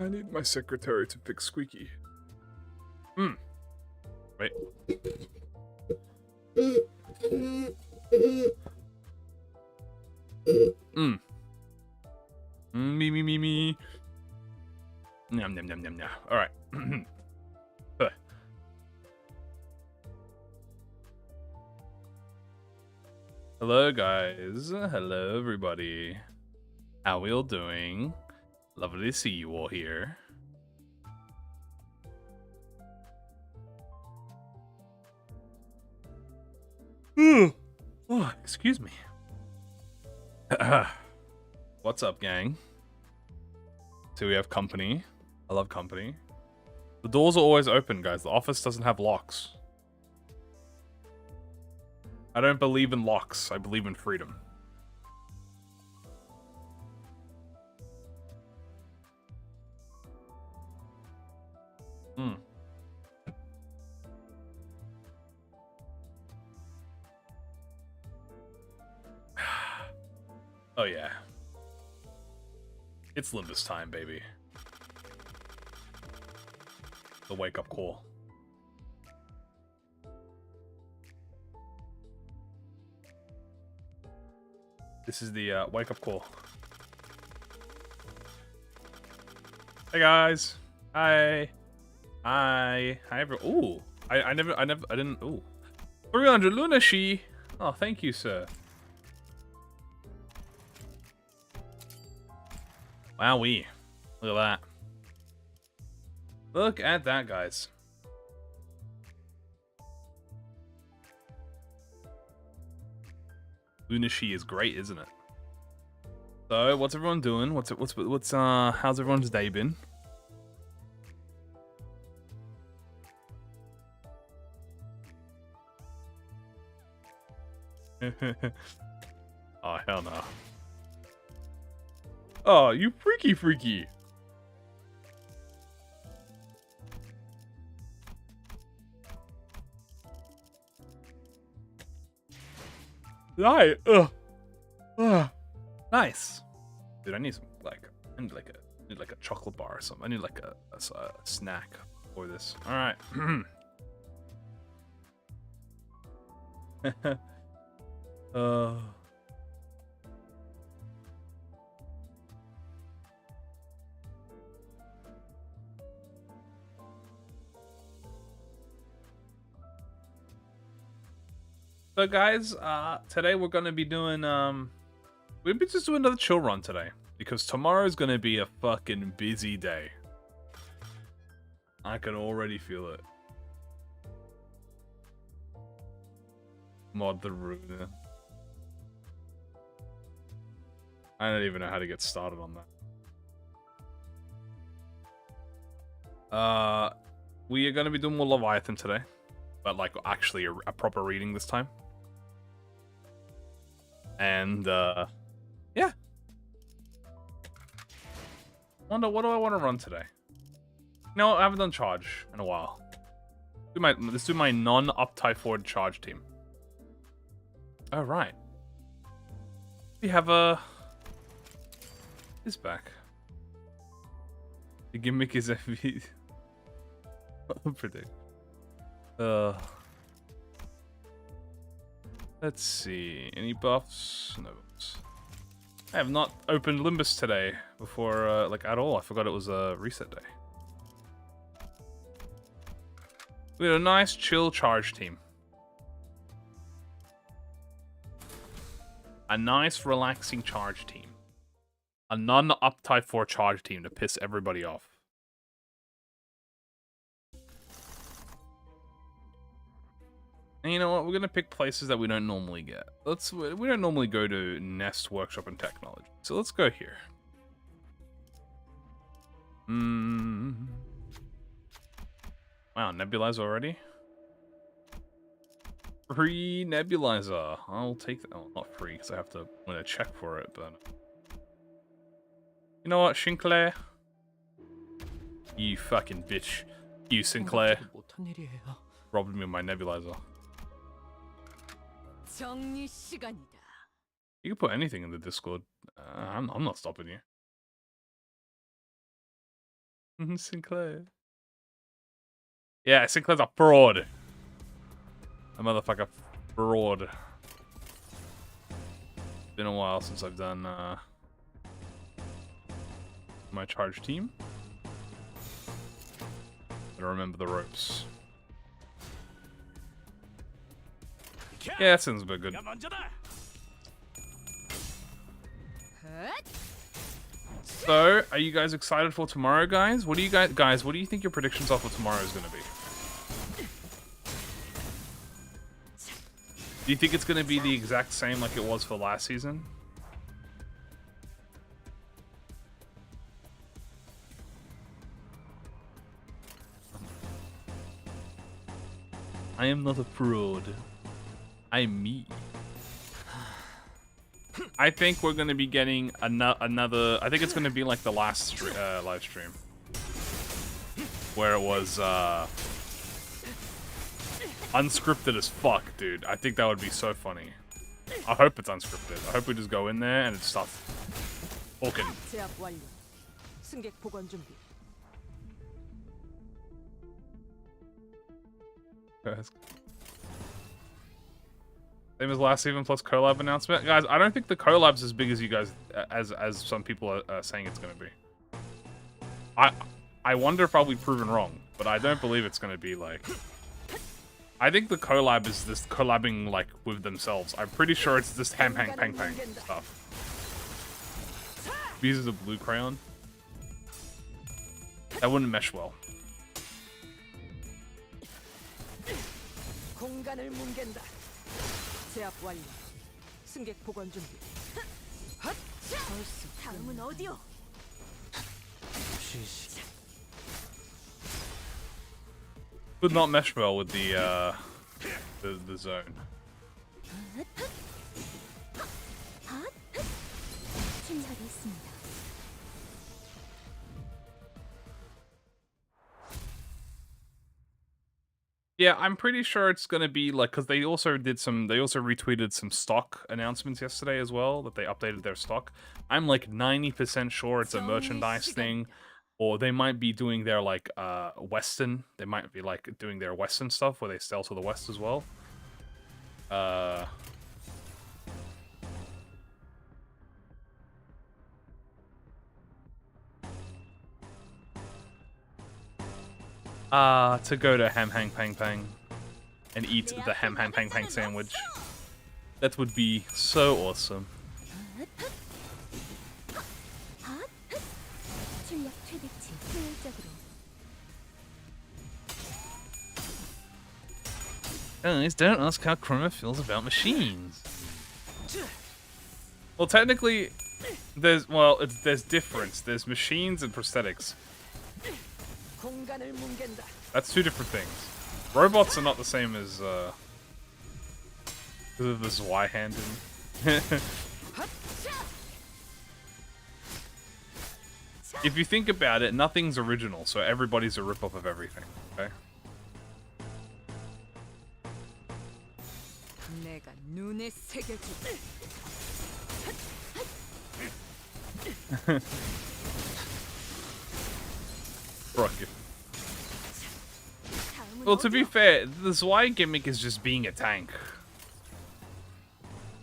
I need my secretary to fix Squeaky. Hmm. Wait. Hmm. Me. Nom nom nom nom nom. Alright. Hello guys. Hello everybody. How we all doing? Lovely to see you all here. Oh, excuse me. What's up, gang? So we have company. I love company. The doors are always open, guys. The office doesn't have locks. I don't believe in locks. I believe in freedom. Hmm. Oh yeah. It's Limbus time, baby. The wake-up call. This is the wake-up call. Hey guys. Hi. Hi. Hi everyone. Ooh. I didn't. Ooh. 300 Lunashi. Oh, thank you, sir. Wowee. Look at that. Look at that, guys. Lunashi is great, isn't it? So, what's everyone doing? How's everyone's day been? Oh, hell no. Oh, you freaky. Right. Nice. Dude, I need some I need like a chocolate bar or something. I need like a snack for this. All right. So guys, today we're gonna be doing we'll be just doing another chill run today because tomorrow's gonna be a fucking busy day. I can already feel it. Mod the Runa. I don't even know how to get started on that. We are gonna be doing more Leviathan today, but like actually a proper reading this time. And yeah. Wonder what do I want to run today? No, I haven't done charge in a while. Let's do my non-uptie forward charge team. Oh right. We have he's back. The gimmick is FV. Predict. Let's see. Any buffs? No buffs. I have not opened Limbus today before, like, at all. I forgot it was a reset day. We had a nice, chill charge team. A nice, relaxing charge team. A non-uptie 4 charge team to piss everybody off. And you know what? We're gonna pick places that we don't normally get. We don't normally go to Nest Workshop and Technology, so let's go here. Wow, nebulizer already? Free nebulizer. I'll take that. Oh, not free because I have to win a check for it. But you know what, Sinclair? You fucking bitch. You Sinclair. Robbed me of my nebulizer. You can put anything in the Discord. I'm not stopping you. Sinclair. Yeah, Sinclair's a fraud. A motherfucker fraud. Been a while since I've done my charge team. Gotta remember the ropes. Yeah, that sounds a bit good. So, are you guys excited for tomorrow, guys? What do you guys? What do you think your predictions are for tomorrow is gonna be? Do you think it's gonna be the exact same like it was for last season? I am not a fraud. I'm me. I think we're gonna be getting another. I think it's gonna be like the last live stream, where it was unscripted as fuck, dude. I think that would be so funny. I hope it's unscripted. I hope we just go in there and it starts talking. Same as last season plus collab announcement, guys. I don't think the collab's as big as you guys, as some people are saying it's gonna be. I wonder if I'll be proven wrong, but I don't believe it's gonna be like. I think the collab is just collabing like with themselves. I'm pretty sure it's just ham hang pang pang stuff. Uses a blue crayon. That wouldn't mesh well. Would not mesh well with the zone. Yeah, I'm pretty sure it's gonna be like, because they also retweeted some stock announcements yesterday as well, that they updated their stock. I'm like 90% sure it's a merchandise thing, or they might be doing their like Western. They might be like doing their Western stuff where they sell to the West as well. To go to Ham Hang Pang Pang and eat the Ham Hang Pang Pang sandwich. That would be so awesome. Guys, don't ask how Chroma feels about machines. Well, technically, there's difference. There's machines and prosthetics. That's two different things. Robots are not the same as because of this Y hand. If you think about it, nothing's original, so everybody's a rip-off of everything. Okay. Rocket. Well, to be fair, the Zwei gimmick is just being a tank.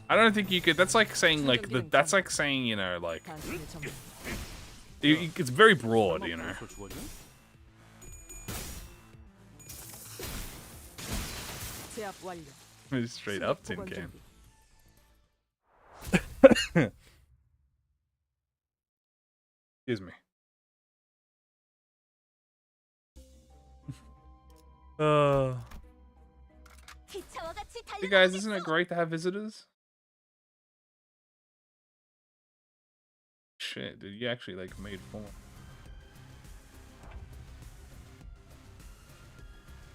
I don't think you could. That's like saying like that's like saying, you know, like it's very broad, you know. Straight up tin can. Excuse me. Hey guys, isn't it great to have visitors? Shit, dude, you actually like made form.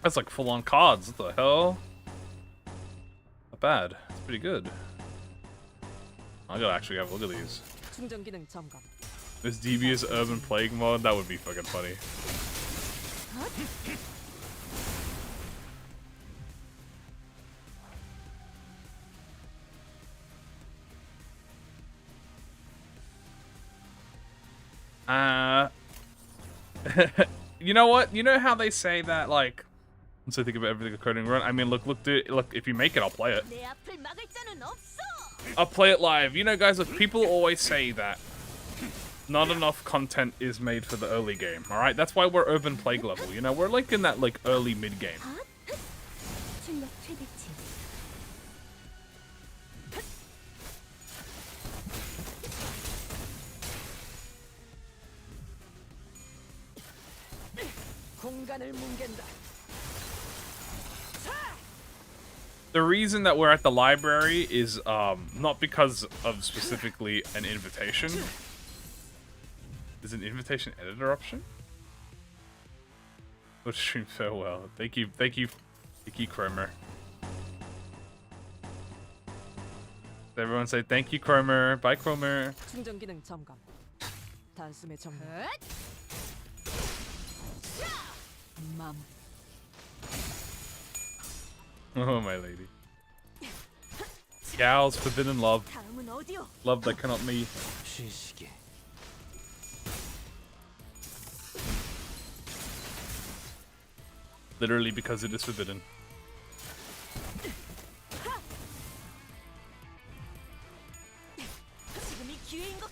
That's like full on cards. What the hell? Not bad. It's pretty good. I gotta actually have a look at these. This devious urban plague mod, that would be fucking funny. You know what? You know how they say that, like, once I think about everything a coding run. I mean, look, if you make it, I'll play it. I'll play it live. You know, guys, look, people always say that not enough content is made for the early game. All right, that's why we're urban plague level. You know, we're like in that like early mid game. The reason that we're at the library is not because of specifically an invitation. Is an invitation editor option? Let's stream farewell. Thank you, Cromer. Everyone say thank you, Cromer. Bye, Cromer. Oh, my lady. Gal's forbidden love. Love that cannot be. Literally because it is forbidden.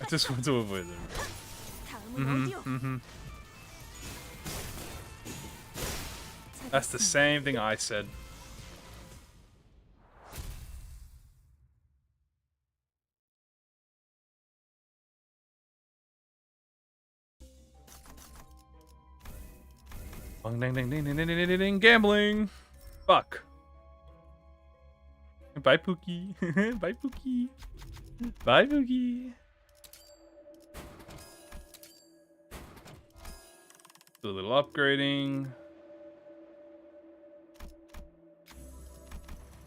I just want to avoid them. That's the same thing I said. Ding, ding, ding, ding, ding, ding, ding, ding, gambling. Fuck. Bye, Pookie. Bye, Pookie. Bye, Pookie. Do a little upgrading.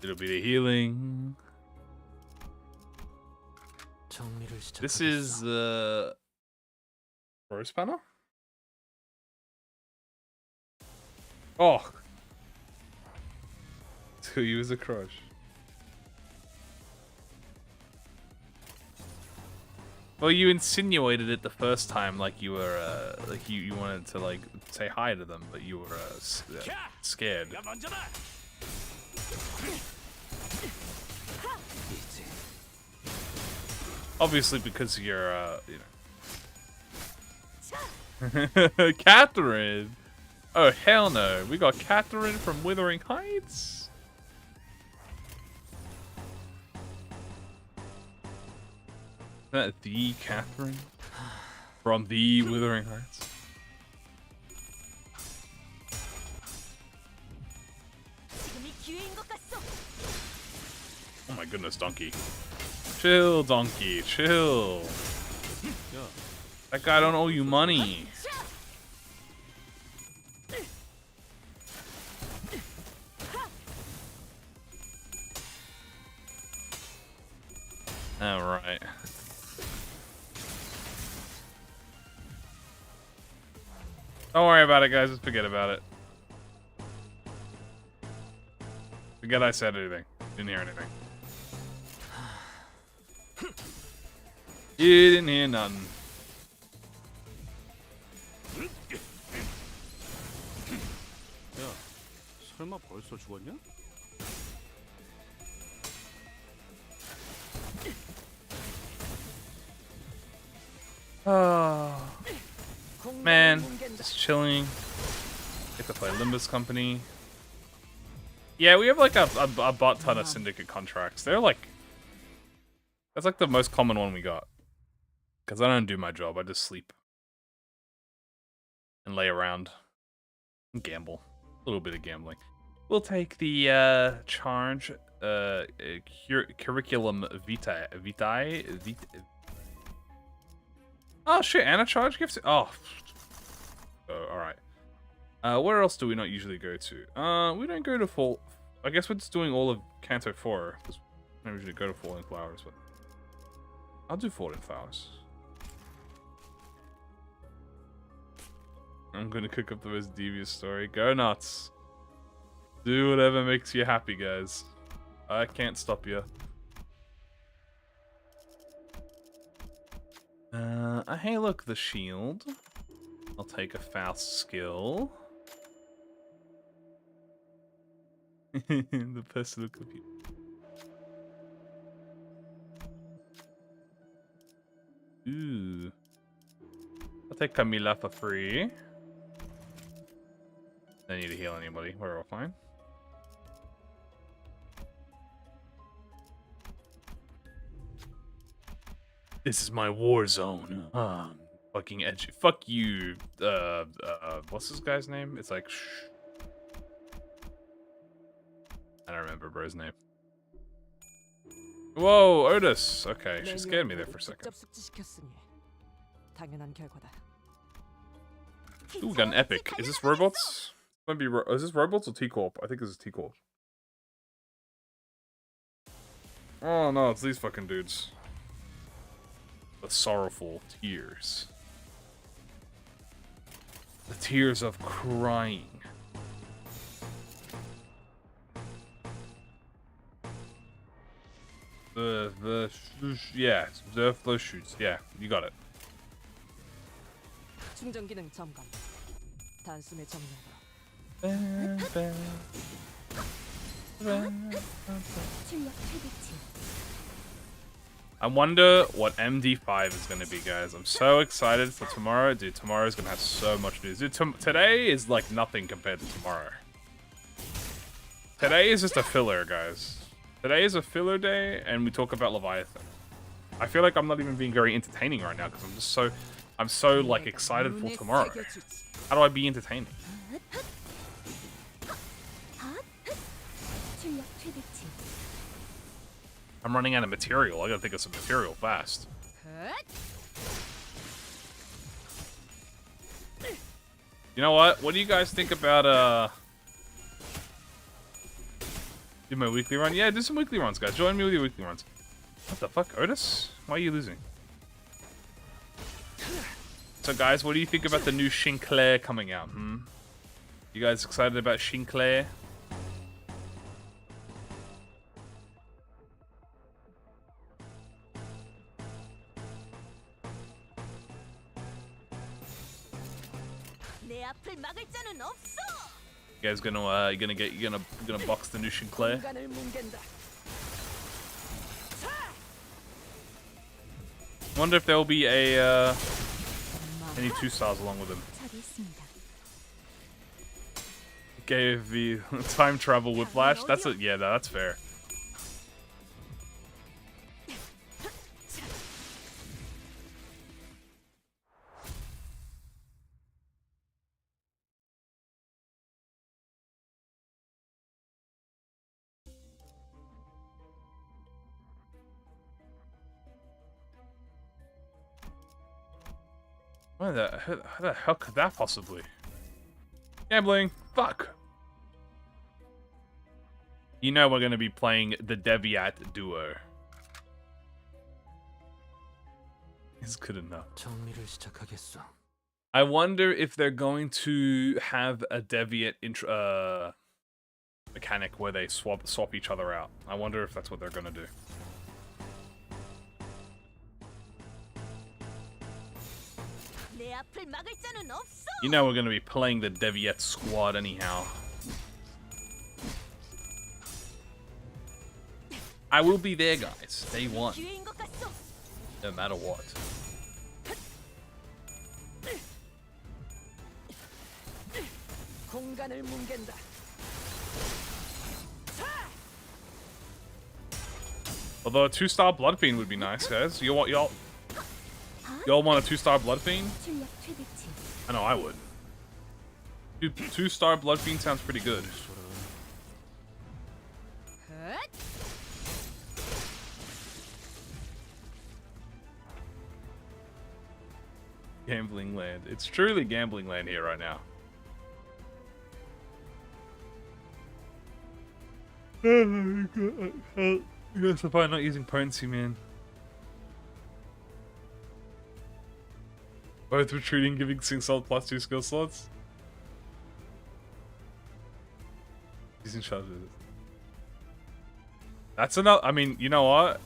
Little bit of healing. This is the Rose panel. Oh, to use a crush. Well, you insinuated it the first time, like you were, like you wanted to like say hi to them, but you were scared. Obviously, because you're, you know, Catherine. Oh, hell no. We got Catherine from Wuthering Heights? Is that the Catherine? From the Wuthering Heights? Oh my goodness, Donkey. Chill, Donkey, chill. That guy don't owe you money. Alright. Don't worry about it, guys. Just forget about it. Forget I said anything. Didn't hear anything. You didn't hear nothing. 야, 설마 벌써 죽었냐? Oh, man, just chilling. Get to play Limbus Company. Yeah, we have like a butt ton of syndicate contracts. They're like, that's like the most common one we got. Because I don't do my job, I just sleep. And lay around. And gamble. A little bit of gambling. We'll take the charge, curriculum vitae. Oh shit, and a charge gift? Oh. Alright. Where else do we not usually go to? We don't go to Fall. I guess we're just doing all of Canto 4. Because we don't usually go to Falling Flowers, but I'll do Falling Flowers. I'm gonna cook up the most devious story. Go nuts. Do whatever makes you happy, guys. I can't stop you. Hey, look, the shield. I'll take a fast skill. The personal computer. Ooh. I'll take Camila for free. Don't need to heal anybody. We're all fine. This is my war zone. Fucking edgy. Fuck you. What's this guy's name? It's like. I don't remember bro's name. Whoa, Otis. Okay, she scared me there for a second. Ooh, we got an epic. Is this robots? Might be. Is this robots or T-Corp? I think this is T-Corp. Oh no, it's these fucking dudes. The sorrowful tears. The tears of crying. The shoots. Yeah, you got it. 충전 기능 점검. 단숨에 I wonder what MD5 is going to be, guys. I'm so excited for tomorrow. Dude, tomorrow's going to have so much news. Dude, today is like nothing compared to tomorrow. Today is just a filler, guys. Today is a filler day, and we talk about Leviathan. I feel like I'm not even being very entertaining right now, because I'm so like excited for tomorrow. How do I be entertaining? I'm running out of material. I gotta think of some material fast. You know what? What do you guys think about do my weekly run? Yeah, do some weekly runs, guys. Join me with your weekly runs. What the fuck, Otis? Why are you losing? So guys, what do you think about the new Sinclair coming out? You guys excited about Sinclair? You guys gonna box the new Sinclair? Wonder if there'll be a any 2-stars along with him. Gave the time travel whiplash. That's it. Yeah, that's fair. How the hell could that possibly? Gambling. Fuck. You know we're going to be playing the Deviat duo. It's good enough. I wonder if they're going to have a Deviat mechanic where they swap each other out. I wonder if that's what they're going to do. You know we're going to be playing the Deviat squad anyhow. I will be there, guys. Day one. No matter what. Although a 2-star Blood Fiend would be nice, guys. Y'all want a 2-star Blood Fiend? I know I would. Dude, 2-star Blood Fiend sounds pretty good. Gambling land. It's truly gambling land here right now. Oh my god. Yes, if I'm not using potency, man. Both retreating, giving Sing Salt plus 2 skill slots. Using charges. That's enough. I mean, you know what?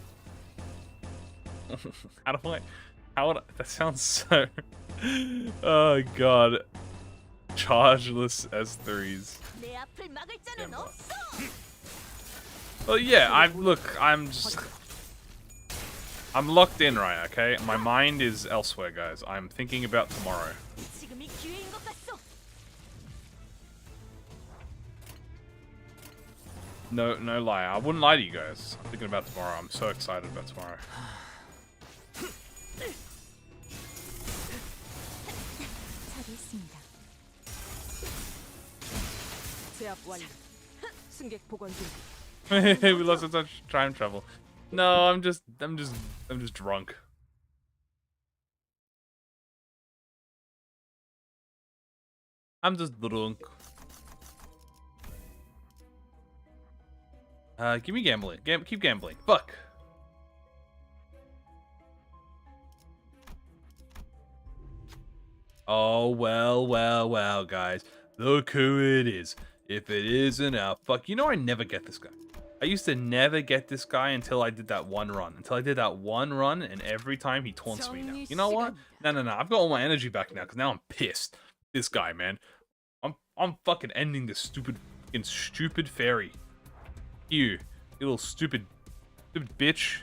How would that sounds so Oh god. Chargeless S3s. 내 앞을 막을 자는 Yeah, 없어. Well, yeah, I'm locked in, right, okay? My mind is elsewhere, guys. I'm thinking about tomorrow. 지금이 기회인 것 같소. No lie. I wouldn't lie to you guys. I'm thinking about tomorrow. I'm so excited about tomorrow. 잘했습니다. 제압 완료. 승객 보건 중. We lost so much time travel. No, I'm just drunk. I'm just drunk. Give me gambling. Keep gambling. Fuck. Oh, well, guys. Look who it is. If it isn't our fuck. You know I never get this guy. I used to never get this guy until I did that one run. And every time he taunts me now. You know what? No. I've got all my energy back now, because now I'm pissed. This guy, man. I'm fucking ending this stupid fairy. You little stupid bitch.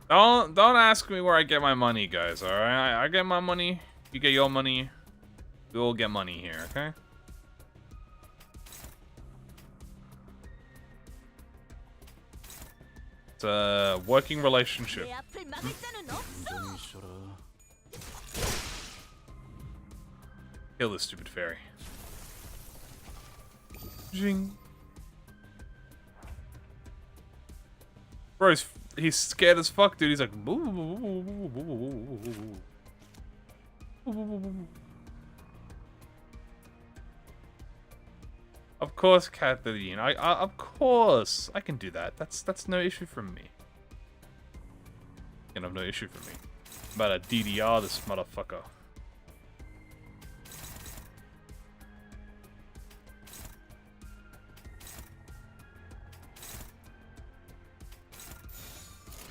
Don't ask me where I get my money, guys, alright? I get my money, you get your money, we all get money here, okay? It's a working relationship. 내 앞을 막을 자는 없어. 안전히 있어라. Kill this stupid fairy. Jing. Bro, he's scared as fuck, dude. He's like, of course, Catherine. Of course, I can do that. That's no issue from me. You know, no issue from me. I'm about to DDR this motherfucker.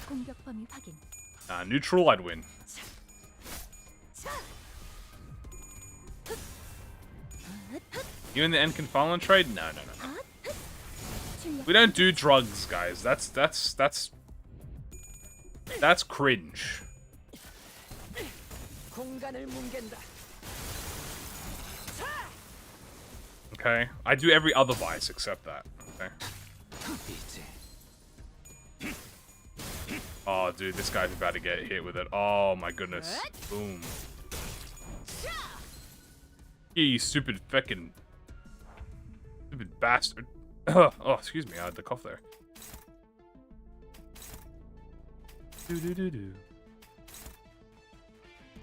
공격 범위 확인. Neutral, I'd win. You in the end can fall on trade? No. We don't do drugs, guys. That's cringe. 공간을 뭉갠다. Okay? I do every other vice except that. Okay? Oh, dude, this guy's about to get hit with it. Oh, my goodness. Boom. You stupid fucking... Stupid bastard. Oh, excuse me, I had the cough there.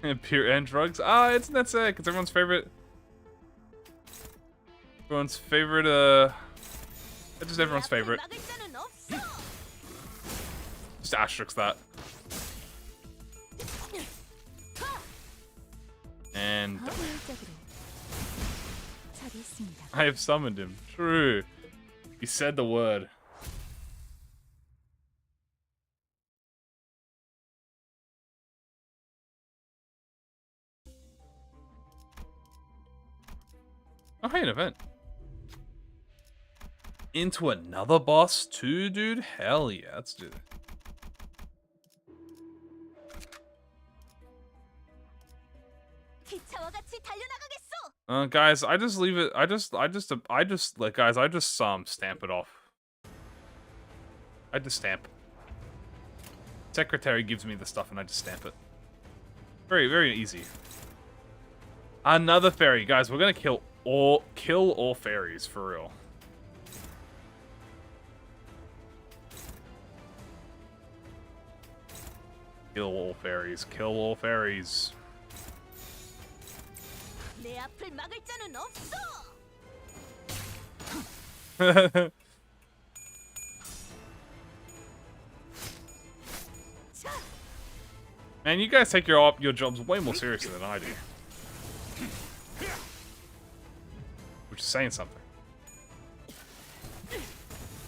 And pure and drugs? Ah, it's not sick. It's everyone's favorite... Everyone's favorite, It's just everyone's favorite. 막을 자는 없어. Just asterisk that. And 효율적으로 처리했습니다. I have summoned him. True. He said the word. Oh, hey, an event. Into another boss too, dude? Hell yeah, let's do it. 기차와 같이 달려나가겠소. Guys, I just leave it. I just like, guys, I just stamp it off. I just stamp. Secretary gives me the stuff and I just stamp it. Very, very easy. Another fairy, guys. We're gonna kill all fairies for real. Kill all fairies. Kill all fairies. 내 앞을 막을 자는 없어. Man, you guys take your jobs way more seriously than I do. Which is saying something.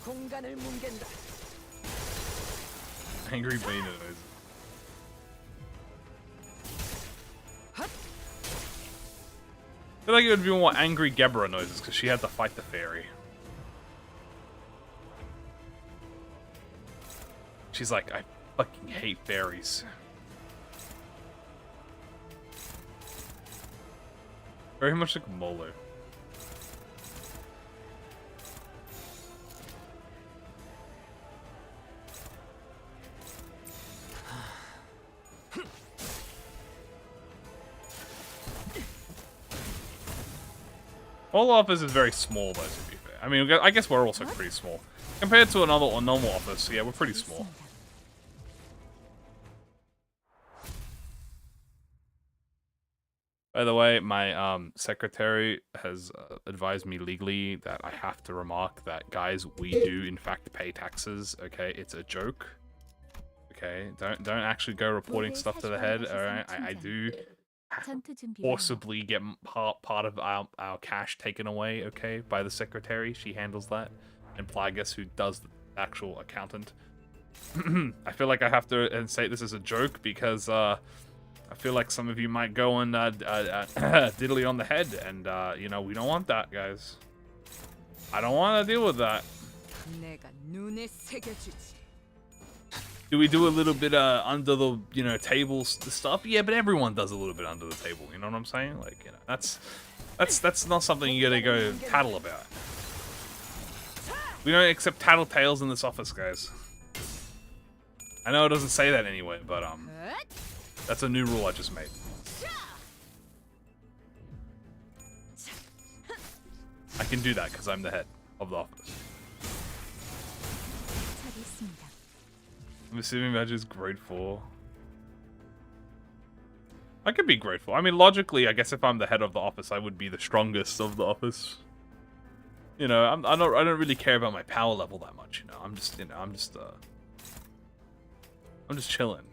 공간을 뭉갠다. Angry Bean noises. I feel like it would be more angry Gebra noises because she had to fight the fairy. She's like, I fucking hate fairies. Very much like Molo. All office is very small, though, to be fair. I mean, I guess we're also pretty small. Compared to another or normal office, yeah, we're pretty small. By the way, my secretary has advised me legally that I have to remark that, guys, we do in fact pay taxes. Okay, it's a joke. Okay, don't actually go reporting stuff to the head. All right, I do forcibly get part of our cash taken away. Okay, by the secretary. She handles that, and Plagus, who does the actual accountant. I feel like I have to say this as a joke because I feel like some of you might go and diddly on the head, and you know, we don't want that, guys. I don't want to deal with that. Do we do a little bit under the, you know, table stuff? Yeah, but everyone does a little bit under the table. You know what I'm saying? Like, you know, that's not something you gotta go tattle about. We don't accept tattletales in this office, guys. I know it doesn't say that anyway, but that's a new rule I just made. I can do that because I'm the head of the office. I'm assuming Badger's grade 4. I could be grade 4. I mean, logically, I guess if I'm the head of the office, I would be the strongest of the office. You know, I don't really care about my power level that much. You know, I'm just chilling.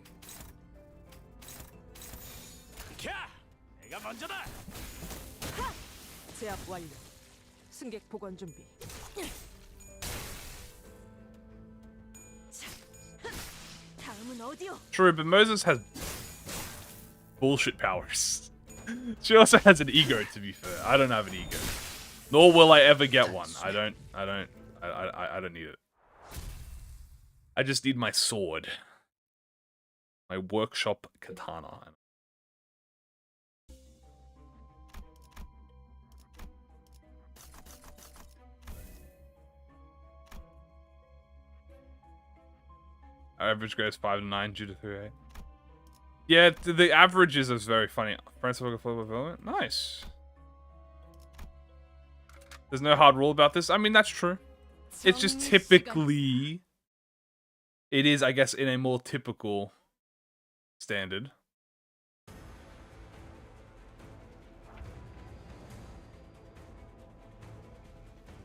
제압 완료. 승객 복원 준비. 다음은 어디요? True, but Moses has bullshit powers. She also has an ego, to be fair. I don't have an ego. Nor will I ever get one. I don't need it. I just need my sword. My workshop katana. Our average grade is 5 to 9 due to 3A. Yeah, the averages is very funny. Nice. There's no hard rule about this. I mean, that's true. It's just typically... It is, I guess, in a more typical standard.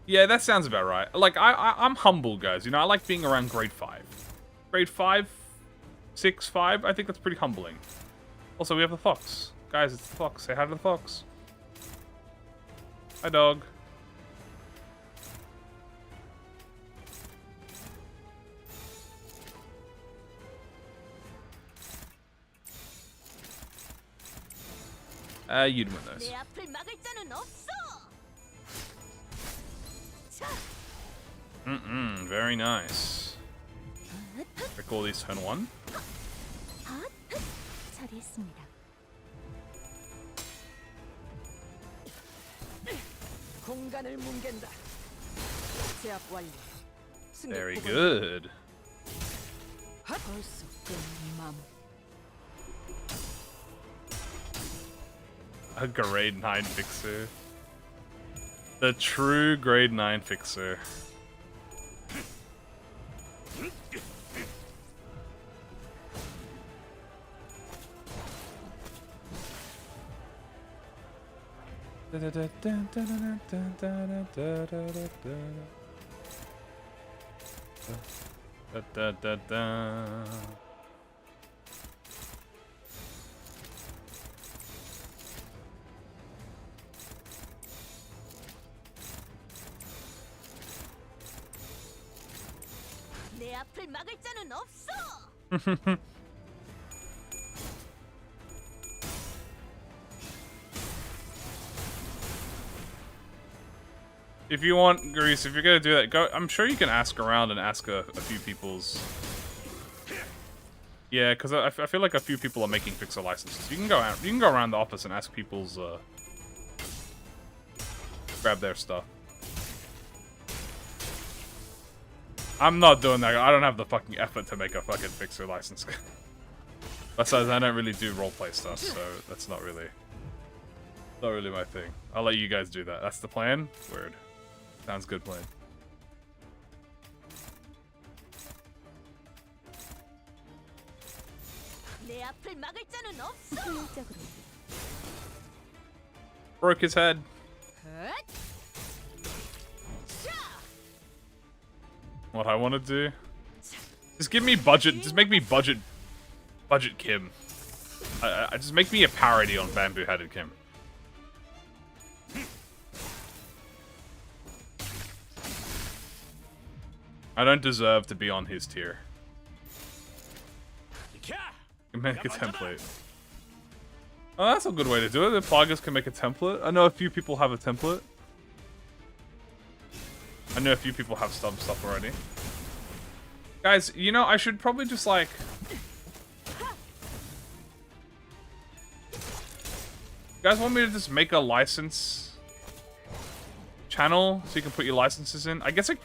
Yeah, that sounds about right. Like, I'm humble, guys. You know, I like being around grade 5. Grade 5, 6, 5. I think that's pretty humbling. Also, we have the fox. Guys, it's the fox. Say hi to the fox. Hi, dog. You'd win those. Very nice. Recall these turn 1. 공간을 뭉갠다. 제압 완료. Very good. 벌써 끝. A grade 9 fixer. The true grade 9 fixer. 내 앞을 막을 자는 없어. If you want, Grease, if you're gonna do that, go. I'm sure you can ask around and ask a few people's. Yeah, because I feel like a few people are making fixer licenses. You can go out. You can go around the office and ask people's. Grab their stuff. I'm not doing that. I don't have the fucking effort to make a fucking fixer license. Besides, I don't really do roleplay stuff, so that's not really my thing. I'll let you guys do that. That's the plan? Word. Sounds good plan. 내 앞을 막을 자는 없어. Broke his head. What I want to do? Just give me budget. Just make me budget Kim. I just make me a parody on bamboo-headed Kim. I don't deserve to be on his tier. Make a template. Oh, that's a good way to do it. The pluggers can make a template. I know a few people have a template. I know a few people have some stuff already. Guys, you know, I should probably just like... You guys want me to just make a license channel so you can put your licenses in? I guess I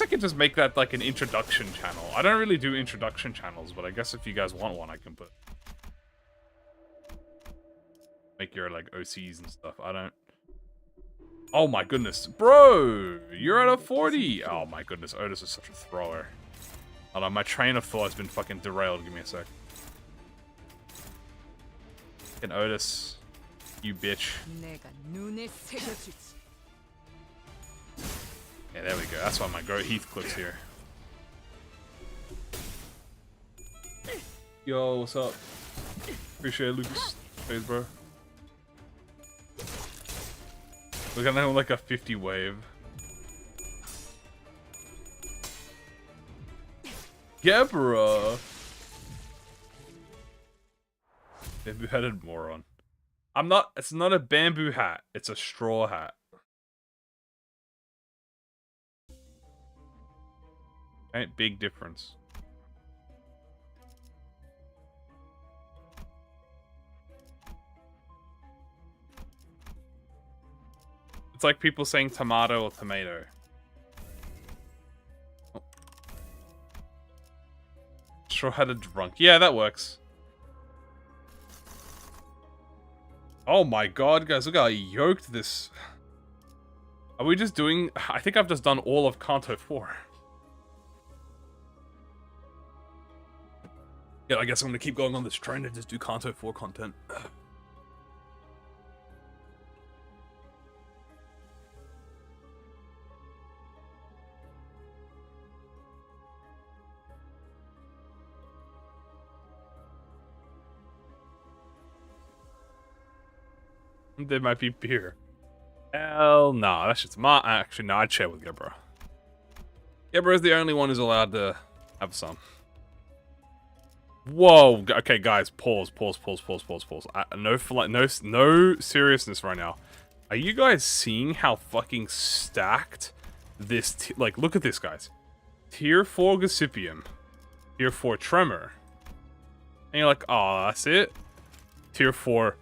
could just make that like an introduction channel. I don't really do introduction channels, but I guess if you guys want one, I can put... Make your like OCs and stuff. I don't... Oh my goodness. Bro, you're at a 40. Oh my goodness, Otis is such a thrower. Hold on, my train of thought has been fucking derailed. Give me a sec. Fucking Otis, you bitch. Yeah, there we go. That's why my Goat Heathcliff's here. Yo, what's up? Appreciate it, Lucas. Thanks, bro. We're gonna have like a 50 wave. Yeah, bro. Bamboo-headed moron. I'm not. It's not a bamboo hat. It's a straw hat. Right? Big difference. It's like people saying tomato or tomato. Oh. Straw-hatted drunk. Yeah, that works. Oh my god, guys, look how yoked this... Are we just doing... I think I've just done all of Kanto 4. Yeah, I guess I'm gonna keep going on this train and just do Kanto 4 content. There might be beer. Hell no, that's just my... Actually, no, I'd share with Gebra. Gebra is the only one who's allowed to have some. Whoa, okay, guys, pause. No seriousness right now. Are you guys seeing how fucking stacked this... like, look at this, guys. Tier 4 Gossipium. Tier 4 Tremor. And you're like, oh, that's it? Tier 4...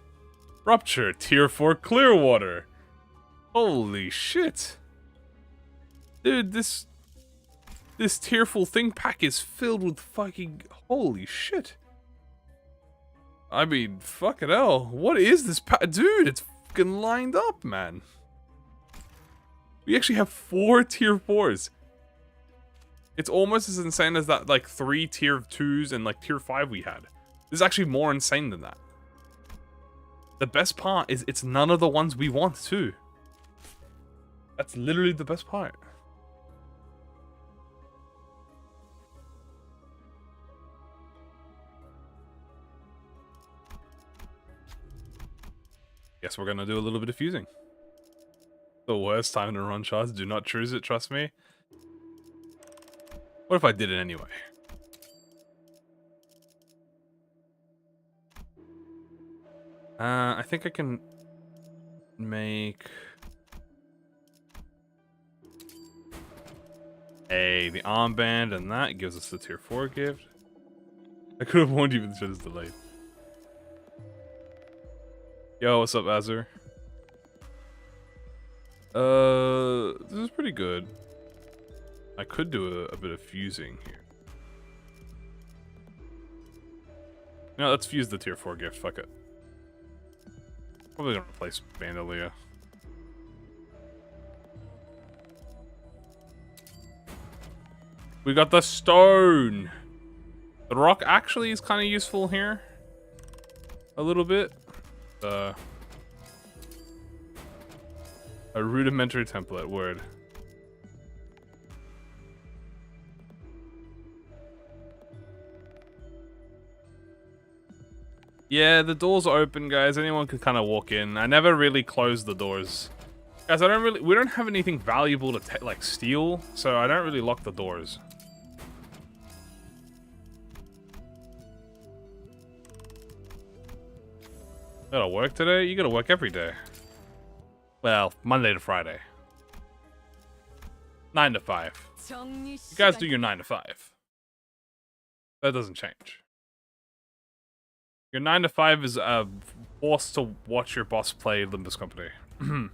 Rupture, tier 4 Clearwater. Holy shit. Dude, this tearful thing pack is filled with fucking... Holy shit. I mean, fucking hell. What is this pack? Dude, it's fucking lined up, man. We actually have 4 tier 4s. It's almost as insane as that, like, 3 tier 2s and, like, tier 5 we had. This is actually more insane than that. The best part is it's none of the ones we want, too. That's literally the best part. Guess we're gonna do a little bit of fusing. The worst time to run shots. Do not choose it, trust me. What if I did it anyway? I think I can make the armband, and that gives us the tier 4 gift. I could have warned you, but this is delayed. Yo, what's up, Azur? This is pretty good. I could do a bit of fusing here. No, let's fuse the tier 4 gift. Fuck it. Probably gonna replace Bandolier. We got the stone. The rock actually is kind of useful here. A little bit. A rudimentary template, word. Yeah, the doors are open, guys. Anyone can kind of walk in. I never really closed the doors. Guys, we don't have anything valuable to like steal, so I don't really lock the doors. Gotta work today? You gotta work every day. Well, Monday to Friday. 9 to 5. You guys do your 9 to 5. That doesn't change. Your 9 to 5 is forced to watch your boss play Limbus Company. And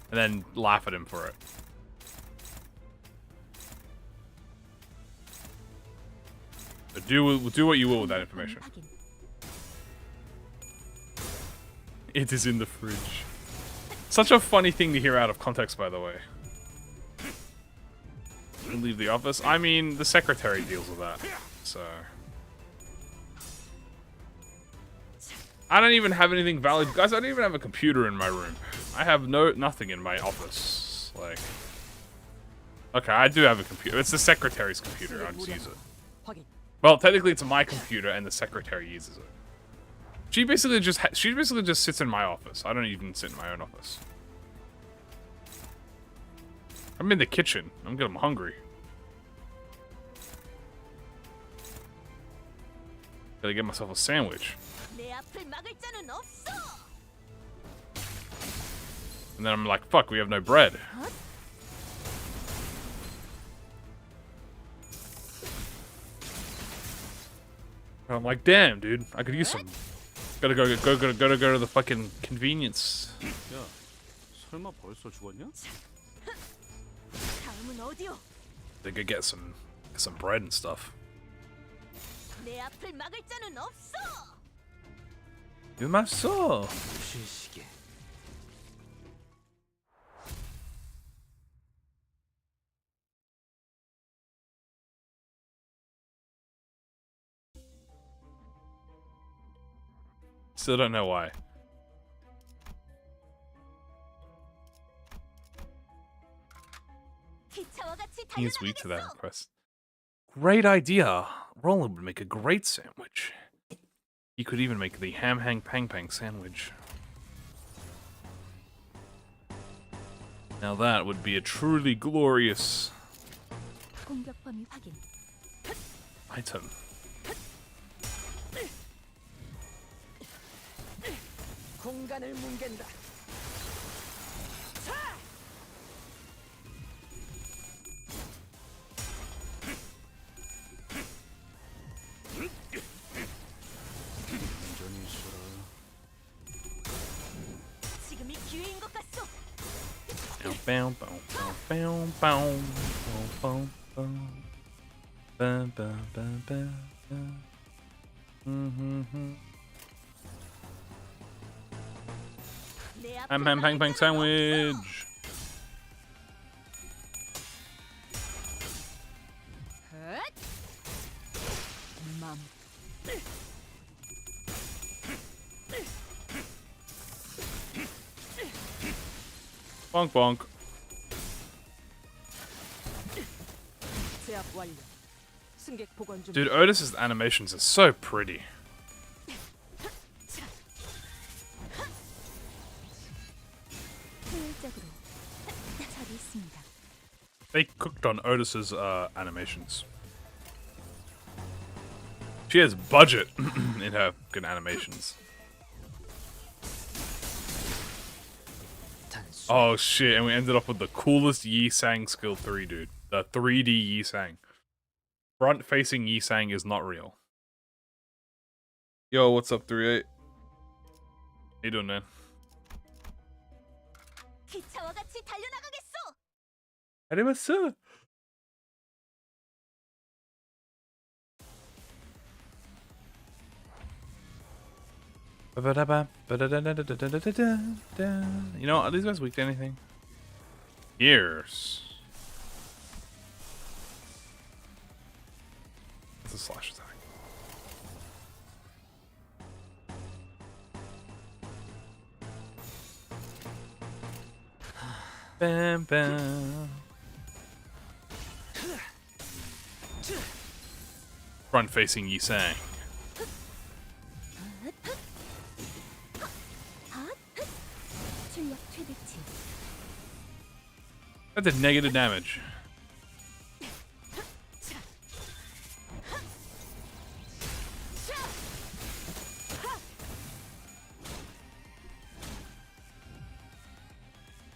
then laugh at him for it. But do what you will with that information. It is in the fridge. Such a funny thing to hear out of context, by the way. Leave the office. I mean, the secretary deals with that. So I don't even have anything valid, guys. I don't even have a computer in my room. I have nothing in my office. Like, okay, I do have a computer. It's the secretary's computer. I'll just use it. Well, technically, it's my computer, and the secretary uses it. She basically just sits in my office. I don't even sit in my own office. I'm in the kitchen. I'm hungry. Gotta get myself a sandwich. And then I'm like, fuck, we have no bread. And I'm like, damn, dude, I could use some. Gotta go to the fucking convenience. 야, 설마 벌써 죽었냐? They could get some bread and stuff. You must so. Still don't know why. He's weak to that request. Great idea. Roland would make a great sandwich. He could even make the ham hang pang pang sandwich. Now that would be a truly glorious item. Bow, bow, bow, bow, bow, bow, bow, bow, bow, bow. Ham ham pang pang sandwich. Bonk bonk. Dude, Otis's animations are so pretty. They cooked on Otis's animations. She has budget in her good animations. Oh shit, and we ended up with the coolest Yi Sang skill 3, dude. The 3D Yi Sang. Front facing Yi Sang is not real. Yo, what's up, 38? How you doing, man? 기차와 같이 달려나가겠어. 안녕하세요. You know, are these guys weak to anything? Years. It's a slash attack. Bam bam. Front facing Yi Sang. 출력 최대치. That did negative damage.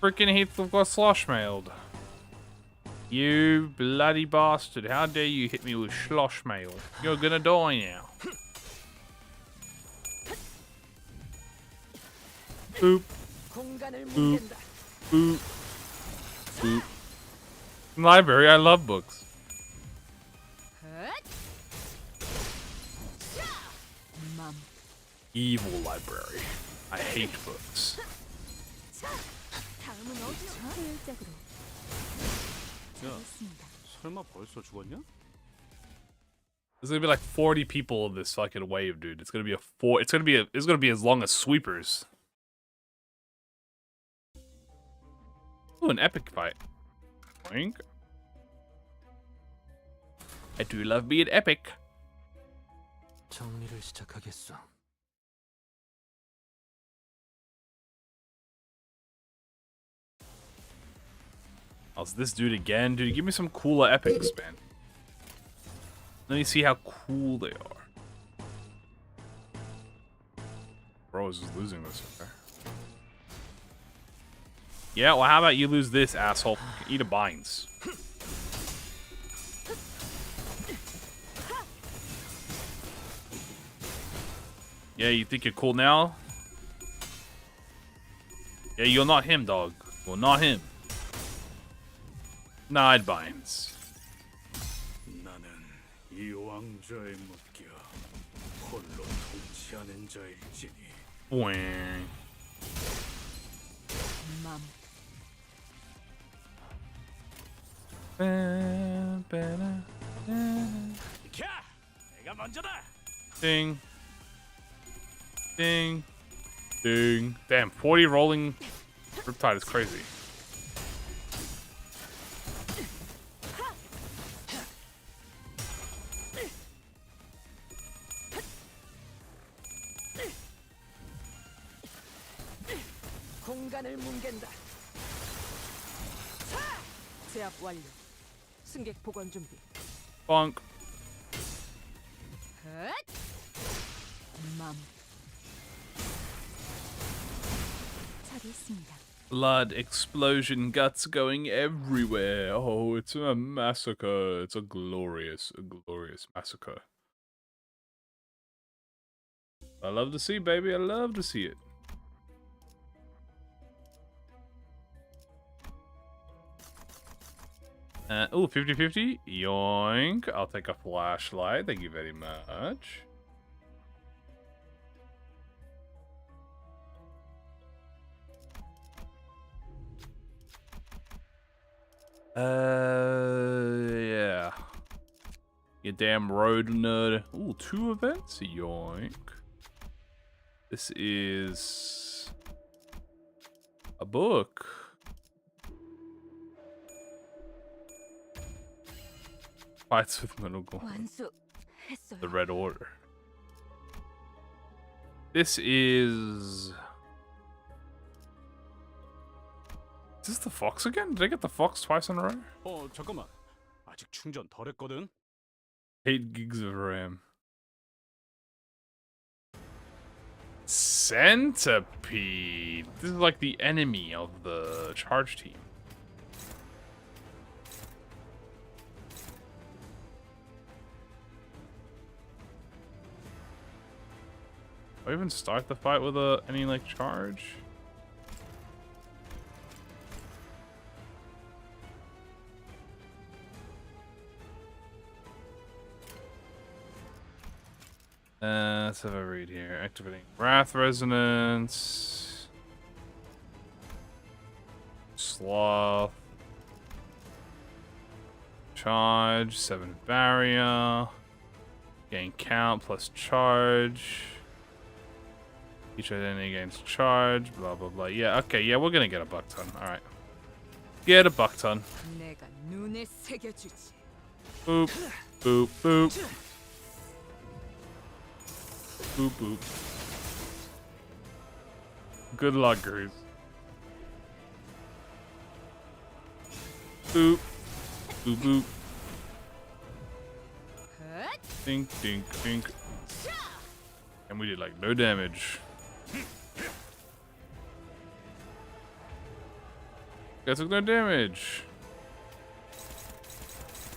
Freaking hate got slosh mailed. You bloody bastard. How dare you hit me with slosh mail? You're gonna die now. Boop. 공간을 Boop. 뭉갠다. Boop. Boop. Library, I love books. 맘. Evil library. I hate books. 다음은 어디요? 효율적으로. 야, 잘했습니다. 설마 벌써 죽었냐? There's gonna be like 40 people in this fucking wave, dude. It's gonna be it's gonna be as long as sweepers. Ooh, an epic fight. Boink. I do love being epic. 정리를 시작하겠어. Oh, it's this dude again? Dude, give me some cooler epics, man. Let me see how cool they are. Bro is just losing this, okay? Yeah, well, how about you lose this, asshole? Eat a binds. Yeah, you think you're cool now? Yeah, you're not him, dog. Well, not him. Nah, it binds. 나는 이 왕좌에 묶여 홀로 통치하는 자일지니. Boing. 맘. 캬! 내가 먼저다. Ding. Ding. Ding. Damn, 40 rolling Riptide is crazy. 공간을 뭉갠다. 제압 완료. 승객 복원 준비. Bonk. 맘. 잘했습니다. Blood, explosion, guts going everywhere. Oh, it's a massacre. It's a glorious massacre. I love to see, baby. I love to see it. Oh, 50-50. Yoink. I'll take a flashlight. Thank you very much. Yeah. You damn road nerd. Ooh, 2 events? Yoink. This is a book. Fights with Monocle. 완수했어요. The Red Order. This is... Is this the Fox again? Did I get the Fox twice in a row? 잠깐만. 아직 충전 덜 했거든. 8 gigs of RAM. centipede. This is like the enemy of the charge team. Do I even start the fight with any like charge? Let's have a read here. Activating Wrath Resonance. Sloth. Charge. 7 Barrier. Gain count plus charge. Each identity gains charge. Blah, blah, blah. Yeah, okay. Yeah, we're going to get a buck ton. Alright. Get a buck ton. 내가 눈에 새겨주지. Boop. Boop. Boop. Boop, boop. Good luck, Grease. Boop. Boop, boop. Dink, dink, dink. And we did like no damage. I took no damage.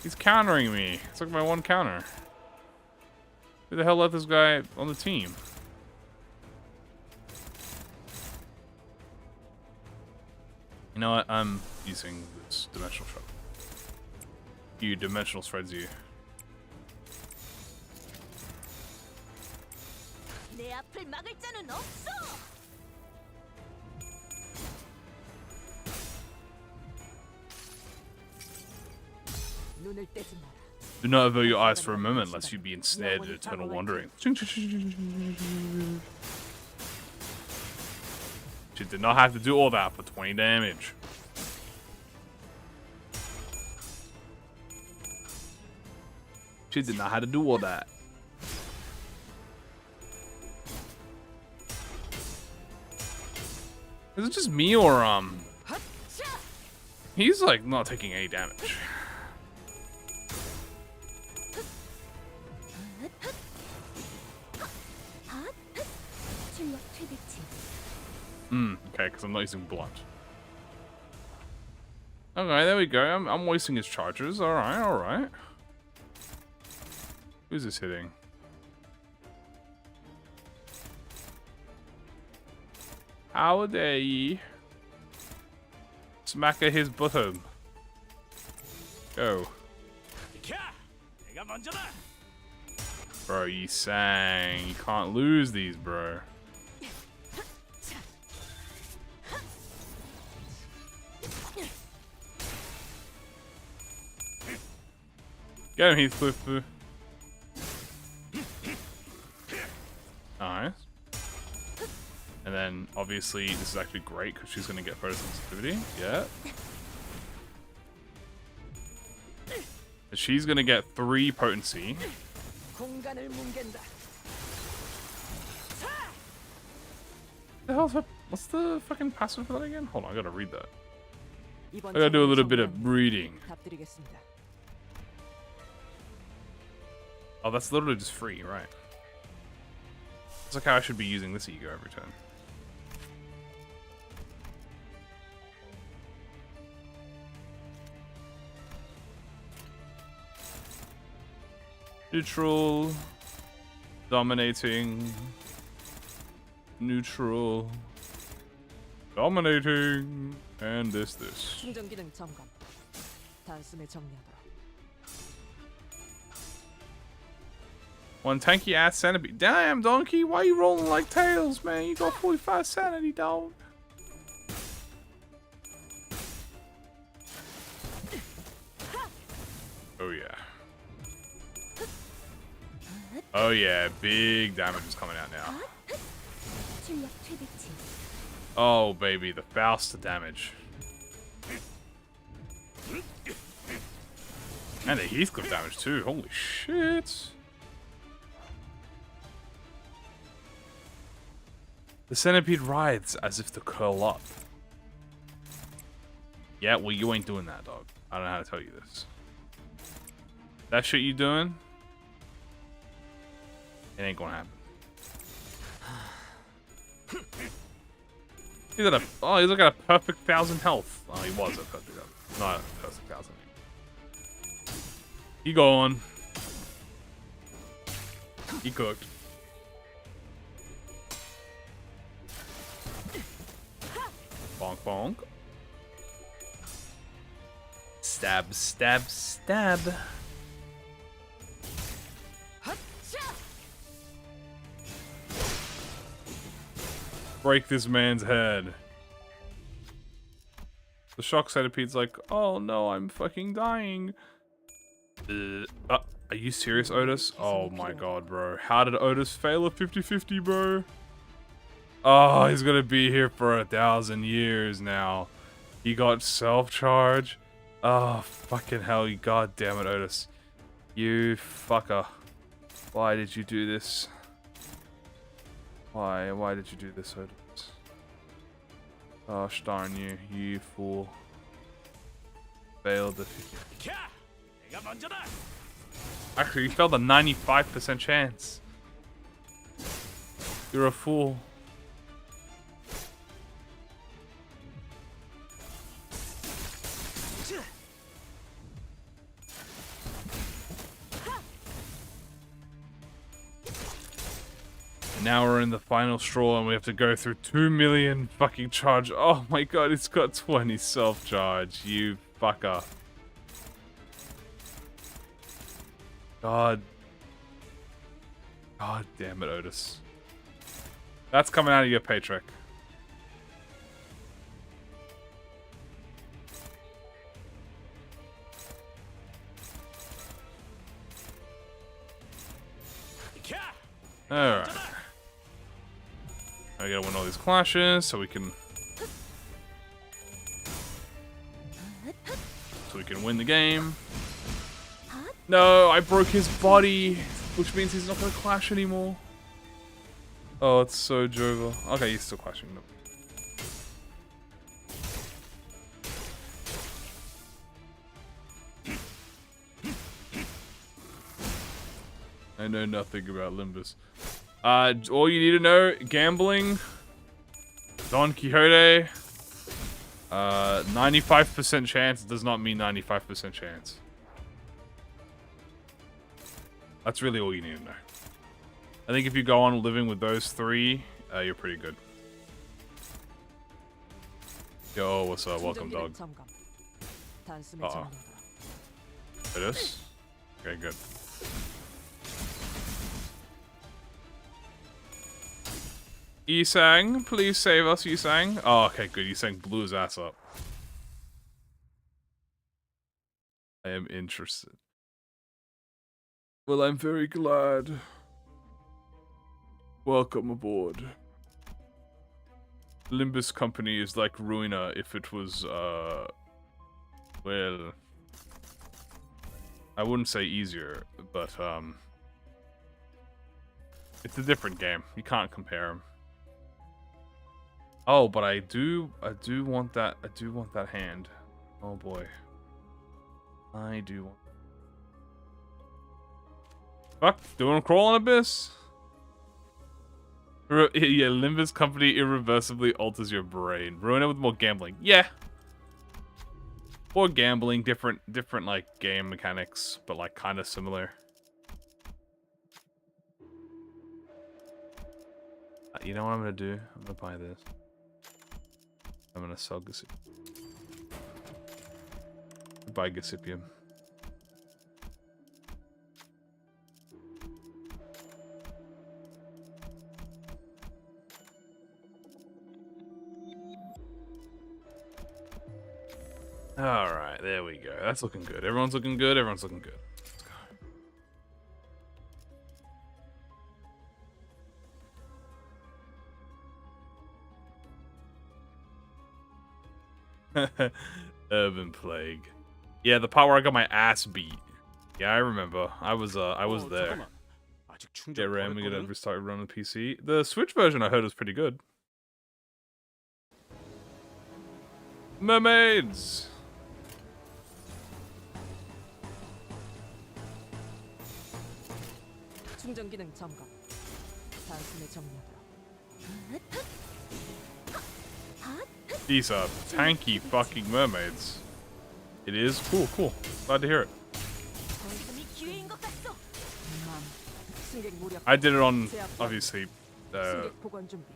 He's countering me. It's like my one counter. Who the hell let this guy on the team? You know what? I'm using this dimensional shot. You dimensional spreads you. 내 앞을 막을 자는 없어. 눈을 떼지 마라. Do not avert your eyes for a moment, lest you be ensnared in eternal wandering. She did not have to do all that for 20 damage. She did not have to do all that. Is it just me or he's like not taking any damage. Okay, because I'm not using blunt. Okay, there we go. I'm wasting his charges. Alright, alright. Who's this hitting? How dare ye? Smack at his bottom. Go. 내가 먼저다. Bro, you sang. You can't lose these, bro. Get him, Heathcliff. Nice. And then, obviously, this is actually great because she's going to get photosensitivity. Yeah. She's going to get 3 potency. 공간을 뭉갠다. The hell's her, what's the fucking passive for that again? Hold on, I gotta read that. 이번 I gotta do a little bit 정보는 of reading. 답드리겠습니다. Oh, that's literally just free, right? It's like how I should be using this ego every turn. Neutral. Dominating. Neutral. Dominating. And this. 충전 기능 점검. 단숨에 정리하도록. One tanky ass centipede. Damn, donkey, why you rolling like tails, man? You got 45 sanity, dog. Oh yeah. Oh yeah, big damage is coming out now. 출력 최대치. Oh baby, the Faust damage. And the Heathcliff damage too, holy shit. The centipede writhes as if to curl up. Yeah, well, you ain't doing that, dog. I don't know how to tell you this. That shit you doing? It ain't gonna happen. He's at a he's like at a perfect 1,000 health. Oh, he was at perfect 1,000. Not at a perfect 1,000. He gone. He cooked. Bonk bonk. Stab, stab, stab. Break this man's head. The shock centipede's like, oh no, I'm fucking dying. Are you serious, Otis? Oh my god, bro. How did Otis fail a 50-50, bro? Oh, he's gonna be here for 1,000 years now. He got self-charge. Oh, fucking hell. God damn it, Otis. You fucker. Why did you do this? Why? Why did you do this, Otis? Gosh darn you, you fool. Failed the 50. 캬! 내가 먼저다. Actually, you failed a 95% chance. You're a fool. Now we're in the final straw and we have to go through 2 million fucking charge. Oh my god, it's got 20 self-charge. You fucker. God. God damn it, Otis. That's coming out of your paycheck. 캬! Alright. I gotta win all these clashes so we can win the game. No, I broke his body, which means he's not gonna clash anymore. Oh, it's so jovial. Okay, he's still clashing. No. I know nothing about Limbus. All you need to know, gambling, Don Quixote, 95% chance does not mean 95% chance. That's really all you need to know. I think if you go on living with those three, you're pretty good. Yo, what's up? Welcome, dog. Uh-oh. It is? Okay, good. Yisang, please save us, Yisang. Oh, okay, good. Yisang blew his ass up. I am interested. Well, I'm very glad. Welcome aboard. Limbus Company is like Ruina if it was, well, I wouldn't say easier, but, it's a different game. You can't compare them. Oh, but I do want that hand. Oh boy. I do want. Fuck, doing a crawl on Abyss? Yeah, Limbus Company irreversibly alters your brain. Ruin it with more gambling. Yeah. More gambling, different like game mechanics, but like kind of similar. You know what I'm gonna do? I'm gonna buy this. I'm gonna sell Gossipium. Buy Gossipium. Alright, there we go. That's looking good. Everyone's looking good. Everyone's looking good. Let's go. Urban Plague. Yeah, the part where I got my ass beat. Yeah, I remember. I was there. Yeah, Ram, we gotta restart running the PC. The Switch version I heard was pretty good. Mermaids! 충전 기능 점검. 단숨에 정리하도록. These are tanky fucking mermaids. It is cool, cool. Glad to hear it. 벌금이 기회인 것 같소. 맘. 승객 무력. I did it on, 제압 obviously, 승객 보관 준비.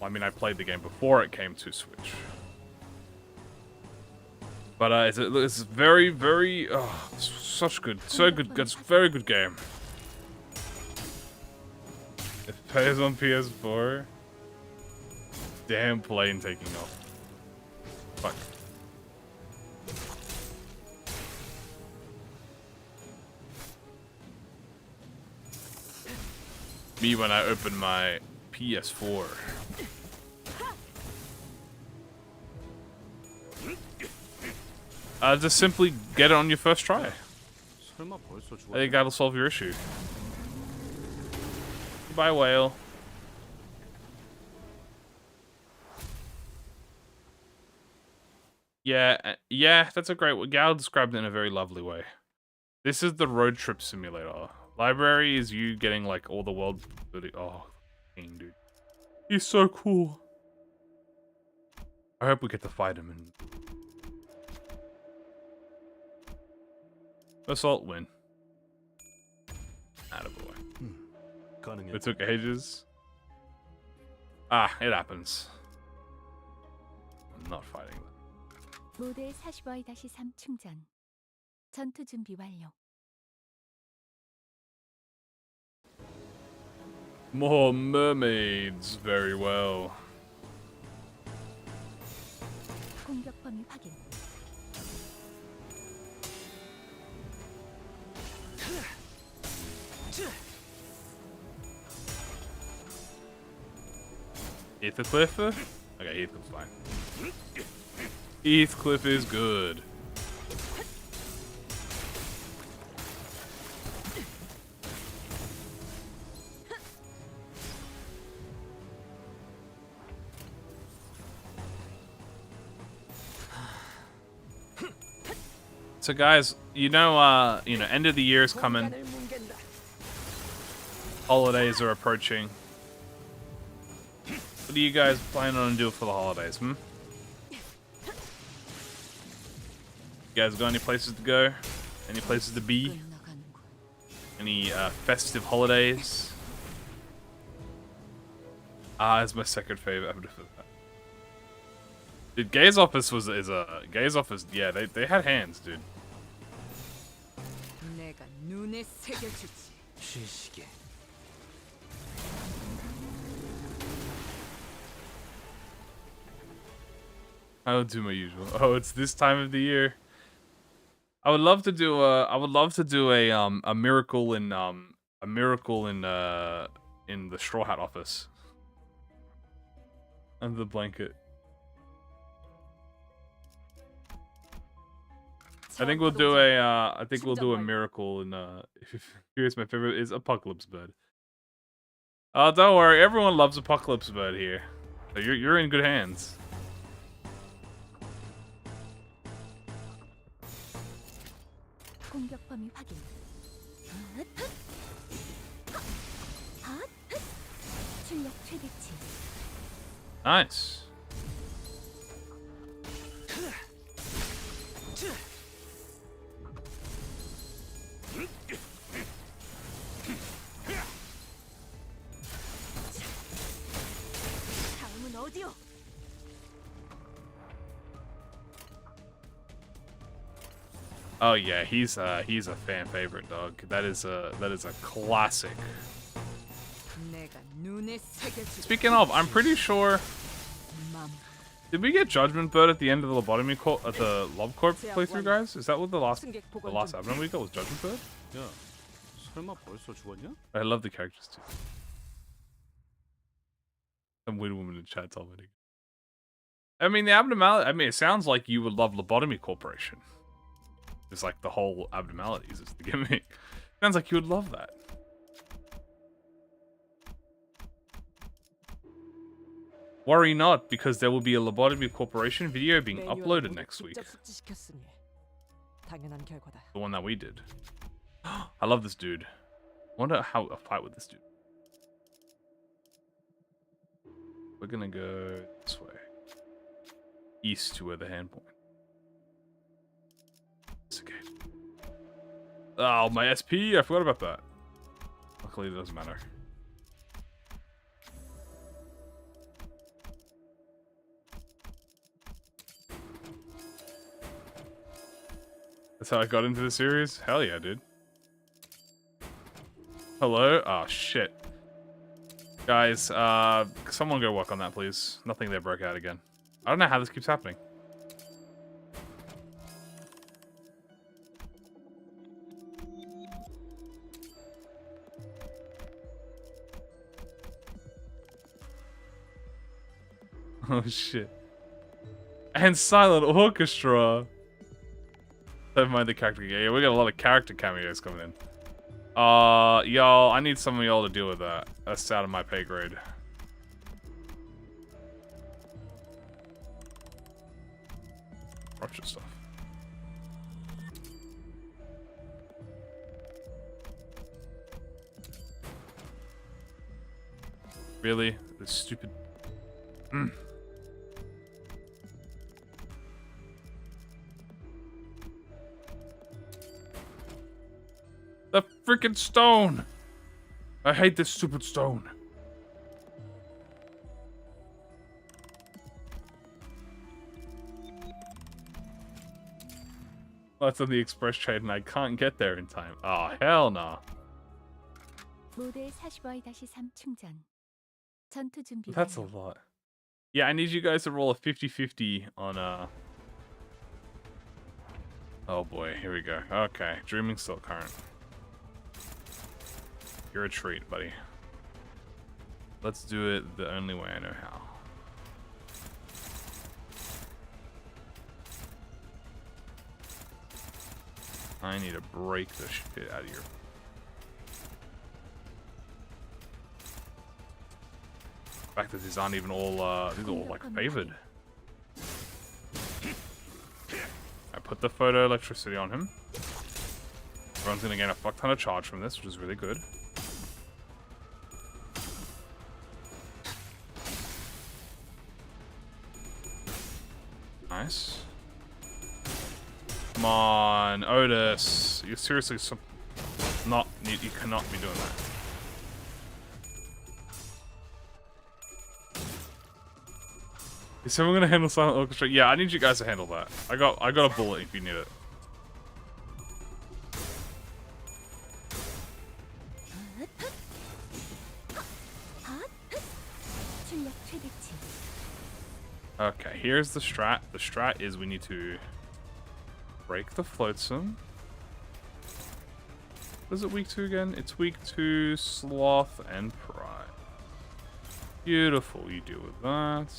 I mean, I played the game before it came to Switch. But it's very, very, such good, so good, it's a very good game. It plays on PS4. Damn plane taking off. Fuck. Me when I open my PS4. Just simply get it on your first try. 설마 벌써 I 죽었냐? think that'll solve your issue. Goodbye, whale. Yeah, that's a great way. Gal described it in a very lovely way. This is the road trip simulator. Library is you getting like all the world. Oh, dang, dude. He's so cool. I hope we get to fight him and assault win. Attaboy. 가능해. It took ages. Ah, it happens. I'm not fighting that. 모델 45-3 충전. 전투 준비 완료. More mermaids. Very well. 공격 범위 확인. Heathcliff? Okay, Heathcliff's fine. Heathcliff is good. So guys, you know, end of the year is coming. 공간을 뭉갠다. Holidays are approaching. What do you guys plan on doing for the holidays, You guys got any places to go? Any places to be? 끝나가는군. Any festive holidays? It's my second favorite. I'm just dude, Gaze Office Gaze Office. Yeah, they had hands, dude. 내가 눈에 새겨주지. 쉬시게. I'll do my usual. Oh, it's this time of the year. I would love to do a miracle in the Straw Hat office. Under the blanket. I think we'll do a miracle in here's my favorite is Apocalypse Bird. Oh, don't worry, everyone loves Apocalypse Bird here. So you're in good hands. 공격 범위 확인. 출력 최대치. Nice. 다음은 어디요? Oh yeah, he's a fan favorite, dog. That is a classic. 내가 눈에 새겨주지. Speaking of, I'm pretty sure. 맘. Did we get Judgment Bird at the end of the lobotomy at the Love Corp playthrough, guys? Is that what the last 승객 보관 abdomen we got was Judgment Bird? 야, 설마 벌써 죽었냐? I love the characters too. Some weird woman in chat told me. I mean, the abnormality. I mean, it sounds like you would love Lobotomy Corporation. It's like the whole abnormalities is the gimmick. Sounds like you would love that. Worry not, because there will be a Lobotomy Corporation video being uploaded next week. 직접 숙지시켰으니 당연한 결과다. The one that we did. I love this dude. I wonder how a fight with this dude. We're gonna go this way. East to where the hand point. It's okay. Oh, my SP? I forgot about that. Luckily, it doesn't matter. That's how I got into the series? Hell yeah, dude. Hello? Oh, shit. Guys, someone go work on that, please. Nothing there broke out again. I don't know how this keeps happening. Oh, shit. And Silent Orchestra. Never mind the character. Yeah, we got a lot of character cameos coming in. Y'all, I need some of y'all to deal with that. That's out of my pay grade. Watch your stuff. Really? This stupid... The freaking stone! I hate this stupid stone. That's on the express train and I can't get there in time. Oh, hell no. 모델 45-3 충전. 전투 준비 That's a 완료. lot. Yeah, I need you guys to roll a 50-50 on, Oh boy, here we go. Okay, dreaming still current. You're a treat, buddy. Let's do it the only way I know how. I need to break the shit out of your... The fact that these aren't even all, these are all, like, favored. I put the photo electricity on him. Everyone's gonna gain a fuck ton of charge from this, which is really good. Nice. Come on, Otis. You're seriously you cannot be doing that. Is someone gonna handle Silent Orchestra? Yeah, I need you guys to handle that. I got a bullet if you need it. 출력 최대치. Okay, here's the strat. The strat is we need to break the flotsam. What is it weak to again? It's weak to sloth and pride. Beautiful, you deal with that.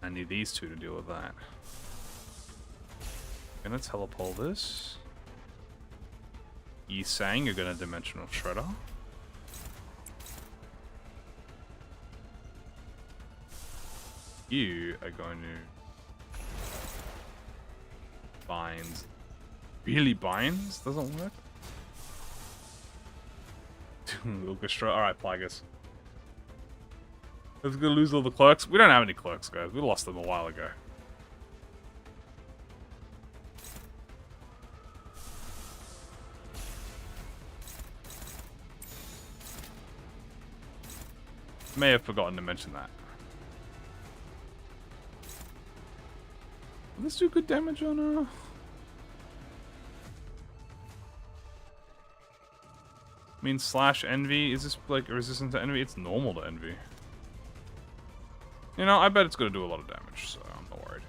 I need these two to deal with that. Gonna telepole this. Yisang, you're gonna dimensional shredder. You are going to binds. Really binds? Doesn't work? Orchestra. Alright, Plagus. Let's go lose all the clerks. We don't have any clerks, guys. We lost them a while ago. May have forgotten to mention that. Let's do good damage on her. I mean, slash envy. Is this like resistant to envy? It's normal to envy. You know, I bet it's going to do a lot of damage, so I'm not worried.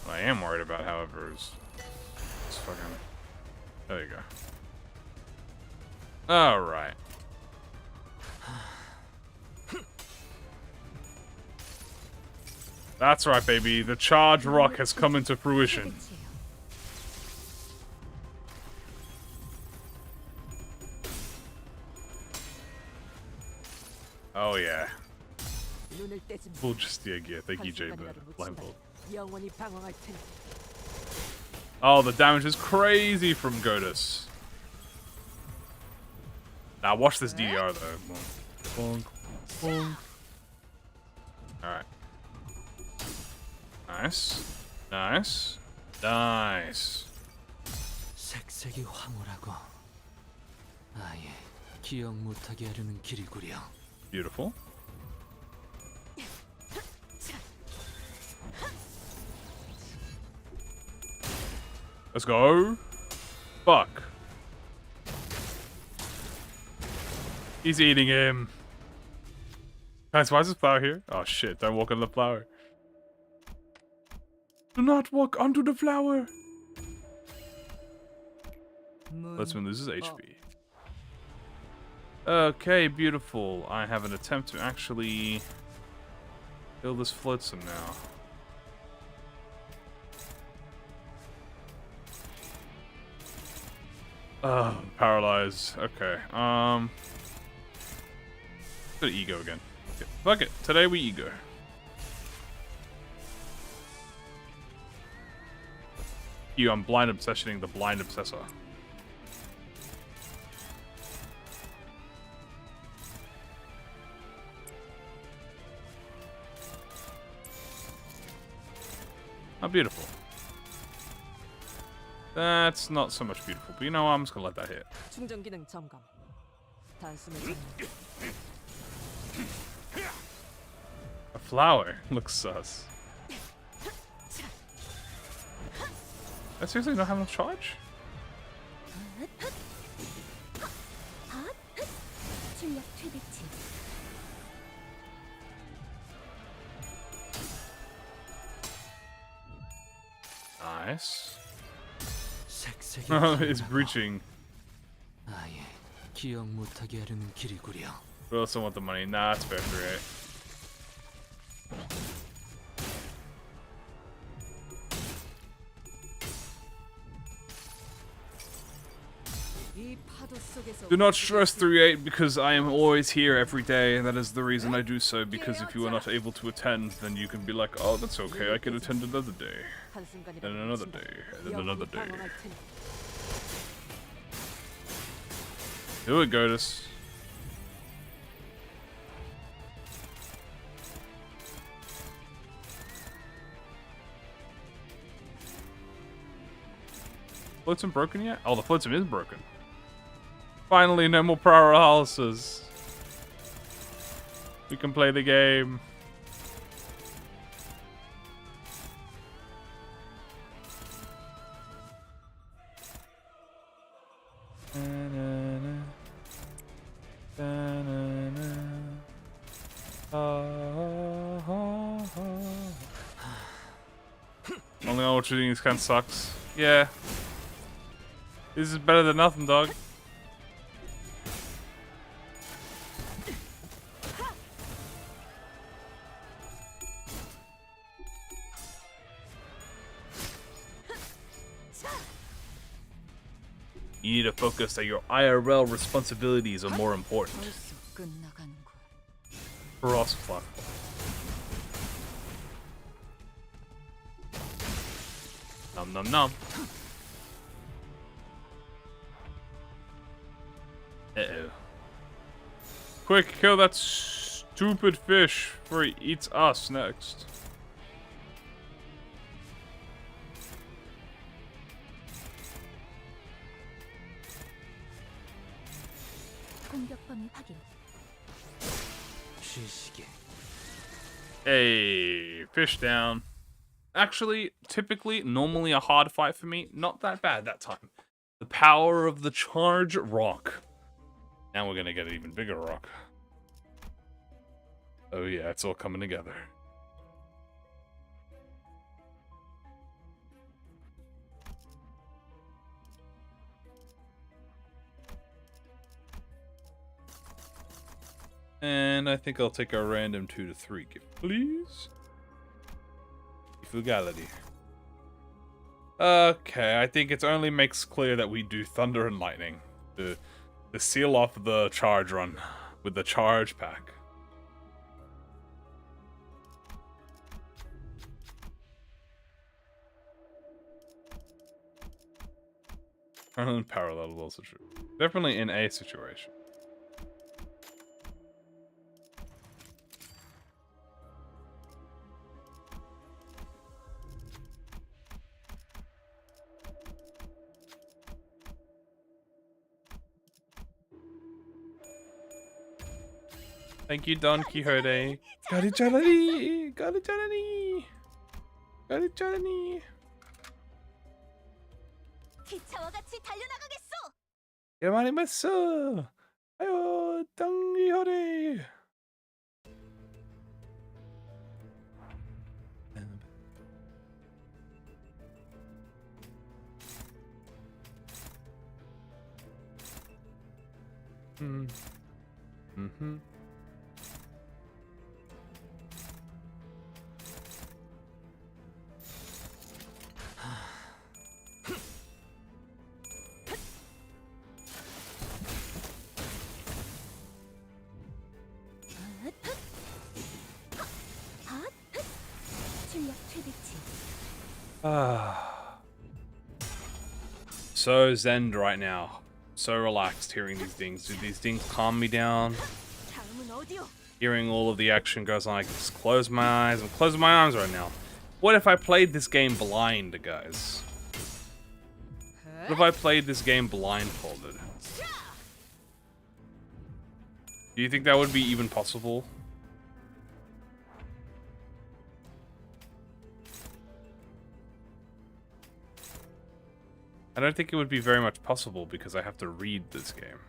What I am worried about, however, is fucking... There you go. Alright. That's right, baby. The charge rock has come into fruition. Oh yeah. Full Justia gear. Thank you, Jay Bird. Blindfold. 영원히 방황할 테니. Oh, the damage is crazy from Godus. Now watch this DDR though. Bonk, bonk. Alright. Nice. Nice. Nice. 색색이 황홀하고 아예 기억 못하게 하려는 길이구려. Beautiful. Let's go. Fuck. He's eating him. Guys, why is this flower here? Oh shit, don't walk on the flower. Do not walk onto the flower. Let's loses HP. Okay, beautiful. I have an attempt to actually kill this flotsam now. Oh, paralyzed. Okay. Go to ego again. Okay, fuck it. Today we ego. I'm blind obsessioning the blind obsessor. How beautiful. That's not so much beautiful, but you know what? I'm just gonna let that hit. 충전 기능 점검. 단숨에 A flower looks sus. I seriously don't have enough charge? 출력 최대치. Nice. 색색이 It's breaching. 아예 기억 못하게 하려는 길이구려. We also want the money. Nah, it's fair for it. 이 파도 속에서 Do not stress 3-8 because I am always here every day. That is the reason I do so, because if you are not able to attend, then you can be like, oh, that's okay, I can attend another day. 한순간이라도 Then another day. Then another day. 방황할 테니. Do it, Godus. Flotsam broken yet? Oh, the flotsam is broken. Finally, no more paralysis. We can play the game. Only ultra these kind of sucks. Yeah. This is better than nothing, dog. You need to focus that your IRL responsibilities are more important. 벌써 끝나가는군. Cross platform. Nom nom nom. Uh-oh. Quick, kill that stupid fish before he eats us next. 공격 범위 확인. 쉬시게. Hey, fish down. Actually, typically, normally a hard fight for me. Not that bad that time. The power of the charge rock. Now we're gonna get an even bigger rock. Oh yeah, it's all coming together. And I think I'll take a random 2 to 3 gift, please. Frugality. Okay, I think it only makes clear that we do thunder and lightning to seal off the charge run with the charge pack. Parallel is also true. Definitely in a situation. Thank you, Don Quixote. 가리자라니, 가리자라니, 가리자라니. 기차와 같이 달려나가겠소. 야만이 맞서. 아유, Don Quixote. Mm-hmm. 출력 최대치. So zen right now. So relaxed hearing these things. Dude, these things calm me down. 다음은 어디요? Hearing all of the action goes on, I can just close my eyes. I'm closing my arms right now. What if I played this game blind, guys? What if I played this game blindfolded? Do you think that would be even possible? I don't think it would be very much possible because I have to read this game.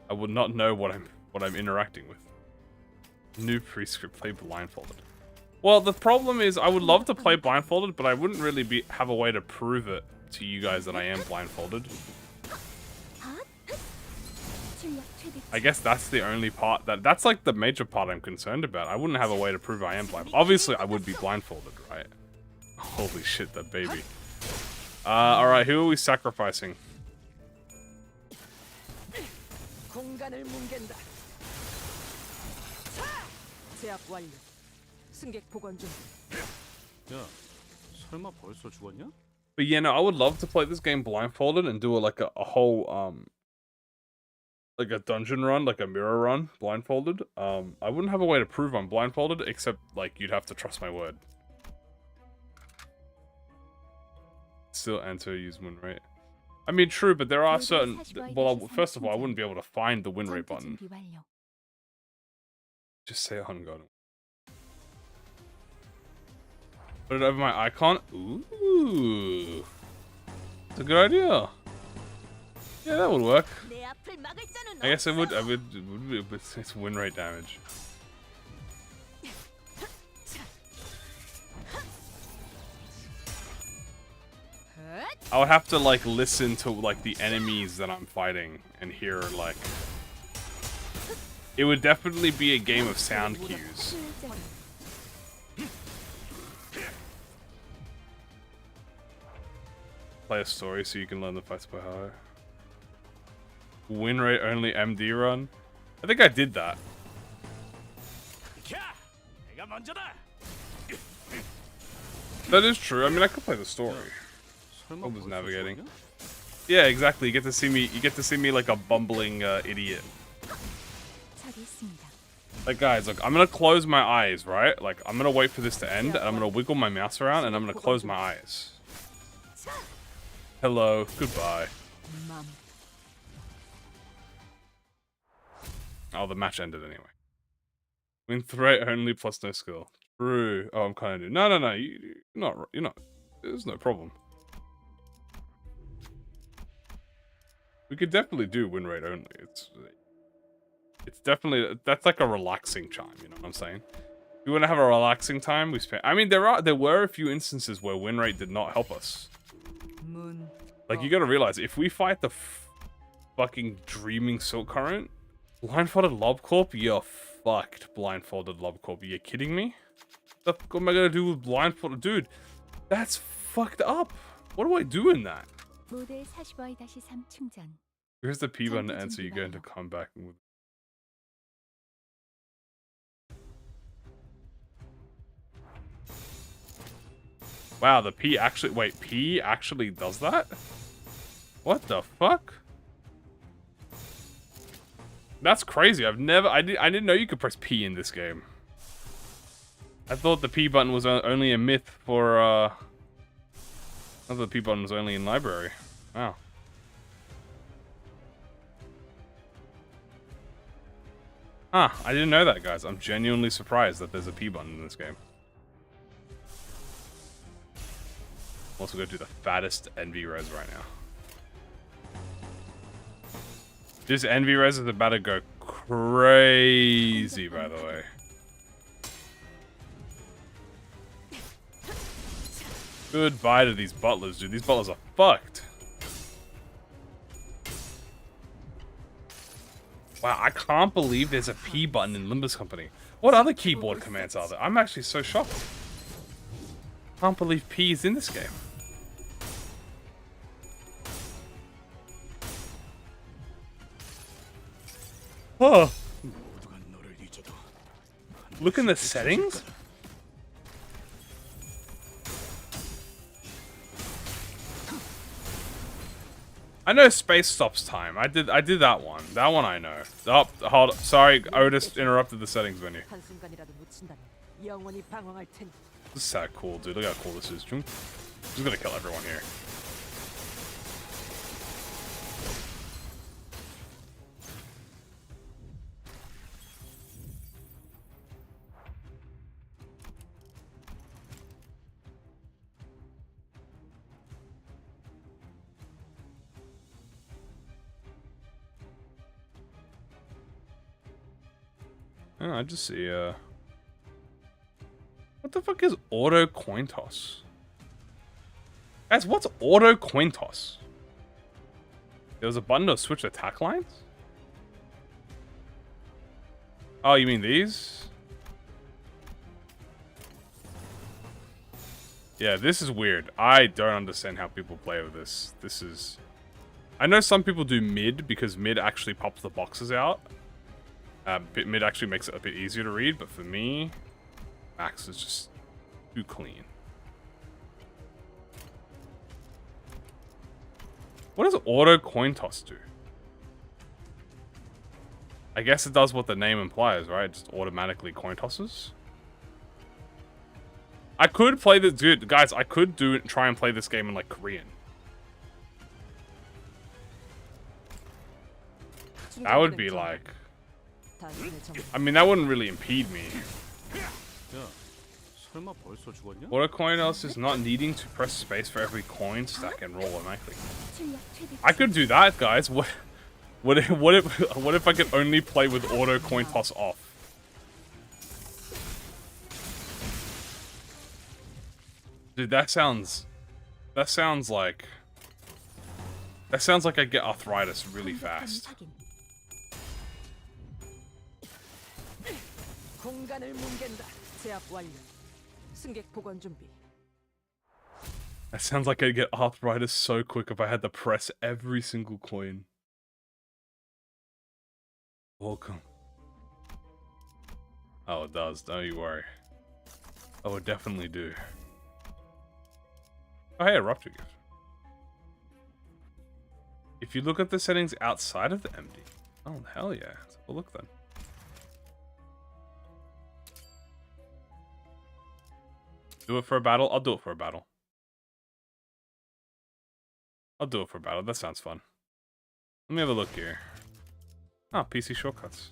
I would not know what I'm interacting with. New prescript, play blindfolded. Well, the problem is I would love to play blindfolded, but I wouldn't really have a way to prove it to you guys that I am blindfolded. I guess that's the only part that's like the major part I'm concerned about. I wouldn't have a way to prove I am blind. Obviously, I would be blindfolded, right? Holy shit, that baby. Alright, who are we sacrificing? 공간을 뭉갠다. 제압 완료. 승객 복원 중. 야, 설마 벌써 죽었냐? But yeah, no, I would love to play this game blindfolded and do like a whole like a dungeon run, like a mirror run, blindfolded. I wouldn't have a way to prove I'm blindfolded, except like you'd have to trust my word. Still enter use win rate. I mean, true, but there are certain. Well, first of all, I wouldn't be able to find the win rate button. Just say on God. Put it over my icon. Ooh, it's a good idea. Yeah, that would work. I guess it would. It would be. It's win rate damage. I would have to like listen to like the enemies that I'm fighting and hear like. It would definitely be a game of sound cues. Play a story so you can learn the fights by heart. Win rate only MD run. I think I did that. That is true. I mean, I could play the story. I was navigating. Yeah, exactly. You get to see me. You get to see me like a bumbling idiot. Like, guys, look. I'm gonna close my eyes, right? Like, I'm gonna wait for this to end, and I'm gonna wiggle my mouse around, and I'm gonna close my eyes. Hello. Goodbye. Oh, the match ended anyway. Win threat only plus no skill. True. Oh, I'm kind of new. No. You're not. You're not. There's no problem. We could definitely do win rate only. It's definitely, that's like a relaxing time, you know what I'm saying? If we want to have a relaxing time, we spend. I mean, there were a few instances where win rate did not help us. Like, you gotta realize, if we fight the fucking Dreaming Silk Current, blindfolded Lobcorp, you're fucked, blindfolded Lobcorp. Are you kidding me? What the fuck am I gonna do with blindfolded? Dude, that's fucked up. What do I do in that? Here's the P button to answer. You go into combat with. Wow, the P actually. Wait, P actually does that? What the fuck? That's crazy. I didn't know you could press P in this game. I thought the P button was only a myth for, I thought the P button was only in library. Wow. Huh, I didn't know that, guys. I'm genuinely surprised that there's a P button in this game. I'm also gonna do the fattest Envy res right now. This Envy res is about to go crazy, by the way. Goodbye to these butlers, dude. These butlers are fucked. Wow, I can't believe there's a P button in Limbus Company. What other keyboard commands are there? I'm actually so shocked. Can't believe P is in this game. Oh. Look in the settings. I know space stops time. I did that one. That one I know. Oh, hold up. Sorry, Otis interrupted the settings menu. 한순간이라도 놓친다면 영원히 방황할 테니. This is so cool, dude. Look how cool this is. I'm just gonna kill everyone here. Oh, I just see, what the fuck is auto coin toss? Guys, what's auto coin toss? There was a button to switch attack lines? Oh, you mean these? Yeah, this is weird. I don't understand how people play with this. This is... I know some people do mid, because mid actually pops the boxes out. Mid actually makes it a bit easier to read, but for me, max is just too clean. What does auto coin toss do? I guess it does what the name implies, right? It just automatically coin tosses. I could play this, dude, guys, I could try and play this game in like Korean. That would be like... I mean, that wouldn't really impede me. Auto coin toss is not needing to press space for every coin, stack and roll automatically. I could do that, guys. What if I could only play with auto coin toss off? Dude, that sounds like I get arthritis really fast. 공간을 뭉갠다. 제압 완료. 승객 복원 준비. That sounds like I'd get arthritis so quick if I had to press every single coin. Welcome. Oh, it does. Don't you worry. Oh, it definitely do. Oh, hey, a rupture gift. If you look at the settings outside of the MD. Oh, hell yeah. Let's have a look then. Do it for a battle? I'll do it for a battle. I'll do it for a battle. That sounds fun. Let me have a look here. Ah, PC shortcuts.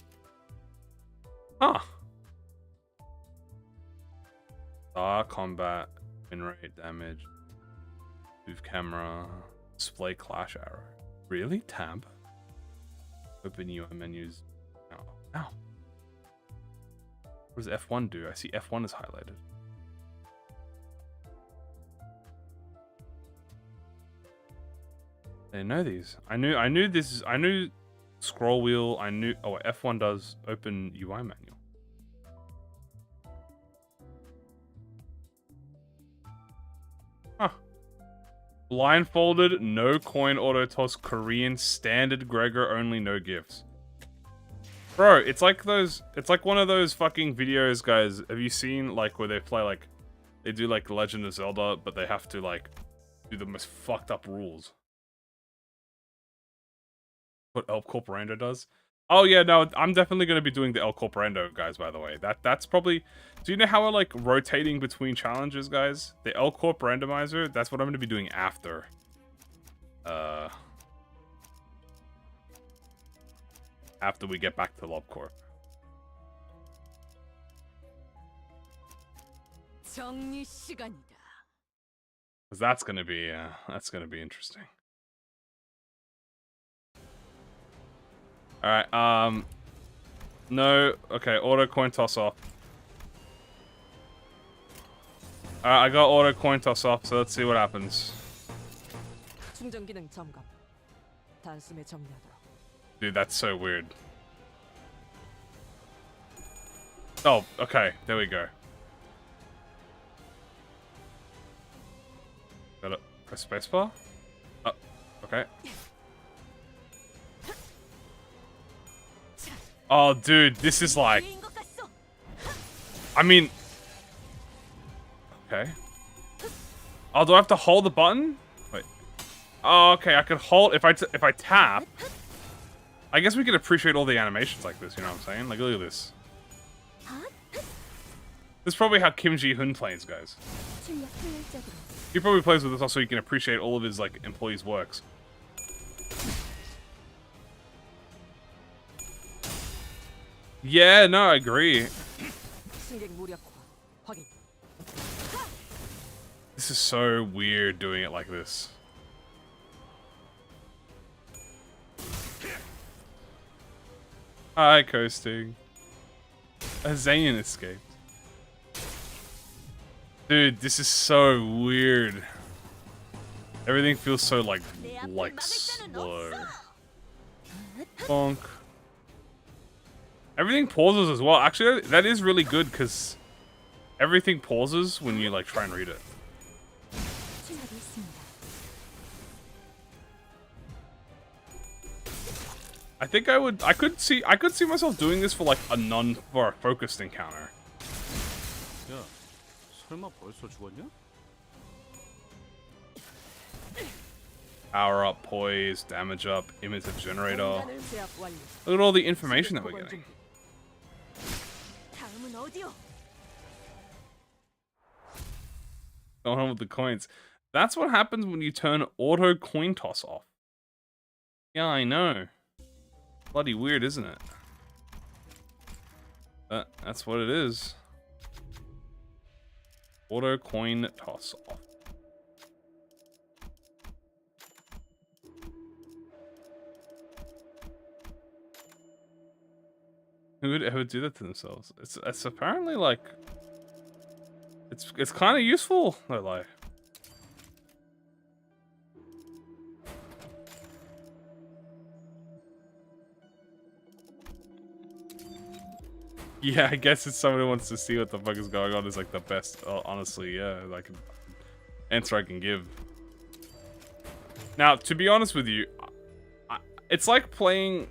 Ah. Combat, win rate, damage, move camera, display clash arrow. Really? Tab? Open UI menus. Oh. Ow. What does F1 do? I see F1 is highlighted. I didn't know these. I knew this. I knew scroll wheel. I knew. Oh, F1 does open UI manual. Huh. Blindfolded, no coin auto toss, Korean, standard Gregor only, no gifts. Bro, it's like those. It's like one of those fucking videos, guys. Have you seen like where they play like, they do like Legend of Zelda, but they have to like do the most fucked up rules. What El Corporando does? Oh yeah, no, I'm definitely gonna be doing the El Corporando, guys, by the way. That's probably... Do you know how we're, like, rotating between challenges, guys? The El Corp randomizer, that's what I'm gonna be doing after. After we get back to LobCorp. 정리 시간이다. Because that's gonna be interesting. Alright, no, okay, auto coin toss off. Alright, I got auto coin toss off, so let's see what happens. 충전 기능 점검. 단숨에 정리하도록. Dude, that's so weird. Oh, okay, there we go. Got it. Press spacebar? Oh, okay. Oh, dude, this is like... I mean... Okay. Oh, do I have to hold the button? Wait. Oh, okay, I could hold... If I tap... I guess we could appreciate all the animations like this, you know what I'm saying? Like, look at this. This is probably how Kim Ji-hoon plays, guys. He probably plays with this also so you can appreciate all of his, like, employees' works. Yeah, no, I agree. This is so weird doing it like this. Hi, coasting. A Zayn escaped. Dude, this is so weird. Everything feels so like slow. Bonk. Everything pauses as well. Actually, that is really good because everything pauses when you like try and read it. I think I could see myself doing this for like for a focused encounter. 야, 설마 벌써 죽었냐? Power up, poise, damage up, image of generator. Look at all the information that we're getting. Going on with the coins. That's what happens when you turn auto coin toss off. Yeah, I know. Bloody weird, isn't it? But that's what it is. Auto coin toss off. Who would ever do that to themselves? It's apparently like it's kind of useful. No lie. Yeah, I guess if somebody wants to see what the fuck is going on, is like the best. Honestly, yeah, like answer I can give. Now, to be honest with you, it's like playing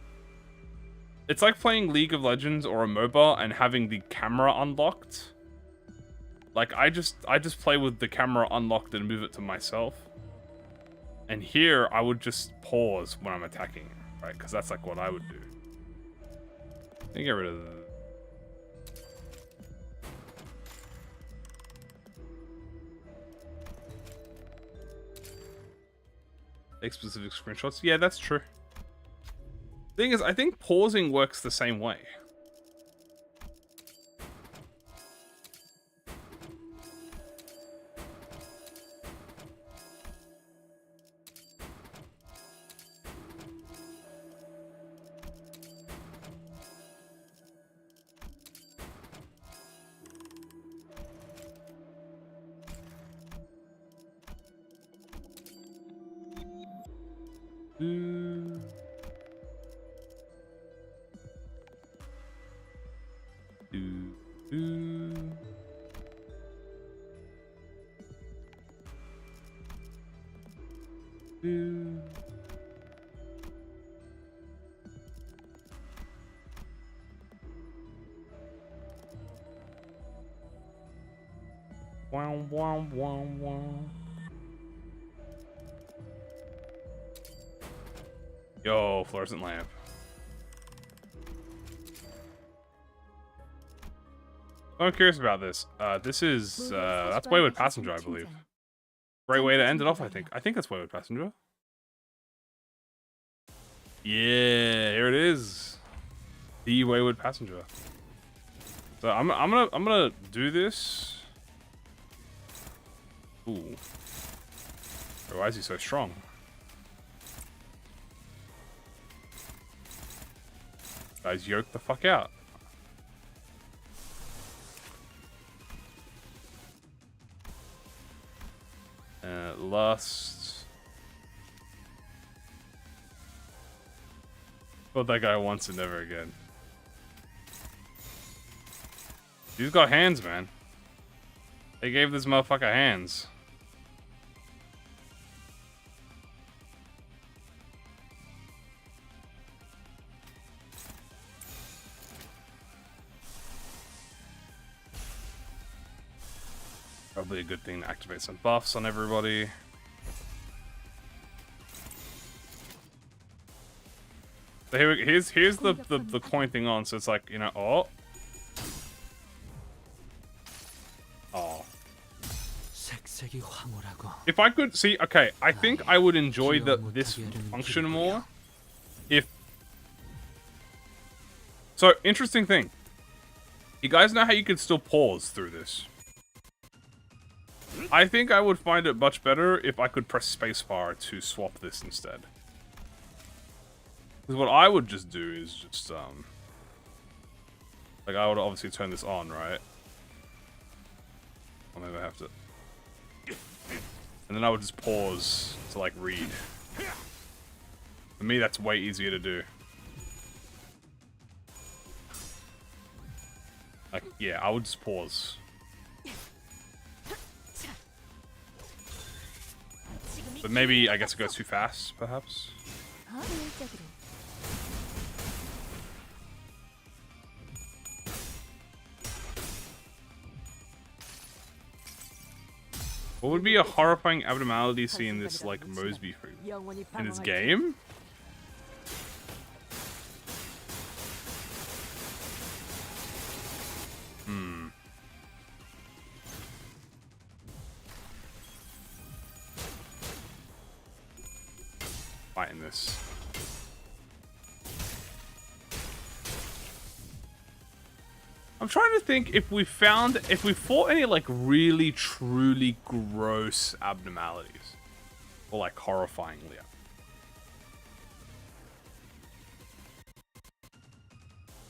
League of Legends or a MOBA and having the camera unlocked. Like I just play with the camera unlocked and move it to myself. And here I would just pause when I'm attacking, right? Because that's like what I would do. Let me get rid of the... Take specific screenshots. Yeah, that's true. Thing is, I think pausing works the same way. Wow, wow, wow, wow. Yo, fluorescent lamp. I'm curious about this. This is that's Wayward Passenger, I believe. Great way to end it off, I think. I think that's Wayward Passenger. Yeah, here it is. The Wayward Passenger. So I'm gonna do this. Ooh. Why is he so strong? Guys, yoke the fuck out. Lust. Killed that guy once and never again. He's got hands, man. They gave this motherfucker hands. Probably a good thing to activate some buffs on everybody. So here's the coin thing on, so it's like, you know, oh. If I could see, okay, I think I would enjoy this function more if. So, interesting thing. You guys know how you can still pause through this? I think I would find it much better if I could press spacebar to swap this instead. Because what I would just do is just, like, I would obviously turn this on, right? Or maybe I have to. And then I would just pause to, like, read. For me, that's way easier to do. Like, yeah, I would just pause. But maybe, I guess it goes too fast, perhaps? What would be a horrifying abnormality seeing this, like, Mosby fruit in this game? Fighting this. I'm trying to think if we fought any, like, really, truly gross abnormalities. Or, like, horrifyingly.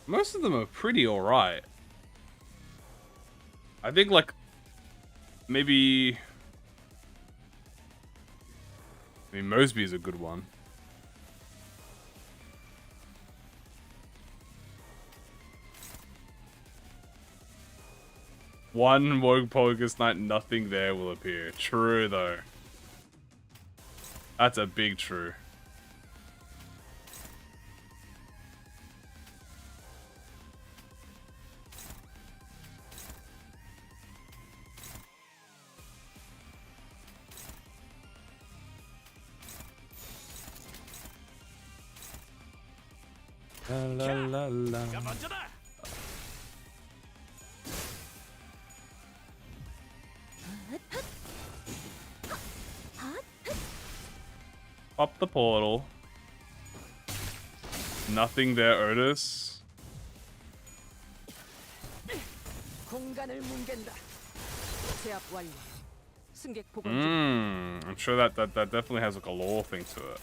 Most of them are pretty alright. I think, like, maybe... I mean, Mosby is a good one. One Wogue Pogus Night, nothing there will appear. True, though. That's a big true. La la la. Up the portal. Nothing there, Otis. I'm sure that definitely has like a lore thing to it.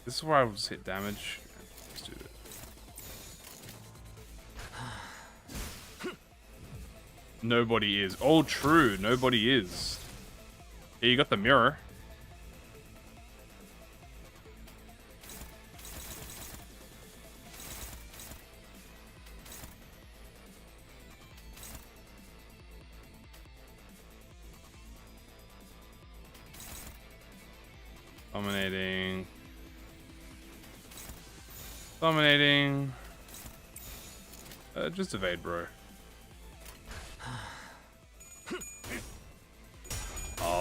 This is where I would just hit damage. Let's do it. Nobody is. Oh, true. Nobody is. Yeah, you got the mirror. Dominating. Dominating. Just evade, bro.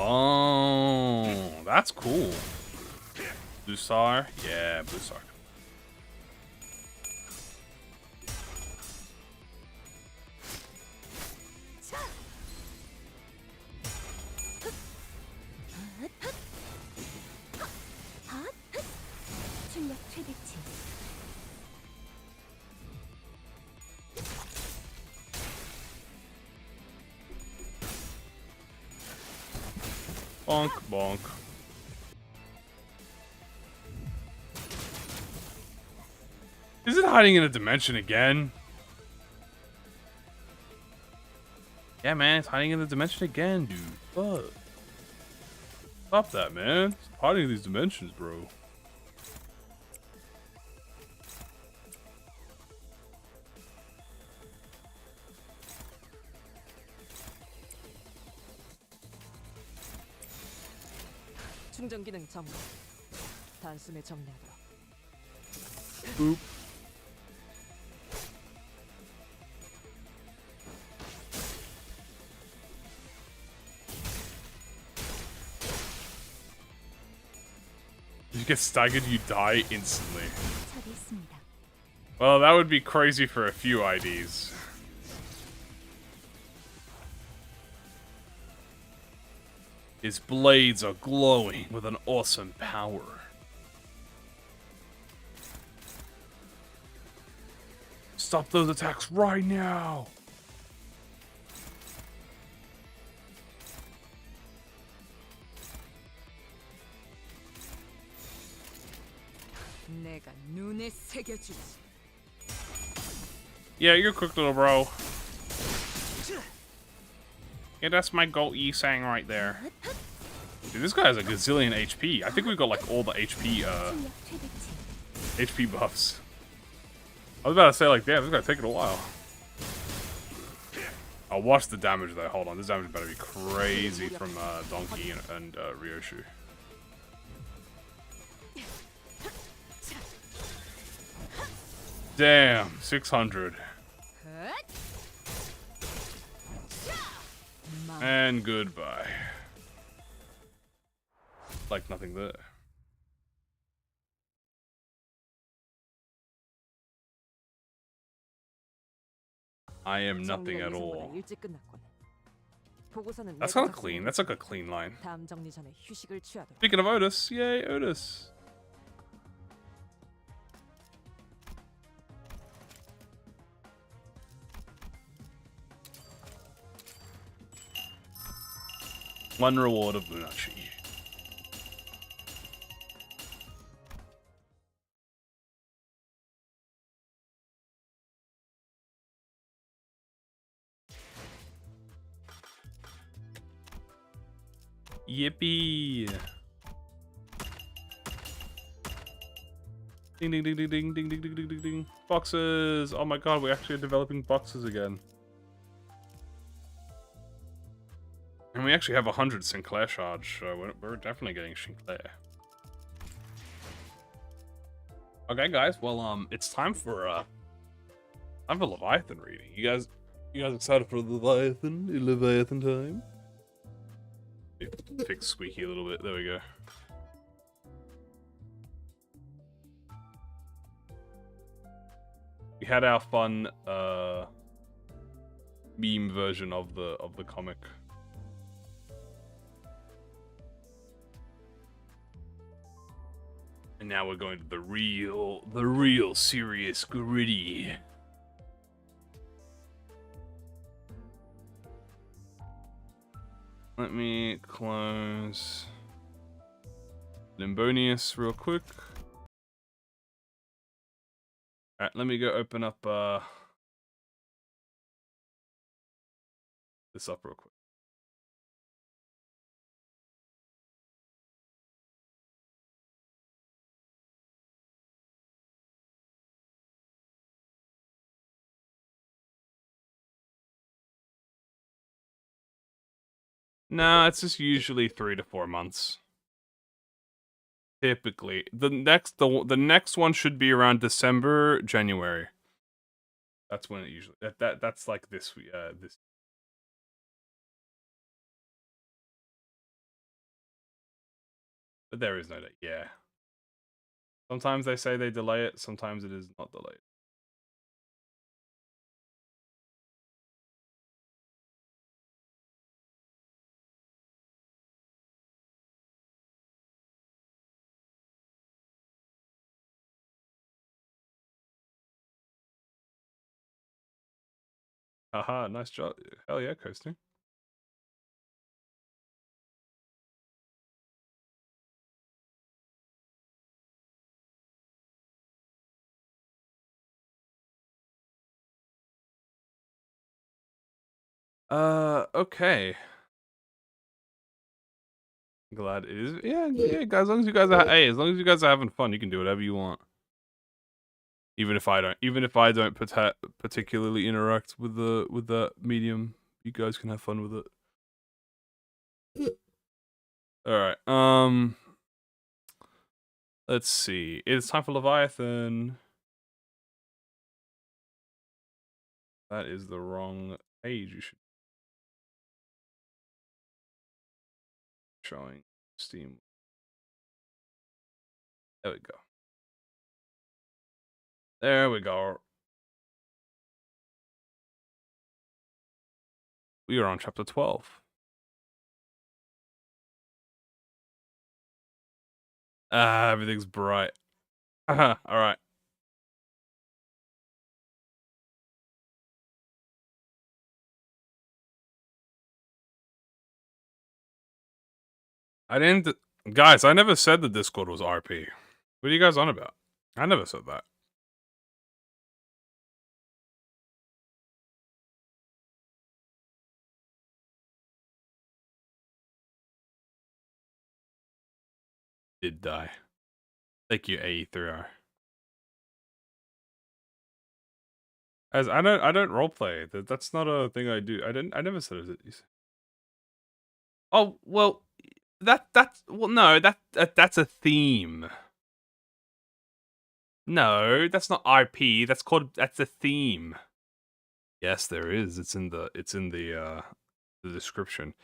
Oh, that's cool. Bluestar? Yeah, Bluestar. 출력 최대치. Bonk, bonk. Is it hiding in a dimension again? Yeah, man, it's hiding in the dimension again, dude. Fuck. Stop that, man. Stop hiding in these dimensions, bro. 충전 기능 점검. 단숨에 정리하도록. Boop. If you get staggered, you die instantly. 처리했습니다. Well, that would be crazy for a few IDs. His blades are glowing with an awesome power. Stop those attacks right now! 내가 눈에 새겨주지. Yeah, you're cooked, little bro. Yeah, that's my goat Yi-Sang right there. Dude, this guy has a gazillion HP. I think we got like all the HP, 출력 최대치. HP buffs. I was about to say like, damn, this guy's taking a while. I'll watch the damage though. Hold on, this damage better be crazy from Donkey and Ryoshu. Damn, 600. And goodbye. Like nothing there. I am nothing at all. 일찍 끝났군. 보고서는 That's 내가 kind of clean. That's like a clean line. 다음 정리 전에 휴식을 취하도록. Speaking of Otis, yay, Otis. One reward of Lunachi. Yippee! Ding ding ding ding ding ding ding ding ding ding ding. Boxes! Oh my god, we're actually developing boxes again. And we actually have 100 Sinclair charge, so we're definitely getting Sinclair. Okay, guys. Well, it's time for Leviathan reading. You guys excited for Leviathan time? Fix squeaky a little bit. There we go. We had our fun meme version of the comic. And now we're going to the real serious gritty. Let me close Limbonius real quick. Alright, let me go open up this up real quick. No, it's just usually 3 to 4 months. Typically, the next one should be around December, January. That's when it usually that's like this But there is no date. Yeah. Sometimes they say they delay it. Sometimes it is not delayed. Haha, nice job. Hell yeah, coasting. Okay. Glad it is. Yeah, yeah, guys. As long as you guys are, hey, as long as you guys are having fun, you can do whatever you want. Even if I don't particularly interact with the medium, you guys can have fun with it. All right. Let's see. It's time for Leviathan. That is the wrong page. You should showing Steam. There we go. There we go. We are on chapter 12. Ah, everything's bright. All right. I didn't, guys. I never said the Discord was RP. What are you guys on about? I never said that. Did die. Thank you, AE3R. As I don't roleplay. That's not a thing I do. I never said it. Oh well, that's a theme. No, that's not RP. That's a theme. Yes, there is. It's in the the description.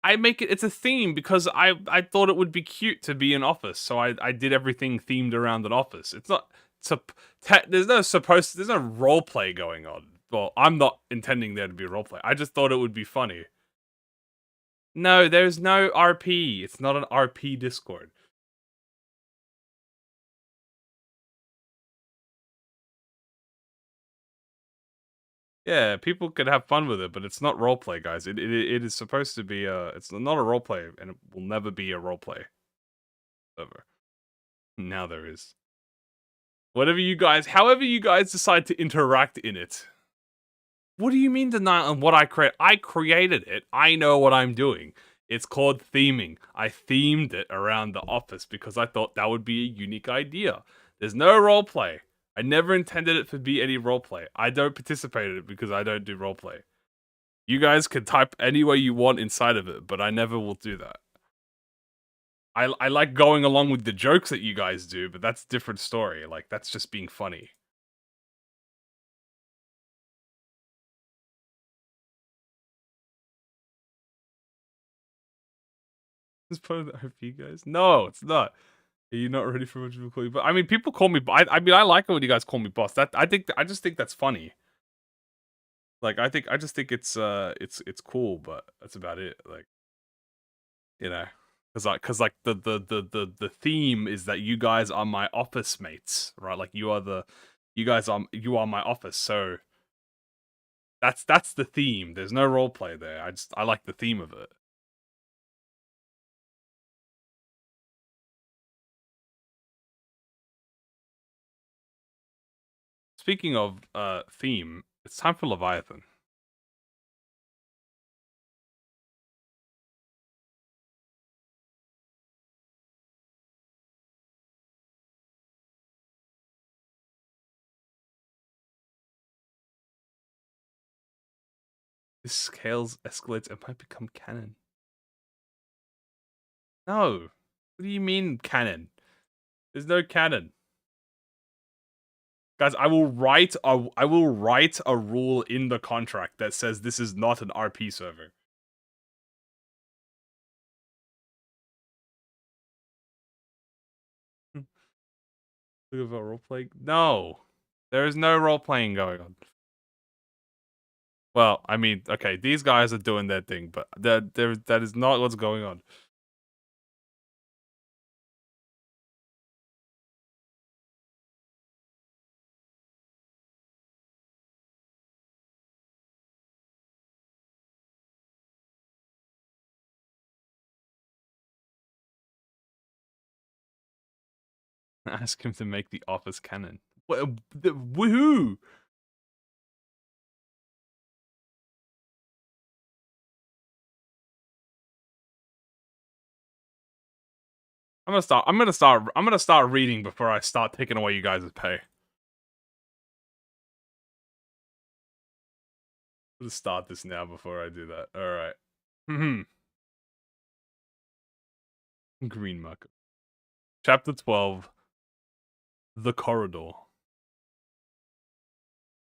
I make it. It's a theme because I thought it would be cute to be an office, so I did everything themed around an office. It's not. There's no role play going on. Well, I'm not intending there to be a role play. I just thought it would be funny. No, there's no RP. It's not an RP Discord. Yeah, people could have fun with it, but it's not roleplay, guys. It is supposed to be it's not a roleplay, and it will never be a roleplay. Ever. Now there is. However you guys decide to interact in it. What do you mean deny on what I create? I created it. I know what I'm doing. It's called theming. I themed it around the office because I thought that would be a unique idea. There's no roleplay. I never intended it to be any roleplay. I don't participate in it because I don't do roleplay. You guys can type any way you want inside of it, but I never will do that. I like going along with the jokes that you guys do, but that's a different story. Like, that's just being funny. Is part of the RP, guys? No, it's not. Are you not ready for what people call you? But I mean, people call me. I mean, I like it when you guys call me boss. I just think that's funny. Like, I just think it's cool, but that's about it. Like, you know, cause like the theme is that you guys are my office mates, right? Like you are you are my office. So that's the theme. There's no roleplay there. I like the theme of it. Speaking of theme, it's time for Leviathan. This scales escalates. It might become canon. No. What do you mean canon? There's no canon. Guys, I will write a rule in the contract that says this is not an RP server. Think about role-playing? No! There is no role-playing going on. Well, I mean, okay, these guys are doing their thing, but that is not what's going on. Ask him to make the office canon. Woohoo! I'm gonna start reading before I start taking away you guys' pay. Let's start this now before I do that. Alright. Green marker. Chapter 12. The Corridor.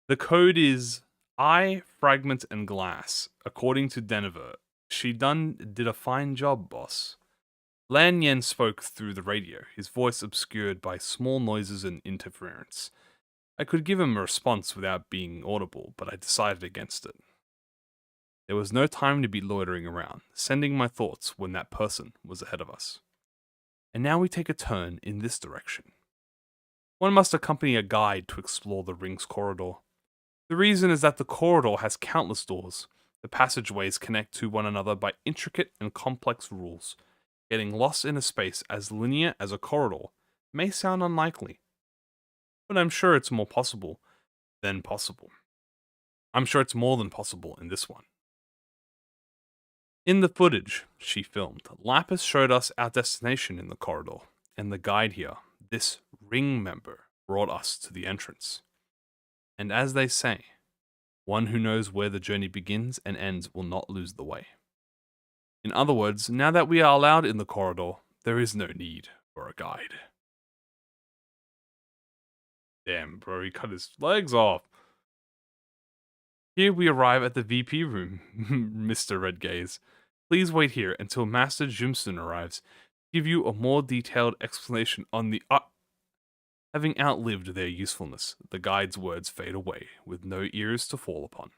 The code is I, Fragment, and Glass. According to Denver. She did a fine job, boss. Lan Yen spoke through the radio, his voice obscured by small noises and interference. I could give him a response without being audible, but I decided against it. There was no time to be loitering around, sending my thoughts when that person was ahead of us. And now we take a turn in this direction. One must accompany a guide to explore the ring's corridor. The reason is that the corridor has countless doors. The passageways connect to one another by intricate and complex rules. Getting lost in a space as linear as a corridor may sound unlikely, but I'm sure it's more possible than possible. I'm sure it's more than possible in this one. In the footage she filmed, Lapis showed us our destination in the corridor, and the guide here, this ring member, brought us to the entrance. And as they say, one who knows where the journey begins and ends will not lose the way. In other words, now that we are allowed in the corridor, there is no need for a guide. Damn, bro, he cut his legs off. Here we arrive at the VP room, Mr. Redgaze. Please wait here until Master Jimson arrives to give you a more detailed explanation on the Having outlived their usefulness, the guide's words fade away, with no ears to fall upon.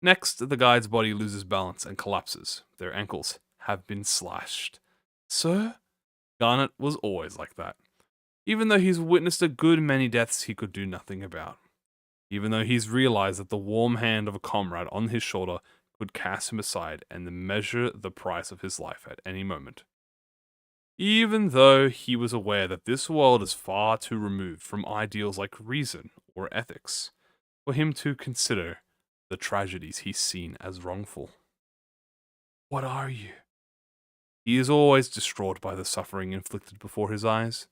Next, the guide's body loses balance and collapses. Their ankles have been slashed. Sir? Garnet was always like that. Even though he's witnessed a good many deaths he could do nothing about. Even though he's realized that the warm hand of a comrade on his shoulder could cast him aside and measure the price of his life at any moment. Even though he was aware that this world is far too removed from ideals like reason or ethics for him to consider the tragedies he's seen as wrongful. What are you? He is always distraught by the suffering inflicted before his eyes.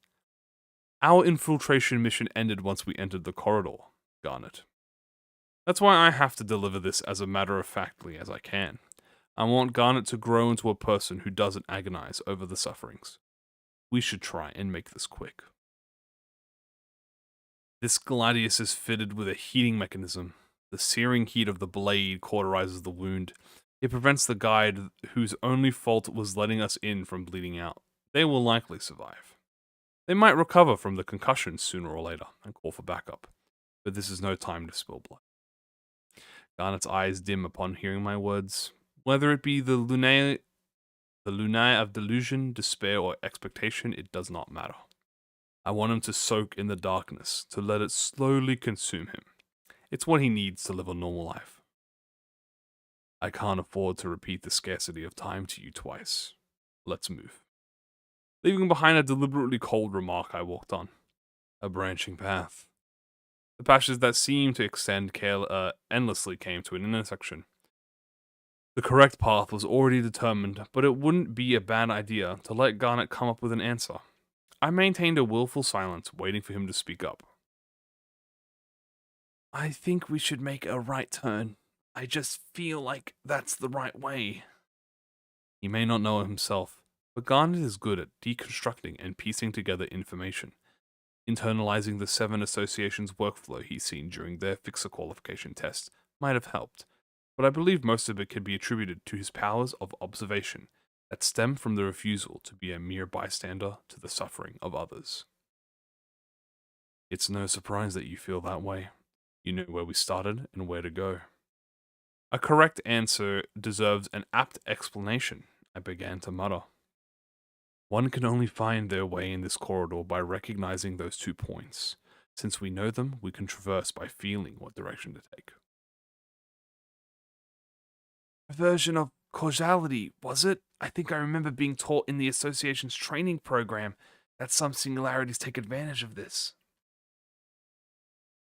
Our infiltration mission ended once we entered the corridor, Garnet. That's why I have to deliver this as a matter-of-factly as I can. I want Garnet to grow into a person who doesn't agonize over the sufferings. We should try and make this quick. This gladius is fitted with a heating mechanism. The searing heat of the blade cauterizes the wound. It prevents the guide whose only fault was letting us in from bleeding out. They will likely survive. They might recover from the concussion sooner or later and call for backup, but this is no time to spill blood. Garnet's eyes dim upon hearing my words. Whether it be the lunae of delusion, despair, or expectation, it does not matter. I want him to soak in the darkness, to let it slowly consume him. It's what he needs to live a normal life. I can't afford to repeat the scarcity of time to you twice. Let's move. Leaving behind a deliberately cold remark, I walked on. A branching path. The patches that seemed to extend endlessly came to an intersection. The correct path was already determined, but it wouldn't be a bad idea to let Garnet come up with an answer. I maintained a willful silence, waiting for him to speak up. I think we should make a right turn. I just feel like that's the right way. He may not know it himself, but Garnet is good at deconstructing and piecing together information. Internalizing the 7 associations' workflow he's seen during their fixer qualification test might have helped, but I believe most of it can be attributed to his powers of observation that stem from the refusal to be a mere bystander to the suffering of others. It's no surprise that you feel that way. You know where we started and where to go. A correct answer deserves an apt explanation, I began to mutter. One can only find their way in this corridor by recognizing those 2 points. Since we know them, we can traverse by feeling what direction to take. A version of causality, was it? I think I remember being taught in the association's training program that some singularities take advantage of this.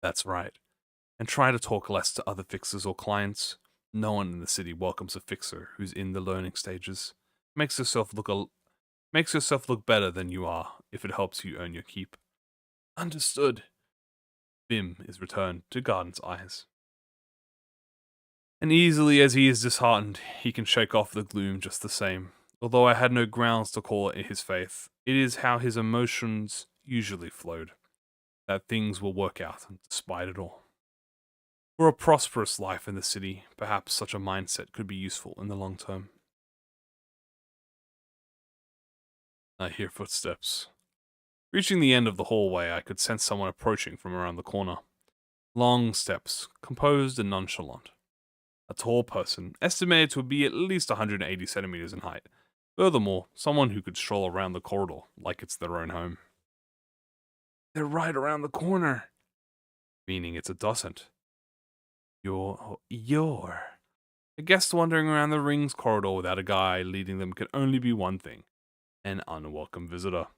That's right. And try to talk less to other fixers or clients. No one in the city welcomes a fixer who's in the learning stages. Makes yourself look better than you are if it helps you earn your keep. Understood. Bim is returned to Garden's eyes. And easily as he is disheartened, he can shake off the gloom just the same. Although I had no grounds to call it his faith, it is how his emotions usually flowed. That things will work out despite it all. For a prosperous life in the city, perhaps such a mindset could be useful in the long term. I hear footsteps. Reaching the end of the hallway, I could sense someone approaching from around the corner. Long steps, composed and nonchalant. A tall person, estimated to be at least 180 centimeters in height. Furthermore, someone who could stroll around the corridor like it's their own home. They're right around the corner. Meaning it's a docent. You're. A guest wandering around the rings corridor without a guide leading them can only be one thing. An unwelcome visitor.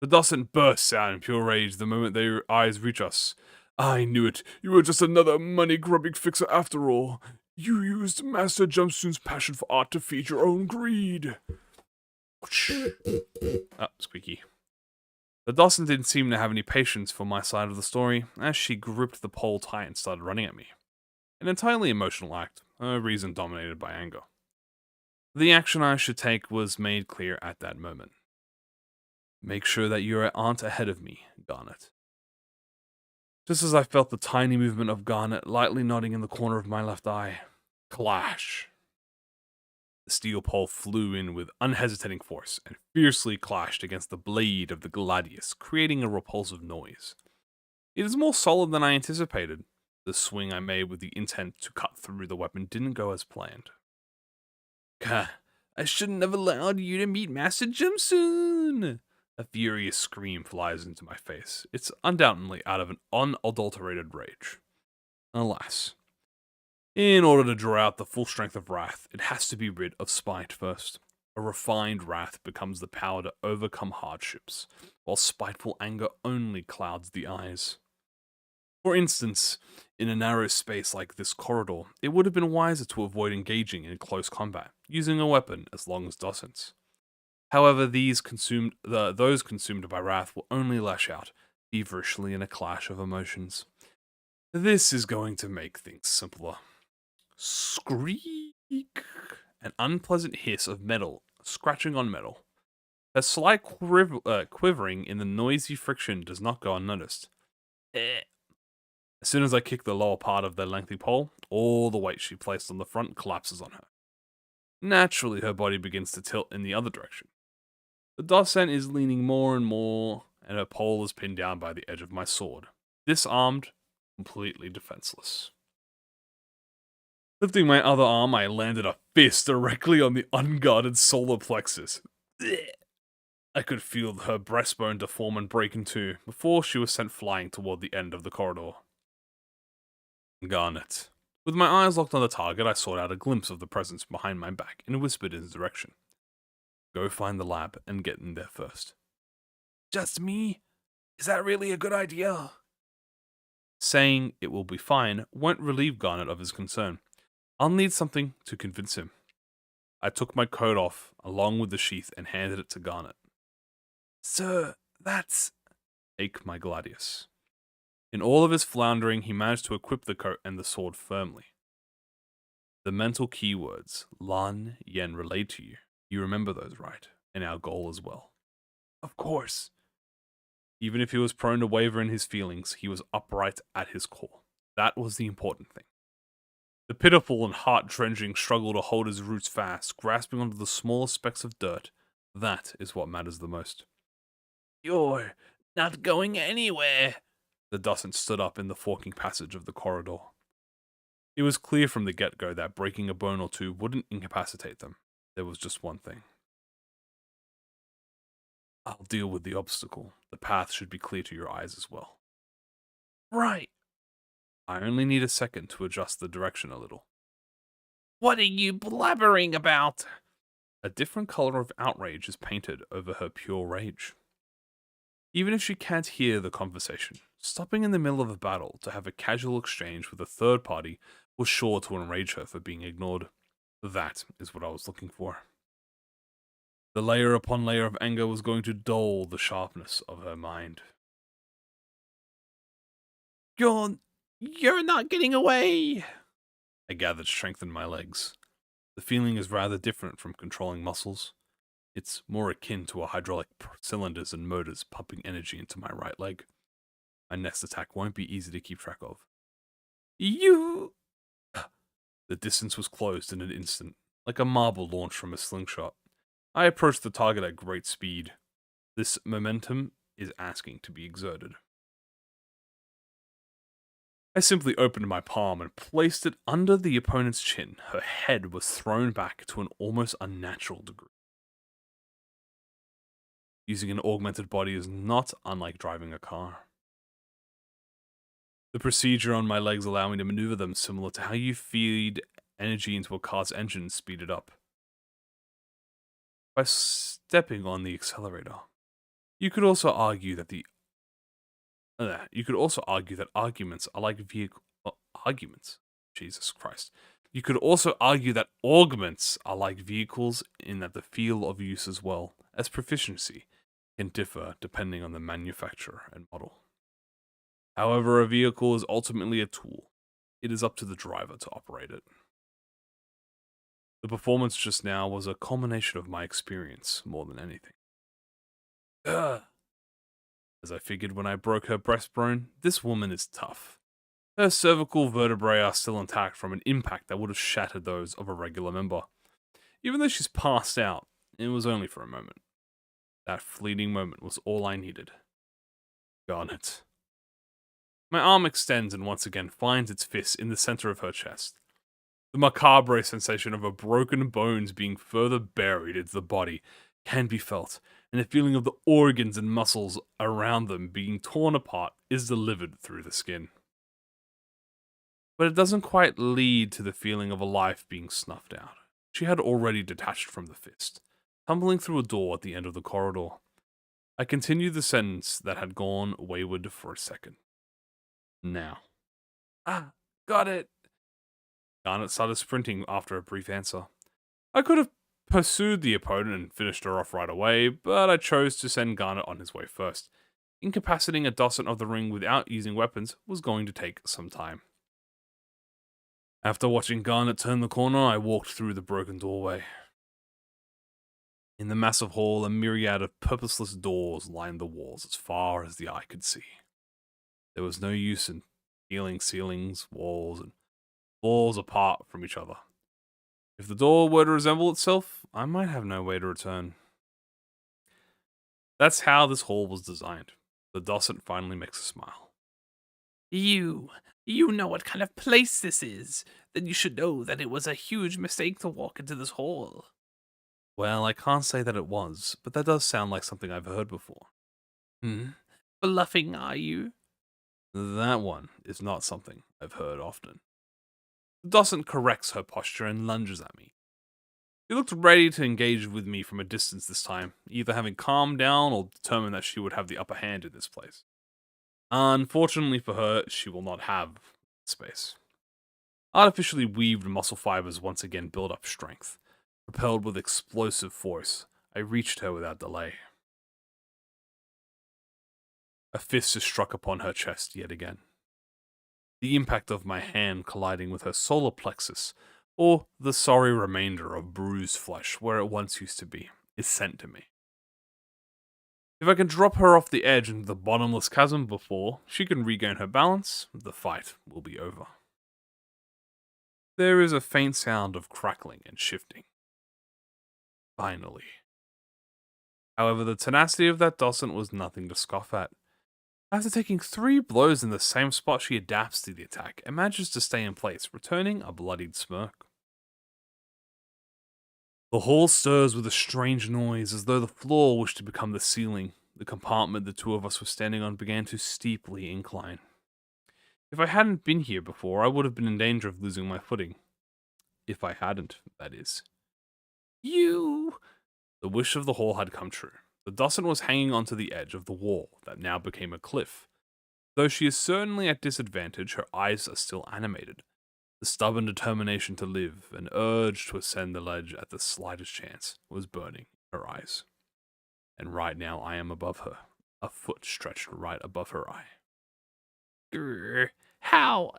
The docent bursts out in pure rage the moment their eyes reach us. I knew it. You were just another money-grubbing fixer after all. You used Master Jumpsuit's passion for art to feed your own greed. Ah, squeaky. The docent didn't seem to have any patience for my side of the story, as she gripped the pole tight and started running at me. An entirely emotional act, a reason dominated by anger. The action I should take was made clear at that moment. Make sure that you aren't ahead of me, Garnet. Just as I felt the tiny movement of Garnet lightly nodding in the corner of my left eye. Clash! The steel pole flew in with unhesitating force and fiercely clashed against the blade of the gladius, creating a repulsive noise. It is more solid than I anticipated. The swing I made with the intent to cut through the weapon didn't go as planned. Gah, I shouldn't have allowed you to meet Master Jumpsuit! A furious scream flies into my face. It's undoubtedly out of an unadulterated rage. Alas. In order to draw out the full strength of wrath, it has to be rid of spite first. A refined wrath becomes the power to overcome hardships, while spiteful anger only clouds the eyes. For instance, in a narrow space like this corridor, it would have been wiser to avoid engaging in close combat, using a weapon as long as docents. However, those consumed by wrath will only lash out, feverishly in a clash of emotions. This is going to make things simpler. Screak! An unpleasant hiss of metal scratching on metal. A slight quivering in the noisy friction does not go unnoticed. As soon as I kick the lower part of the lengthy pole, all the weight she placed on the front collapses on her. Naturally, her body begins to tilt in the other direction. The docent is leaning more and more, and her pole is pinned down by the edge of my sword. Disarmed, completely defenseless. Lifting my other arm, I landed a fist directly on the unguarded solar plexus. I could feel her breastbone deform and break in two before she was sent flying toward the end of the corridor. Garnet. With my eyes locked on the target, I sought out a glimpse of the presence behind my back and whispered in his direction. Go find the lab and get in there first. Just me? Is that really a good idea? Saying it will be fine won't relieve Garnet of his concern. I'll need something to convince him. I took my coat off, along with the sheath, and handed it to Garnet. Sir, that's... Ake my gladius. In all of his floundering, he managed to equip the coat and the sword firmly. The mental keywords Lan Yen relayed to you. You remember those, right? And our goal as well. Of course. Even if he was prone to waver in his feelings, he was upright at his core. That was the important thing. The pitiful and heart-drenching struggle to hold his roots fast, grasping onto the smallest specks of dirt, that is what matters the most. You're not going anywhere, the The docent stood up in the forking passage of the corridor. It was clear from the get-go that breaking a bone or two wouldn't incapacitate them. There was just one thing. I'll deal with the obstacle. The path should be clear to your eyes as well. Right. I only need a second to adjust the direction a little. What are you blabbering about? A different color of outrage is painted over her pure rage. Even if she can't hear the conversation, stopping in the middle of a battle to have a casual exchange with a third party was sure to enrage her for being ignored. That is what I was looking for. The layer upon layer of anger was going to dull the sharpness of her mind. You're not getting away! I gathered strength in my legs. The feeling is rather different from controlling muscles. It's more akin to a hydraulic cylinders and motors pumping energy into my right leg. My next attack won't be easy to keep track of. You... The distance was closed in an instant, like a marble launched from a slingshot. I approached the target at great speed. This momentum is asking to be exerted. I simply opened my palm and placed it under the opponent's chin. Her head was thrown back to an almost unnatural degree. Using an augmented body is not unlike driving a car. The procedure on my legs allowed me to maneuver them similar to how you feed energy into a car's engine and speed it up. By stepping on the accelerator. You could also argue that arguments are like arguments. Jesus Christ. You could also argue that augments are like vehicles in that the feel of use as well as proficiency can differ depending on the manufacturer and model. However, a vehicle is ultimately a tool. It is up to the driver to operate it. The performance just now was a culmination of my experience more than anything. Ugh. As I figured when I broke her breastbone, this woman is tough. Her cervical vertebrae are still intact from an impact that would have shattered those of a regular member. Even though she's passed out, it was only for a moment. That fleeting moment was all I needed. Garnet. My arm extends and once again finds its fist in the center of her chest. The macabre sensation of her broken bones being further buried into the body can be felt, and the feeling of the organs and muscles around them being torn apart is delivered through the skin. But it doesn't quite lead to the feeling of a life being snuffed out. She had already detached from the fist, tumbling through a door at the end of the corridor. I continued the sentence that had gone wayward for a second. Now. Got it. Garnet started sprinting after a brief answer. I could have pursued the opponent and finished her off right away, but I chose to send Garnet on his way first. Incapacitating a docent of the ring without using weapons was going to take some time. After watching Garnet turn the corner, I walked through the broken doorway. In the massive hall, a myriad of purposeless doors lined the walls as far as the eye could see. There was no use in peeling ceilings, walls, and floors apart from each other. If the door were to resemble itself, I might have no way to return. That's how this hall was designed. The docent finally makes a smile. You know what kind of place this is. Then you should know that it was a huge mistake to walk into this hall. Well, I can't say that it was, but that does sound like something I've heard before. Bluffing, are you? That one is not something I've heard often. The docent corrects her posture and lunges at me. She looked ready to engage with me from a distance this time, either having calmed down or determined that she would have the upper hand in this place. Unfortunately for her, she will not have space. Artificially weaved muscle fibers once again build up strength. Propelled with explosive force, I reached her without delay. A fist is struck upon her chest yet again. The impact of my hand colliding with her solar plexus, or the sorry remainder of bruised flesh where it once used to be, is sent to me. If I can drop her off the edge into the bottomless chasm before she can regain her balance, the fight will be over. There is a faint sound of crackling and shifting. Finally. However, the tenacity of that docent was nothing to scoff at. After taking 3 blows in the same spot, she adapts to the attack and manages to stay in place, returning a bloodied smirk. The hall stirs with a strange noise, as though the floor wished to become the ceiling. The compartment the two of us were standing on began to steeply incline. If I hadn't been here before, I would have been in danger of losing my footing. If I hadn't, that is. You! The wish of the hall had come true. The Dustin was hanging onto the edge of the wall that now became a cliff. Though she is certainly at disadvantage, her eyes are still animated. The stubborn determination to live, an urge to ascend the ledge at the slightest chance, was burning in her eyes. And right now I am above her, a foot stretched right above her eye. Grr, how?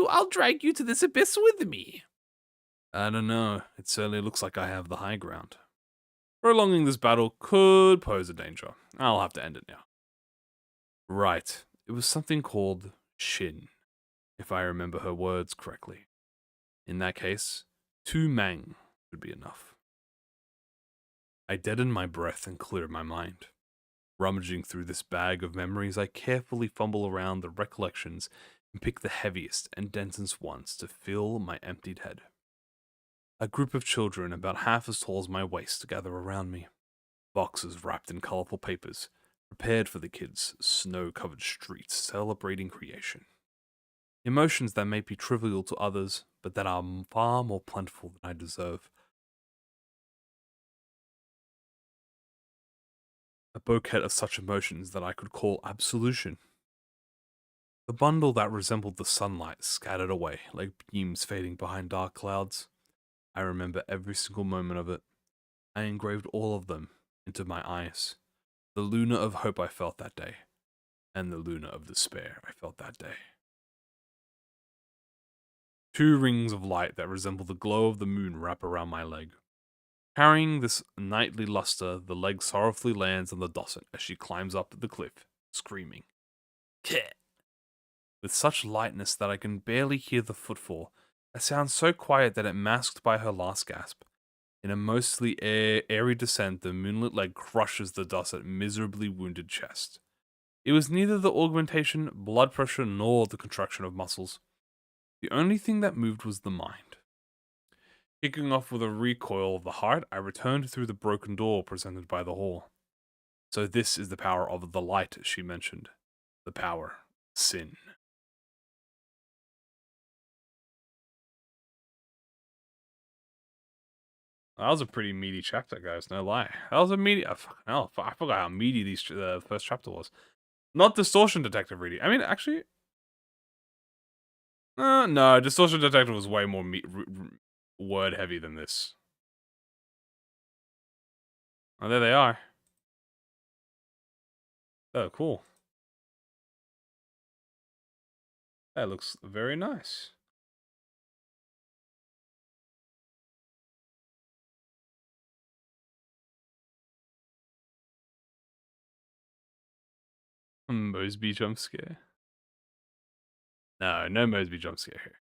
I'll drag you to this abyss with me. I don't know. It certainly looks like I have the high ground. Prolonging this battle could pose a danger. I'll have to end it now. Right. It was something called Shin, if I remember her words correctly. In that case, 2 Mang would be enough. I deaden my breath and clear my mind. Rummaging through this bag of memories, I carefully fumble around the recollections and pick the heaviest and densest ones to fill my emptied head. A group of children about half as tall as my waist gather around me. Boxes wrapped in colorful papers, prepared for the kids' snow-covered streets celebrating creation. Emotions that may be trivial to others, but that are far more plentiful than I deserve. A bouquet of such emotions that I could call absolution. The bundle that resembled the sunlight scattered away like beams fading behind dark clouds. I remember every single moment of it. I engraved all of them into my eyes. The Luna of hope I felt that day, and the Luna of despair I felt that day. 2 rings of light that resemble the glow of the moon wrap around my leg. Carrying this nightly luster, the leg sorrowfully lands on the Dosset as she climbs up the cliff, screaming. Kit! With such lightness that I can barely hear the footfall, a sound so quiet that it masked by her last gasp. In a mostly airy descent, the moonlit leg crushes the Dusset miserably wounded chest. It was neither the augmentation, blood pressure, nor the contraction of muscles. The only thing that moved was the mind. Kicking off with a recoil of the heart, I returned through the broken door presented by the hall. So this is the power of the light, she mentioned. The power, sin. That was a pretty meaty chapter, guys, no lie. That was a meaty... I forgot how meaty the first chapter was. Not Distortion Detective, really. I mean, actually... no, Distortion Detective was way more word-heavy than this. Oh, there they are. Oh, cool. That looks very nice. Mosby jump scare. No Mosby jump scare here.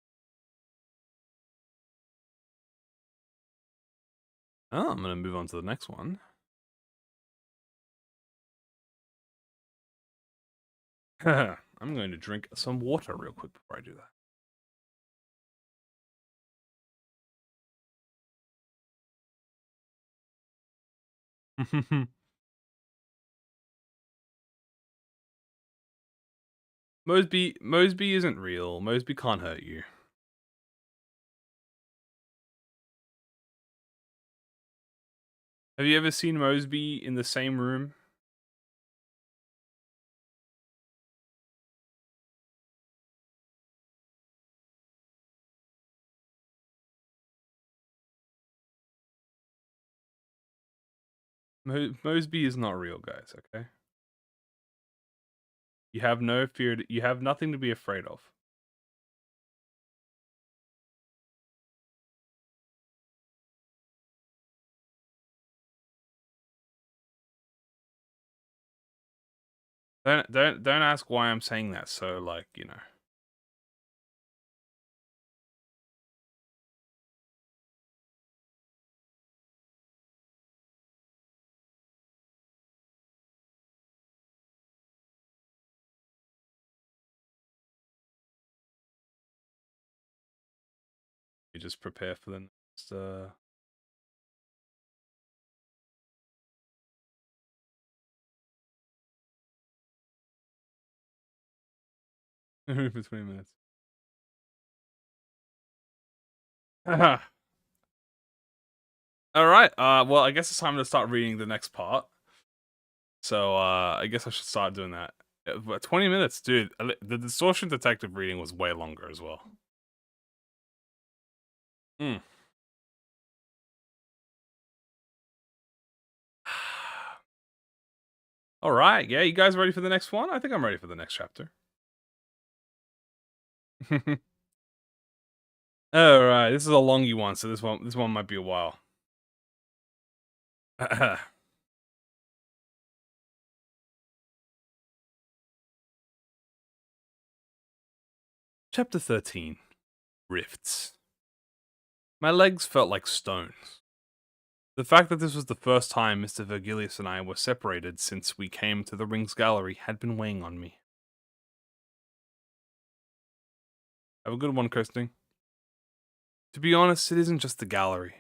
Oh, I'm gonna move on to the next one. I'm going to drink some water real quick before I do that. Mosby isn't real. Mosby can't hurt you. Have you ever seen Mosby in the same room? Mosby is not real, guys, okay? You have no fear. You have nothing to be afraid of. Don't ask why I'm saying that. So, like, you know. me just prepare for the next. For 20 minutes. All right. Well, I guess it's time to start reading the next part. So, I guess I should start doing that. But 20 minutes, dude. The Distortion Detective reading was way longer as well. Hmm. All right. Yeah, you guys ready for the next one? I think I'm ready for the next chapter. All right. This is a longy one, so this one might be a while. Chapter 13. Rifts. My legs felt like stones. The fact that this was the first time Mr. Vergilius and I were separated since we came to the Rings Gallery had been weighing on me. Have a good one, Kirsting. To be honest, it isn't just the gallery.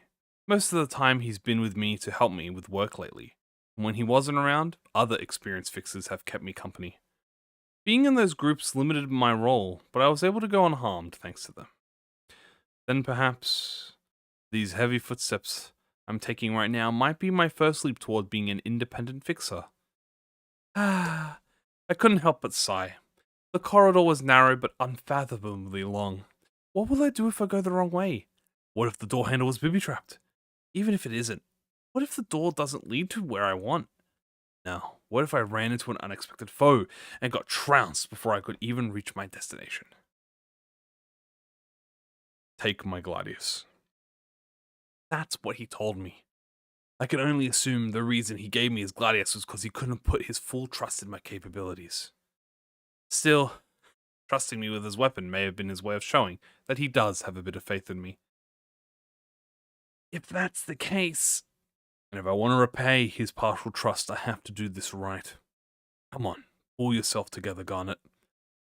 Most of the time he's been with me to help me with work lately. And when he wasn't around, other experienced fixers have kept me company. Being in those groups limited my role, but I was able to go unharmed thanks to them. Then perhaps these heavy footsteps I'm taking right now might be my first leap toward being an independent fixer. I couldn't help but sigh. The corridor was narrow but unfathomably long. What will I do if I go the wrong way? What if the door handle is booby-trapped? Even if it isn't, what if the door doesn't lead to where I want? Now, what if I ran into an unexpected foe and got trounced before I could even reach my destination? Take my Gladius. That's what he told me. I can only assume the reason he gave me his Gladius was because he couldn't put his full trust in my capabilities. Still, trusting me with his weapon may have been his way of showing that he does have a bit of faith in me. If that's the case, and if I want to repay his partial trust, I have to do this right. Come on, pull yourself together, Garnet.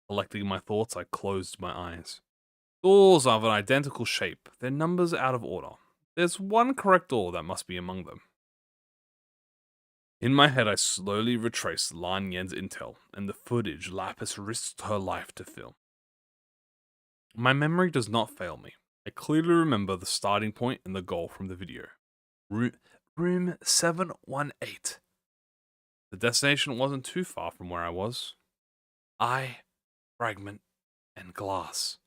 Collecting my thoughts, I closed my eyes. Doors are of an identical shape, their numbers out of order. There's one correct door that must be among them. In my head, I slowly retraced Lan Yen's intel and the footage Lapis risked her life to film. My memory does not fail me. I clearly remember the starting point and the goal from the video. Room 718. The destination wasn't too far from where I was. Eye, fragment, and glass.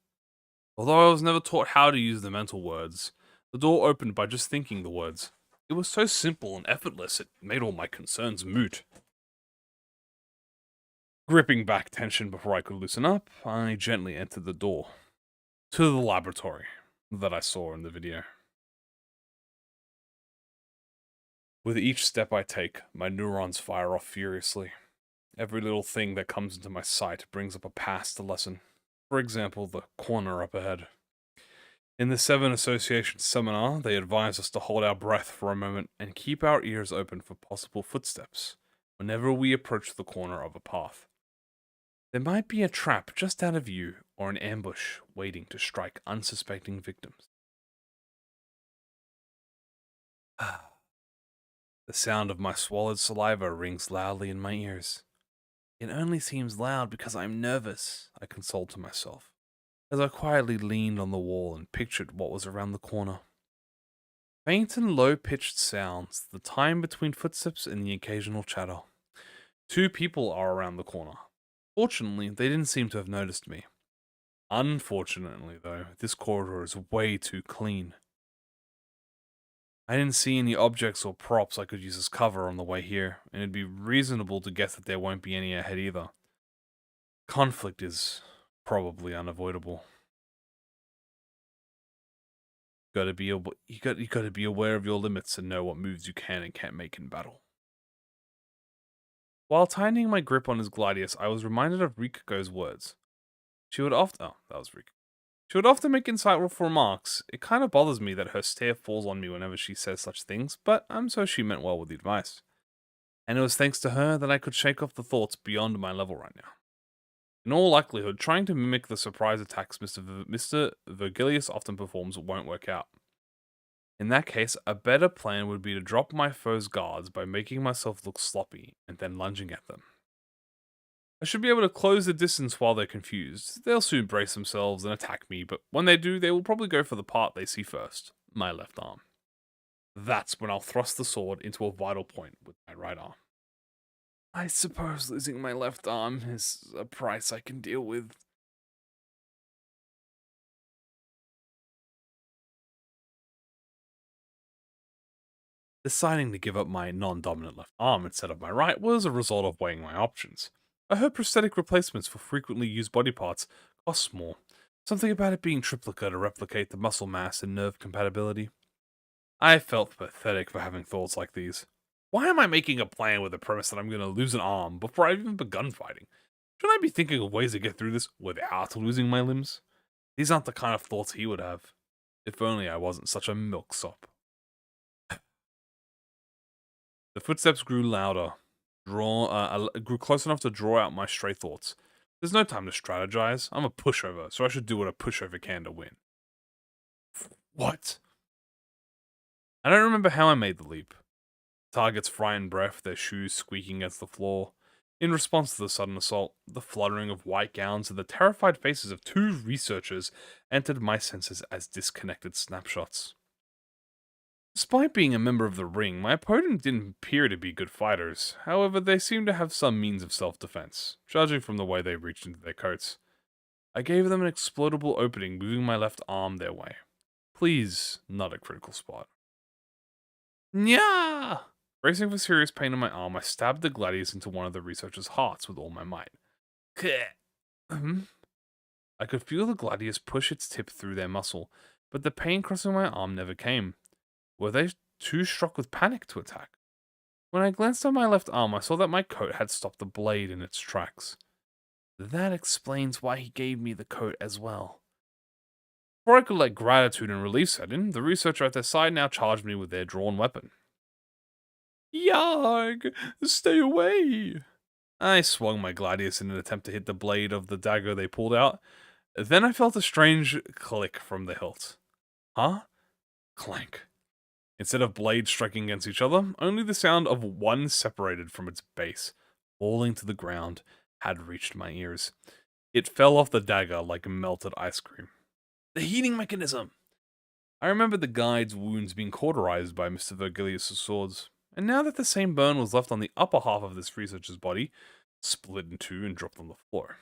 Although I was never taught how to use the mental words, the door opened by just thinking the words. It was so simple and effortless, it made all my concerns moot. Gripping back tension before I could loosen up, I gently entered the door. To the laboratory that I saw in the video. With each step I take, my neurons fire off furiously. Every little thing that comes into my sight brings up a past lesson. For example, the corner up ahead. In the 7 Association seminar, they advise us to hold our breath for a moment and keep our ears open for possible footsteps whenever we approach the corner of a path. There might be a trap just out of view or an ambush waiting to strike unsuspecting victims. The sound of my swallowed saliva rings loudly in my ears. It only seems loud because I'm nervous, I consoled to myself, as I quietly leaned on the wall and pictured what was around the corner. Faint and low-pitched sounds, the time between footsteps and the occasional chatter. 2 people are around the corner. Fortunately, they didn't seem to have noticed me. Unfortunately, though, this corridor is way too clean. I didn't see any objects or props I could use as cover on the way here, and it'd be reasonable to guess that there won't be any ahead either. Conflict is probably unavoidable. You gotta be aware of your limits and know what moves you can and can't make in battle. While tightening my grip on his Gladius, I was reminded of Rikako's words. She would often make insightful remarks. It kind of bothers me that her stare falls on me whenever she says such things, but I'm so she meant well with the advice. And it was thanks to her that I could shake off the thoughts beyond my level right now. In all likelihood, trying to mimic the surprise attacks Mr. Vergilius often performs won't work out. In that case, a better plan would be to drop my foe's guards by making myself look sloppy and then lunging at them. I should be able to close the distance while they're confused. They'll soon brace themselves and attack me, but when they do, they will probably go for the part they see first, my left arm. That's when I'll thrust the sword into a vital point with my right arm. I suppose losing my left arm is a price I can deal with. Deciding to give up my non-dominant left arm instead of my right was a result of weighing my options. I heard prosthetic replacements for frequently used body parts cost more. Something about it being triplicate to replicate the muscle mass and nerve compatibility. I felt pathetic for having thoughts like these. Why am I making a plan with the premise that I'm going to lose an arm before I've even begun fighting? Shouldn't I be thinking of ways to get through this without losing my limbs? These aren't the kind of thoughts he would have. If only I wasn't such a milksop. The footsteps grew louder, grew close enough to draw out my stray thoughts. There's no time to strategize. I'm a pushover, so I should do what a pushover can to win. What? I don't remember how I made the leap. Target's frightened breath, their shoes squeaking against the floor. In response to the sudden assault, the fluttering of white gowns and the terrified faces of two researchers entered my senses as disconnected snapshots. Despite being a member of the ring, my opponent didn't appear to be good fighters. However, they seemed to have some means of self-defense, judging from the way they reached into their coats. I gave them an explodable opening, moving my left arm their way. Please, not a critical spot. Nya! Bracing for serious pain in my arm, I stabbed the gladius into one of the researchers' hearts with all my might. I could feel the gladius push its tip through their muscle, but the pain crossing my arm never came. Were they too struck with panic to attack? When I glanced at my left arm, I saw that my coat had stopped the blade in its tracks. That explains why he gave me the coat as well. Before I could let gratitude and relief set in, the researcher at their side now charged me with their drawn weapon. Yarg! Stay away! I swung my gladius in an attempt to hit the blade of the dagger they pulled out. Then I felt a strange click from the hilt. Huh? Clank. Instead of blades striking against each other, only the sound of one separated from its base, falling to the ground, had reached my ears. It fell off the dagger like melted ice cream. The heating mechanism! I remembered the guide's wounds being cauterized by Mr. Vergilius' swords, and now that the same burn was left on the upper half of this researcher's body, split in two and dropped on the floor.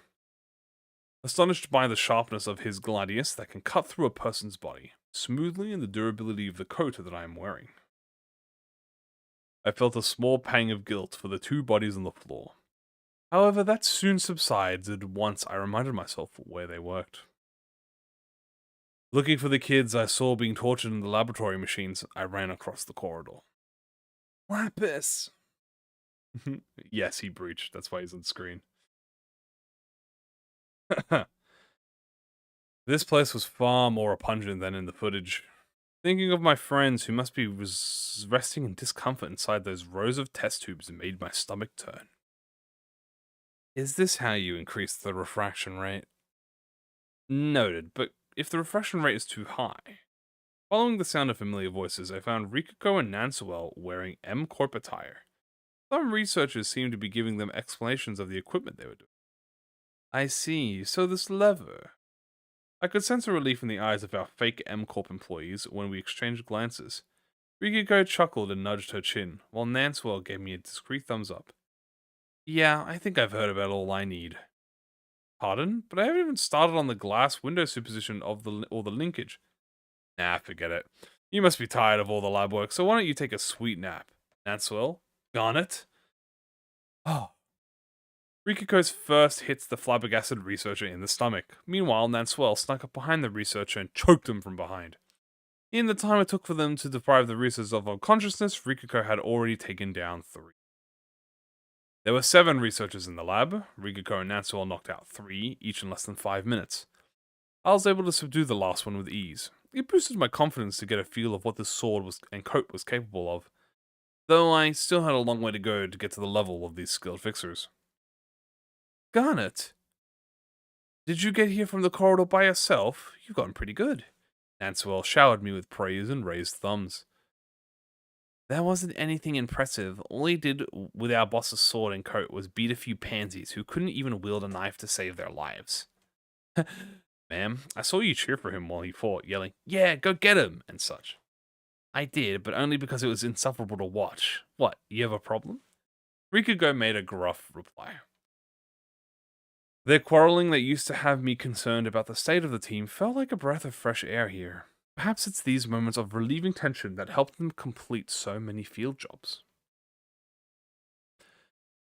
Astonished by the sharpness of his gladius that can cut through a person's body, smoothly and the durability of the coat that I am wearing. I felt a small pang of guilt for the two bodies on the floor. However, that soon subsided once I reminded myself where they worked. Looking for the kids I saw being tortured in the laboratory machines, I ran across the corridor. Lapis! Yes, he breached. That's why he's on screen. This place was far more repugnant than in the footage. Thinking of my friends who must be resting in discomfort inside those rows of test tubes made my stomach turn. Is this how you increase the refraction rate? Noted, but if the refraction rate is too high... Following the sound of familiar voices, I found Rikako and Nansuel wearing M Corp attire. Some researchers seemed to be giving them explanations of the equipment they were doing. I see, so this lever... I could sense a relief in the eyes of our fake M Corp employees when we exchanged glances. Rikako chuckled and nudged her chin, while Nansuel gave me a discreet thumbs up. Yeah, I think I've heard about all I need. Pardon? But I haven't even started on the glass window superposition of the linkage. Nah, forget it. You must be tired of all the lab work, so why don't you take a sweet nap? Nansuel? Garnet? Oh. Rikiko's first hits the flabbergasted researcher in the stomach. Meanwhile, Nansuel snuck up behind the researcher and choked him from behind. In the time it took for them to deprive the researchers of unconsciousness, Rikiko had already taken down 3. There were 7 researchers in the lab. Rikiko and Nansuel knocked out 3, each in less than 5 minutes. I was able to subdue the last one with ease. It boosted my confidence to get a feel of what this sword and coat was capable of, though I still had a long way to go to get to the level of these skilled fixers. Garnet! Did you get here from the corridor by yourself? You've gotten pretty good. Nanswell showered me with praise and raised thumbs. That wasn't anything impressive. All he did with our boss's sword and coat was beat a few pansies who couldn't even wield a knife to save their lives. Ma'am, I saw you cheer for him while he fought, yelling, "Yeah, go get him!" and such. I did, but only because it was insufferable to watch. What, you have a problem? Rikugo made a gruff reply. Their quarreling that used to have me concerned about the state of the team felt like a breath of fresh air here. Perhaps it's these moments of relieving tension that help them complete so many field jobs.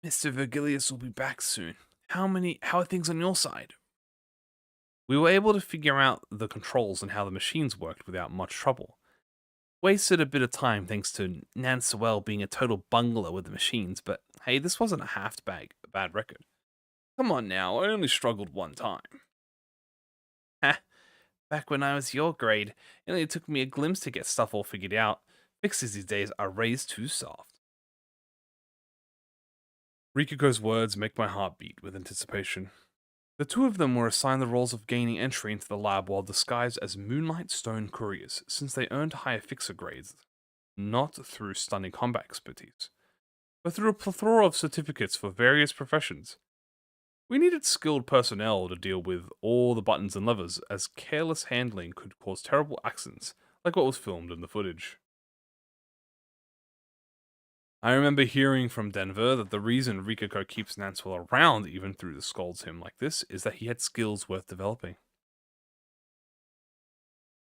Mr. Virgilius will be back soon. How are things on your side? We were able to figure out the controls and how the machines worked without much trouble. Wasted a bit of time thanks to Nanswell being a total bungler with the machines, but hey, this wasn't a bad record. Come on now, I only struggled one time. Ha, back when I was your grade, it only took me a glimpse to get stuff all figured out. Fixes these days are raised too soft. Rikugo's words make my heart beat with anticipation. The two of them were assigned the roles of gaining entry into the lab while disguised as Moonlight Stone couriers, since they earned higher fixer grades, not through stunning combat expertise, but through a plethora of certificates for various professions. We needed skilled personnel to deal with all the buttons and levers, as careless handling could cause terrible accidents, like what was filmed in the footage. I remember hearing from Denver that the reason Rikugo keeps Nanswell around even through the scolds him like this is that he had skills worth developing.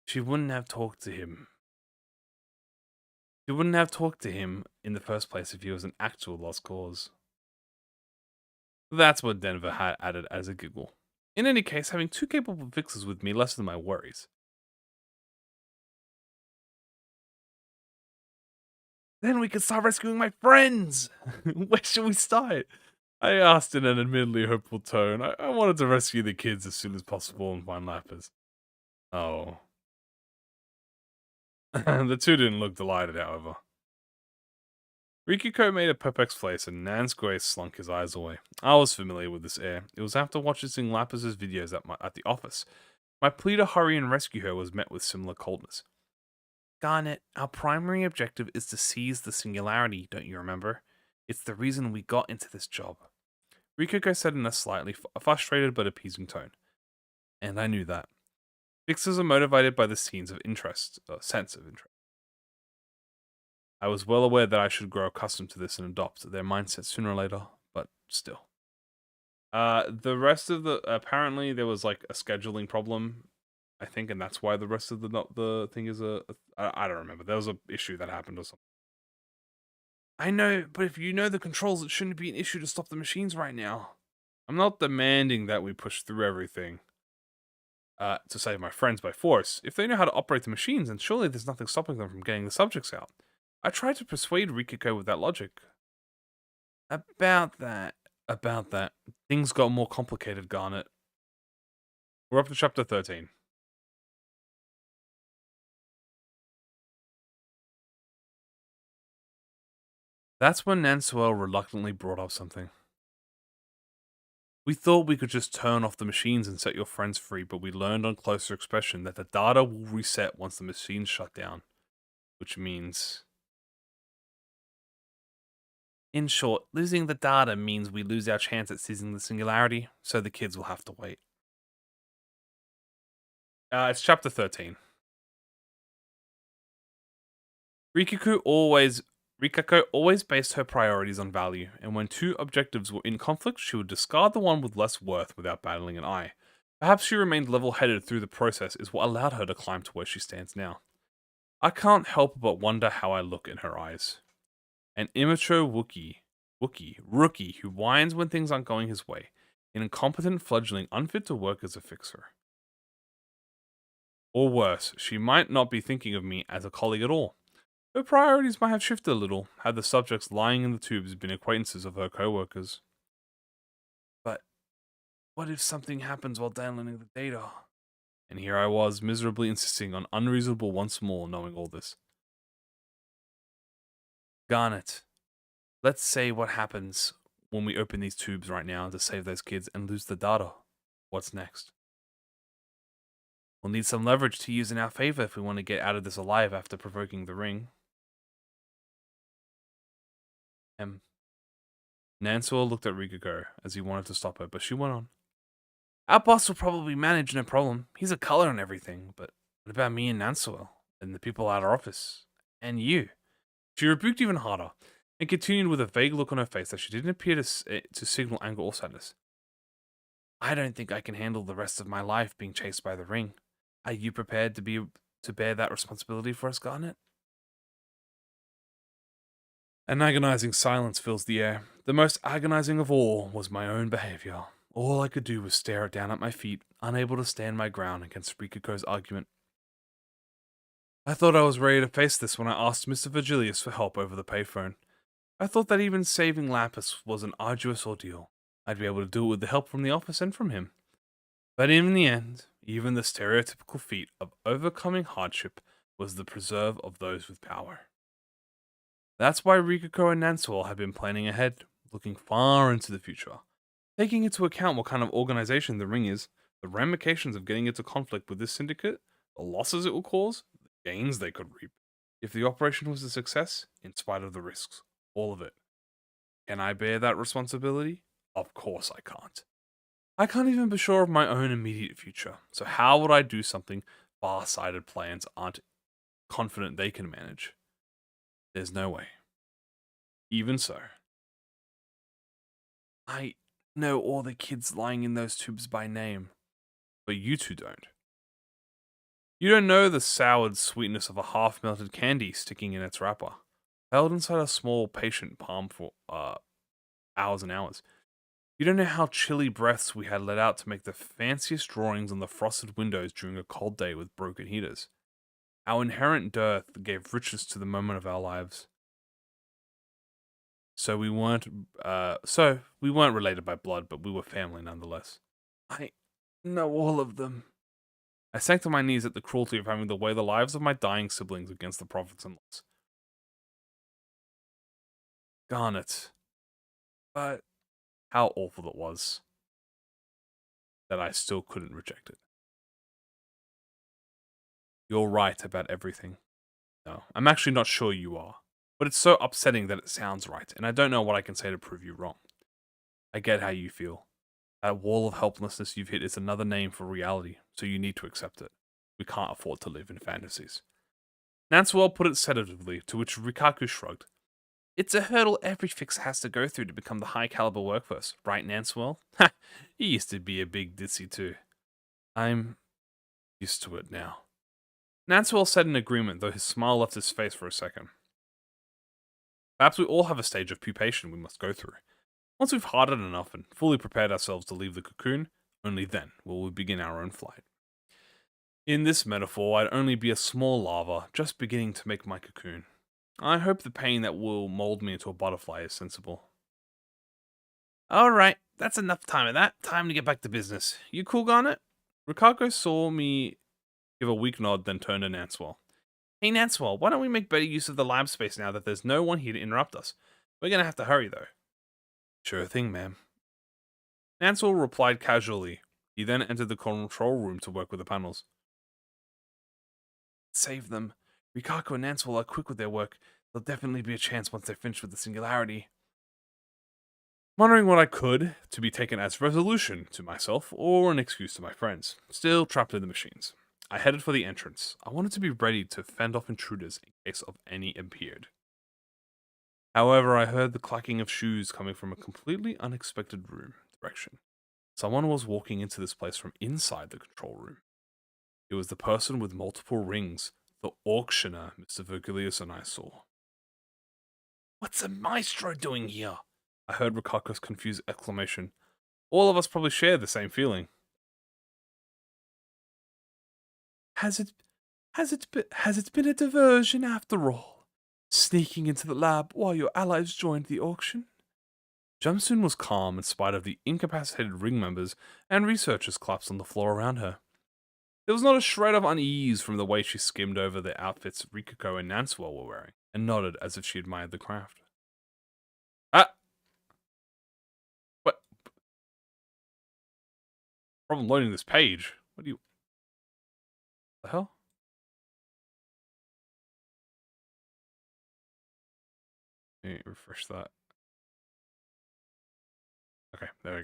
She wouldn't have talked to him. She wouldn't have talked to him in the first place if he was an actual lost cause. That's what Denver had added as a giggle. In any case, having two capable fixers with me lessened my worries. Then we could start rescuing my friends! Where should we start? I asked in an admittedly hopeful tone. I wanted to rescue the kids as soon as possible and find Lapis. Oh. The two didn't look delighted, however. Rikuko made a perplexed face and Nansgue slunk his eyes away. I was familiar with this air. It was after watching Lapis's videos at the office. My plea to hurry and rescue her was met with similar coldness. Garnet, our primary objective is to seize the singularity, don't you remember? It's the reason we got into this job. Rikuko said in a slightly frustrated but appeasing tone. And I knew that. Fixers are motivated by the sense of interest. I was well aware that I should grow accustomed to this and adopt their mindset sooner or later, but still. The rest of the apparently there was like a scheduling problem, I think, and that's why the rest of the thing is I don't remember. There was an issue that happened or something. I know, but if you know the controls, it shouldn't be an issue to stop the machines right now. I'm not demanding that we push through everything to save my friends by force. If they know how to operate the machines, then surely there's nothing stopping them from getting the subjects out. I tried to persuade Rikuko with that logic. About that, things got more complicated, Garnet. We're up to chapter 13. That's when Nanswell reluctantly brought up something. We thought we could just turn off the machines and set your friends free, but we learned on closer inspection that the data will reset once the machines shut down. Which means... In short, losing the data means we lose our chance at seizing the singularity, so the kids will have to wait. It's chapter 13. Rikuko always based her priorities on value, and when two objectives were in conflict, she would discard the one with less worth without battling an eye. Perhaps she remained level-headed through the process is what allowed her to climb to where she stands now. I can't help but wonder how I look in her eyes. An immature rookie who whines when things aren't going his way. An incompetent fledgling unfit to work as a fixer. Or worse, she might not be thinking of me as a colleague at all. Her priorities might have shifted a little had the subjects lying in the tubes been acquaintances of her co-workers. But what if something happens while downloading the data? And here I was, miserably insisting on unreasonable once more, knowing all this. Garnet, let's say what happens when we open these tubes right now to save those kids and lose the data. What's next? We'll need some leverage to use in our favor if we want to get out of this alive after provoking the ring. Nansua looked at Rikuko as he wanted to stop her, but she went on. Our boss will probably manage, no problem. He's a color and everything, but what about me and Nansua? And the people at our office? And you? She rebuked even harder, and continued with a vague look on her face that she didn't appear to signal anger or sadness. I don't think I can handle the rest of my life being chased by the ring. Are you prepared to bear that responsibility for us, Garnet? An agonizing silence fills the air. The most agonizing of all was my own behavior. All I could do was stare down at my feet, unable to stand my ground against Rikuko's argument. I thought I was ready to face this when I asked Mr. Virgilius for help over the payphone. I thought that even saving Lapis was an arduous ordeal. I'd be able to do it with the help from the office and from him. But in the end, even the stereotypical feat of overcoming hardship was the preserve of those with power. That's why Rikuko and Nansol had been planning ahead, looking far into the future, taking into account what kind of organization the ring is, the ramifications of getting into conflict with this syndicate, the losses it will cause, the gains they could reap, if the operation was a success, in spite of the risks, all of it. Can I bear that responsibility? Of course I can't. I can't even be sure of my own immediate future, so how would I do something far-sighted plans aren't confident they can manage? There's no way. Even so, I know all the kids lying in those tubes by name, but you two don't. You don't know the soured sweetness of a half-melted candy sticking in its wrapper, held inside a small patient palm for hours and hours. You don't know how chilly breaths we had let out to make the fanciest drawings on the frosted windows during a cold day with broken heaters. Our inherent dearth gave richness to the moment of our lives. So we weren't related by blood, but we were family nonetheless. I know all of them. I sank to my knees at the cruelty of having to weigh the lives of my dying siblings against the profits and loss. Garnet. But how awful it was that I still couldn't reject it. You're right about everything. No, I'm actually not sure you are. But it's so upsetting that it sounds right, and I don't know what I can say to prove you wrong. I get how you feel. That wall of helplessness you've hit is another name for reality, so you need to accept it. We can't afford to live in fantasies. Nanswell put it sedatively, to which Rikaku shrugged. It's a hurdle every fixer has to go through to become the high-caliber workforce, right, Nanswell? Ha! He used to be a big ditzy too. I'm used to it now. Nanswell said in agreement, though his smile left his face for a second. Perhaps we all have a stage of pupation we must go through. Once we've hardened enough and fully prepared ourselves to leave the cocoon, only then will we begin our own flight. In this metaphor, I'd only be a small larva, just beginning to make my cocoon. I hope the pain that will mold me into a butterfly is sensible. Alright, that's enough time of that. Time to get back to business. You cool, Garnet? Rikako saw me give a weak nod, then turned to Nanswell. Hey Nanswell, why don't we make better use of the lab space now that there's no one here to interrupt us? We're gonna have to hurry, though. Sure thing, ma'am. Nanswell replied casually. He then entered the control room to work with the panels. Save them. Rikako and Nanswell are quick with their work. There'll definitely be a chance once they're finished with the singularity. Wondering what I could, to be taken as resolution to myself, or an excuse to my friends. Still trapped in the machines. I headed for the entrance. I wanted to be ready to fend off intruders in case of any appeared. However, I heard the clacking of shoes coming from a completely unexpected direction. Someone was walking into this place from inside the control room. It was the person with multiple rings, the auctioneer Mr. Virgilius and I saw. What's a maestro doing here? I heard Rikako's confused exclamation. All of us probably share the same feeling. Has it been a diversion after all? Sneaking into the lab while your allies joined the auction? Jumsun was calm in spite of the incapacitated ring members and researchers collapsed on the floor around her. There was not a shred of unease from the way she skimmed over the outfits Rikuko and Nanswell were wearing, and nodded as if she admired the craft. Ah! What? Problem loading this page. What do you... The hell? Let me refresh that. Okay, there we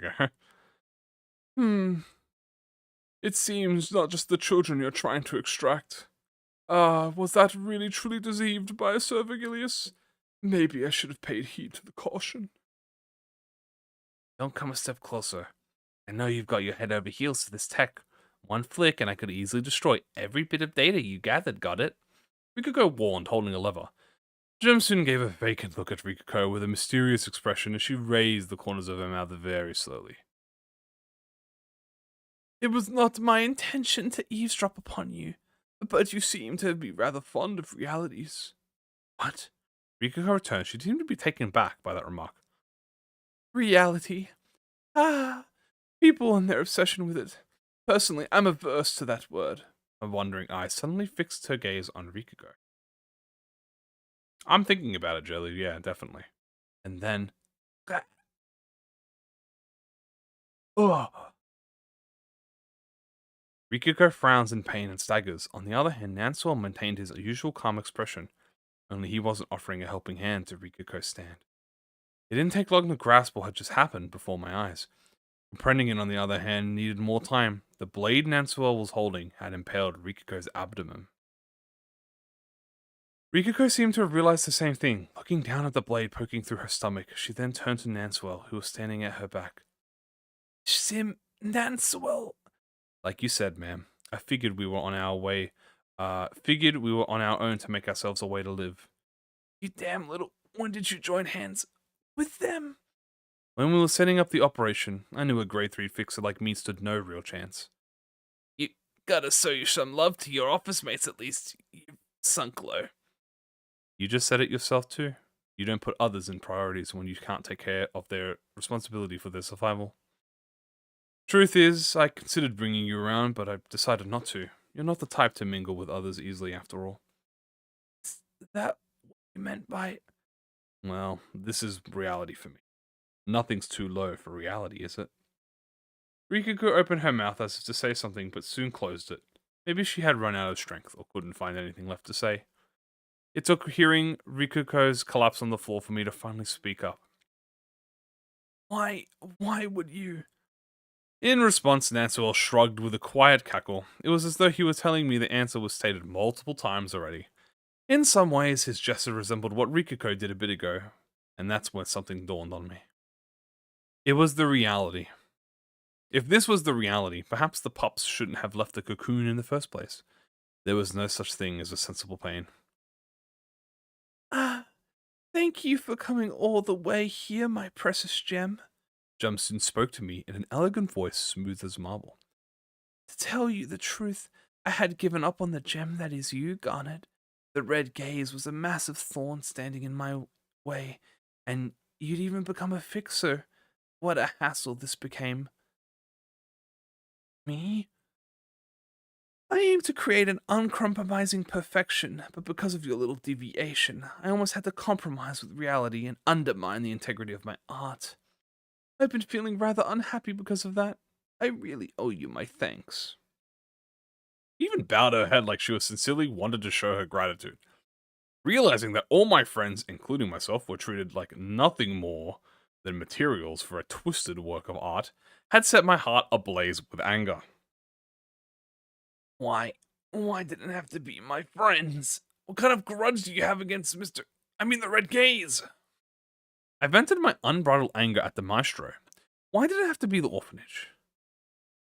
go. It seems not just the children you're trying to extract. Was that really truly deceived by Sir Vigilius? Maybe I should have paid heed to the caution. Don't come a step closer. I know you've got your head over heels to this tech. One flick and I could easily destroy every bit of data you gathered, got it? Rikuko warned, holding a lever. Jemsun gave a vacant look at Rikuko with a mysterious expression as she raised the corners of her mouth very slowly. It was not my intention to eavesdrop upon you, but you seem to be rather fond of realities. What? Rikuko returned. She seemed to be taken back by that remark. Reality. People and their obsession with it. Personally, I'm averse to that word. A wandering eye suddenly fixed her gaze on Rikuko. I'm thinking about it, Jelly. Yeah, definitely. And then... Ugh. Rikuko frowns in pain and staggers. On the other hand, Nanswell maintained his usual calm expression, only he wasn't offering a helping hand to Rikuko's stand. It didn't take long to grasp what had just happened before my eyes. Comprehending it, on the other hand, needed more time. The blade Nanswell was holding had impaled Rikuko's abdomen. Rikuko seemed to have realized the same thing. Looking down at the blade poking through her stomach, she then turned to Nanswell, who was standing at her back. Nanswell. Like you said, ma'am, I figured we were on our way. Figured we were on our own to make ourselves a way to live. You damn little... When did you join hands with them? When we were setting up the operation, I knew a grade 3 fixer like me stood no real chance. You gotta show you some love to your office mates at least. You sunk low. You just said it yourself too. You don't put others in priorities when you can't take care of their responsibility for their survival. Truth is, I considered bringing you around, but I decided not to. You're not the type to mingle with others easily after all. Is that what you meant by... Well, this is reality for me. Nothing's too low for reality, is it? Rikuko opened her mouth as if to say something, but soon closed it. Maybe she had run out of strength, or couldn't find anything left to say. It took hearing Rikuko's collapse on the floor for me to finally speak up. Why would you... In response, Nanswell shrugged with a quiet cackle. It was as though he was telling me the answer was stated multiple times already. In some ways, his gesture resembled what Rikuko did a bit ago, and that's when something dawned on me. It was the reality. If this was the reality, perhaps the pups shouldn't have left the cocoon in the first place. There was no such thing as a sensible pain. Thank you for coming all the way here, my precious gem. Jumsun spoke to me in an elegant voice smooth as marble. To tell you the truth, I had given up on the gem that is you, Garnet. The red gaze was a massive thorn standing in my way, and you'd even become a fixer. What a hassle this became. Me? I aim to create an uncompromising perfection, but because of your little deviation, I almost had to compromise with reality and undermine the integrity of my art. I've been feeling rather unhappy because of that. I really owe you my thanks. She even bowed her head like she was sincerely wanted to show her gratitude. Realizing that all my friends, including myself, were treated like nothing more than materials for a twisted work of art, had set my heart ablaze with anger. Why did it have to be my friends? What kind of grudge do you have against the Red Gaze? I vented my unbridled anger at the maestro. Why did it have to be the orphanage?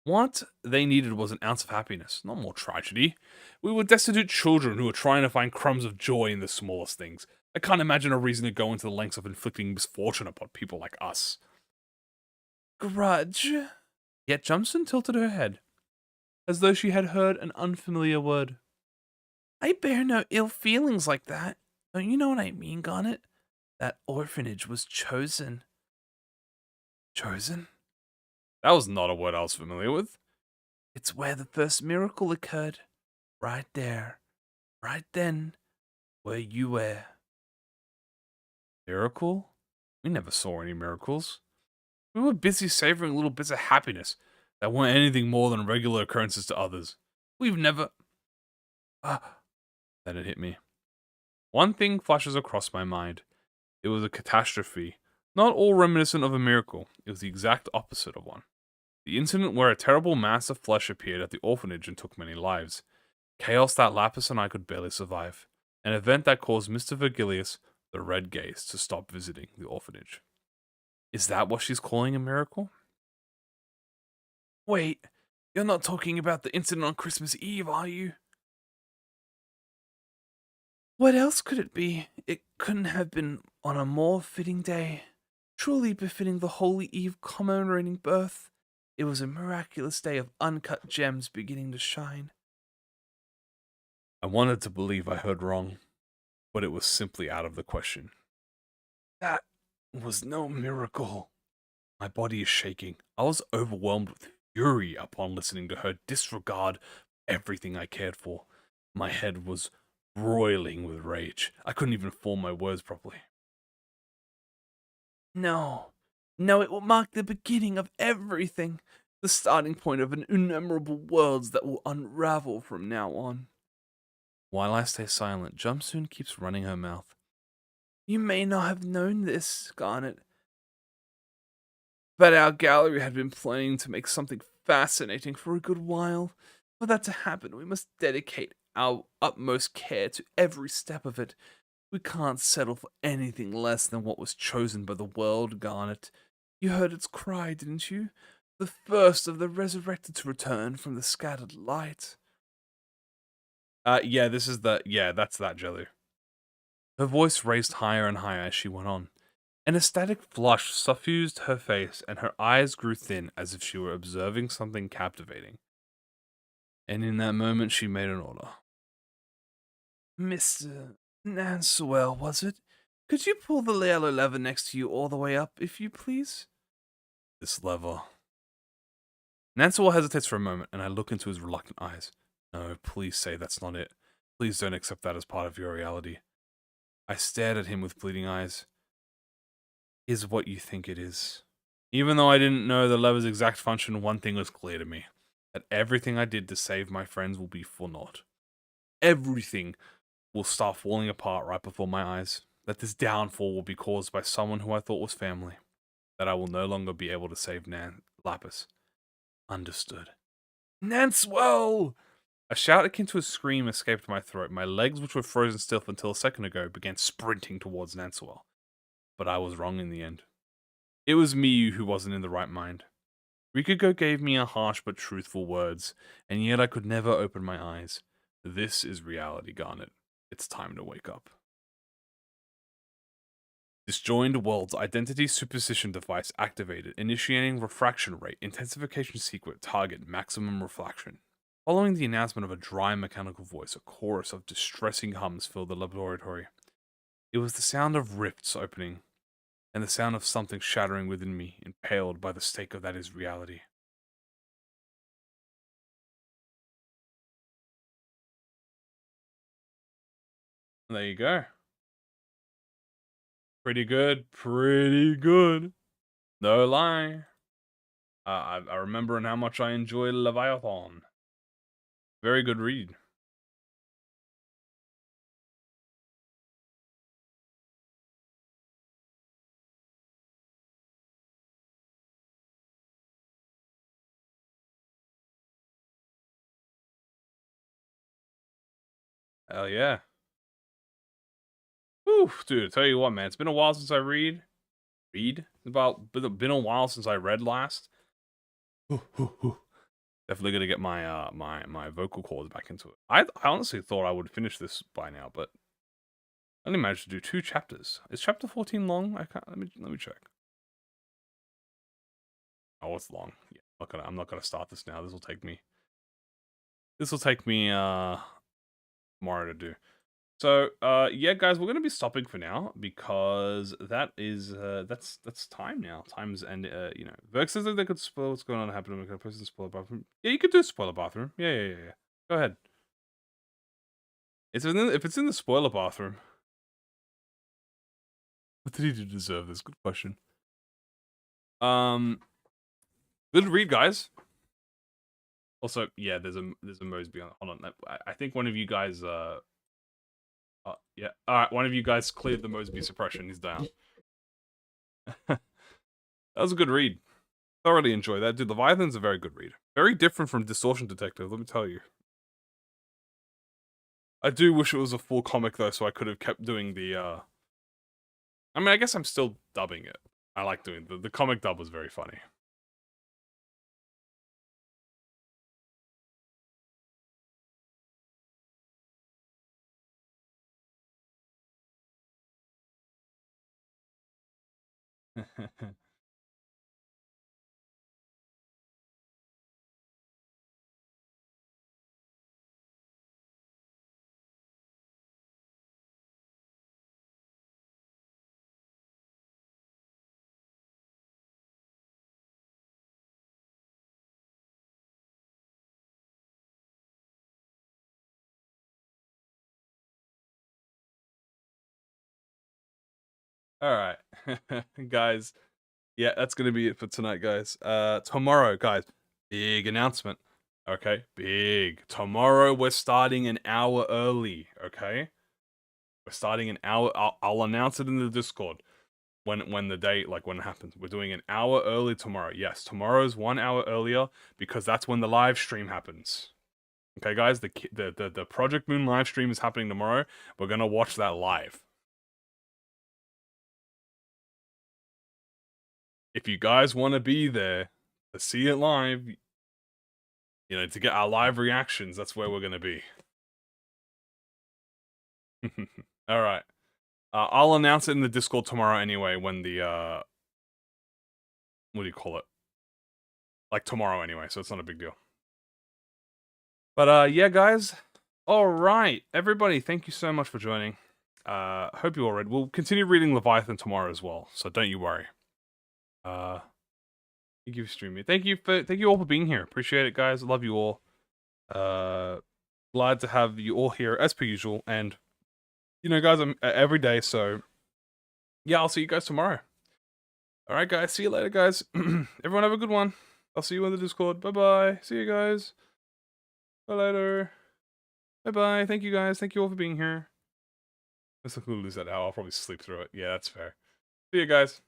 What they needed was an ounce of happiness, not more tragedy. We were destitute children who were trying to find crumbs of joy in the smallest things. I can't imagine a reason to go into the lengths of inflicting misfortune upon people like us. Grudge? Yet Jumson tilted her head, as though she had heard an unfamiliar word. I bear no ill feelings like that. Don't you know what I mean, Garnet? That orphanage was chosen. Chosen? That was not a word I was familiar with. It's where the first miracle occurred. Right there. Right then. Where you were. Miracle? We never saw any miracles. We were busy savoring little bits of happiness. that weren't anything more than regular occurrences to others. We've never... Then it hit me. One thing flashes across my mind. It was a catastrophe, not all reminiscent of a miracle. It was the exact opposite of one. The incident where a terrible mass of flesh appeared at the orphanage and took many lives. Chaos that Lapis and I could barely survive. An event that caused Mr. Virgilius, the Red Gaze, to stop visiting the orphanage. Is that what she's calling a miracle? Wait, you're not talking about the incident on Christmas Eve, are you? What else could it be? It couldn't have been on a more fitting day. Truly befitting the Holy Eve commemorating birth. It was a miraculous day of uncut gems beginning to shine. I wanted to believe I heard wrong, but it was simply out of the question. That was no miracle. My body is shaking. I was overwhelmed with fury upon listening to her disregard everything I cared for. My head was roiling with rage. I couldn't even form my words properly. No, it will mark the beginning of everything. The starting point of an innumerable worlds that will unravel from now on. While I stay silent, Jumpsoon keeps running her mouth. You may not have known this, Garnet, but our gallery had been planning to make something fascinating for a good while. For that to happen, we must dedicate our utmost care to every step of it. We can't settle for anything less than what was chosen by the world, Garnet. You heard its cry, didn't you? The first of the resurrected to return from the scattered light. That's that Jelly. Her voice raised higher and higher as she went on. An ecstatic flush suffused her face, and her eyes grew thin as if she were observing something captivating. And in that moment, she made an order. Mr. Nanswell, was it? Could you pull the yellow lever next to you all the way up, if you please? This lever. Nanswell hesitates for a moment, and I look into his reluctant eyes. No, please say that's not it. Please don't accept that as part of your reality. I stared at him with bleeding eyes. Is what you think it is. Even though I didn't know the lever's exact function, one thing was clear to me. That everything I did to save my friends will be for naught. Everything will start falling apart right before my eyes. That this downfall will be caused by someone who I thought was family. That I will no longer be able to save Lapis. Understood. Nanswell! A shout akin to a scream escaped my throat. My legs, which were frozen stiff until a second ago, began sprinting towards Nanswell. But I was wrong in the end. It was me who wasn't in the right mind. Rikugo gave me a harsh but truthful words, and yet I could never open my eyes. This is reality, Garnet. It's time to wake up. Disjoined worlds identity superposition device activated, initiating refraction rate, intensification secret, target, maximum reflection. Following the announcement of a dry mechanical voice, a chorus of distressing hums filled the laboratory. It was the sound of rifts opening, and the sound of something shattering within me, impaled by the stake of that is reality. There you go. Pretty good. No lie. I remember how much I enjoy Leviathan. Very good read. Hell yeah. Whew, dude, I tell you what, man, it's been a while since I read. Been a while since I read last. Definitely gonna get my my vocal cords back into it. I honestly thought I would finish this by now, but I only managed to do 2 chapters. Is chapter 14 long? I can't. Let me check. Oh, it's long. Yeah, I'm not gonna start this now. This will take me tomorrow to do. So, yeah, guys, we're gonna be stopping for now because that's time now. Time's and you know, Verk says that they could spoil what's going on happening. We can post in spoiler bathroom. Yeah, you could do spoiler bathroom. Yeah. Go ahead. If it's in the spoiler bathroom, what did he do to deserve this? Good question. Good read, guys. Also, yeah, there's a Mosby on. Hold on, I think one of you guys. Yeah. All right, one of you guys cleared the Mosby suppression. He's down. That was a good read. Thoroughly enjoyed that. Dude, Leviathan's a very good read. Very different from Distortion Detective, let me tell you. I do wish it was a full comic though, so I could have kept doing the I mean, I guess I'm still dubbing it. I like doing the comic dub was very funny. Alright. Guys. Yeah, that's gonna be it for tonight, guys. Tomorrow, guys, big announcement. Okay? Big. Tomorrow we're starting an hour early, okay? We're starting an hour. I'll announce it in the Discord when the day, like when it happens. We're doing an hour early tomorrow. Yes, tomorrow's 1 hour earlier because that's when the live stream happens. Okay, guys, the Project Moon live stream is happening tomorrow. We're gonna watch that live. If you guys want to be there to see it live, you know, to get our live reactions, that's where we're gonna be. All right. I'll announce it in the Discord tomorrow anyway when the, what do you call it? Like tomorrow anyway, so it's not a big deal. But, yeah, guys. All right. Everybody, thank you so much for joining. Hope you all read. We'll continue reading Leviathan tomorrow as well, so don't you worry. Thank you for streaming. Thank you all for being here. Appreciate it, guys. Love you all. Glad to have you all here as per usual, and you know, guys, I'm every day, so yeah, I'll see you guys tomorrow. All right, guys. See you later, guys. Everyone have a good one. I'll see you on the Discord. Bye bye. See you guys. Bye later. Bye bye. Thank you guys. Thank you all for being here. Let's lose that hour. I'll probably sleep through it. Yeah, that's fair. See you guys.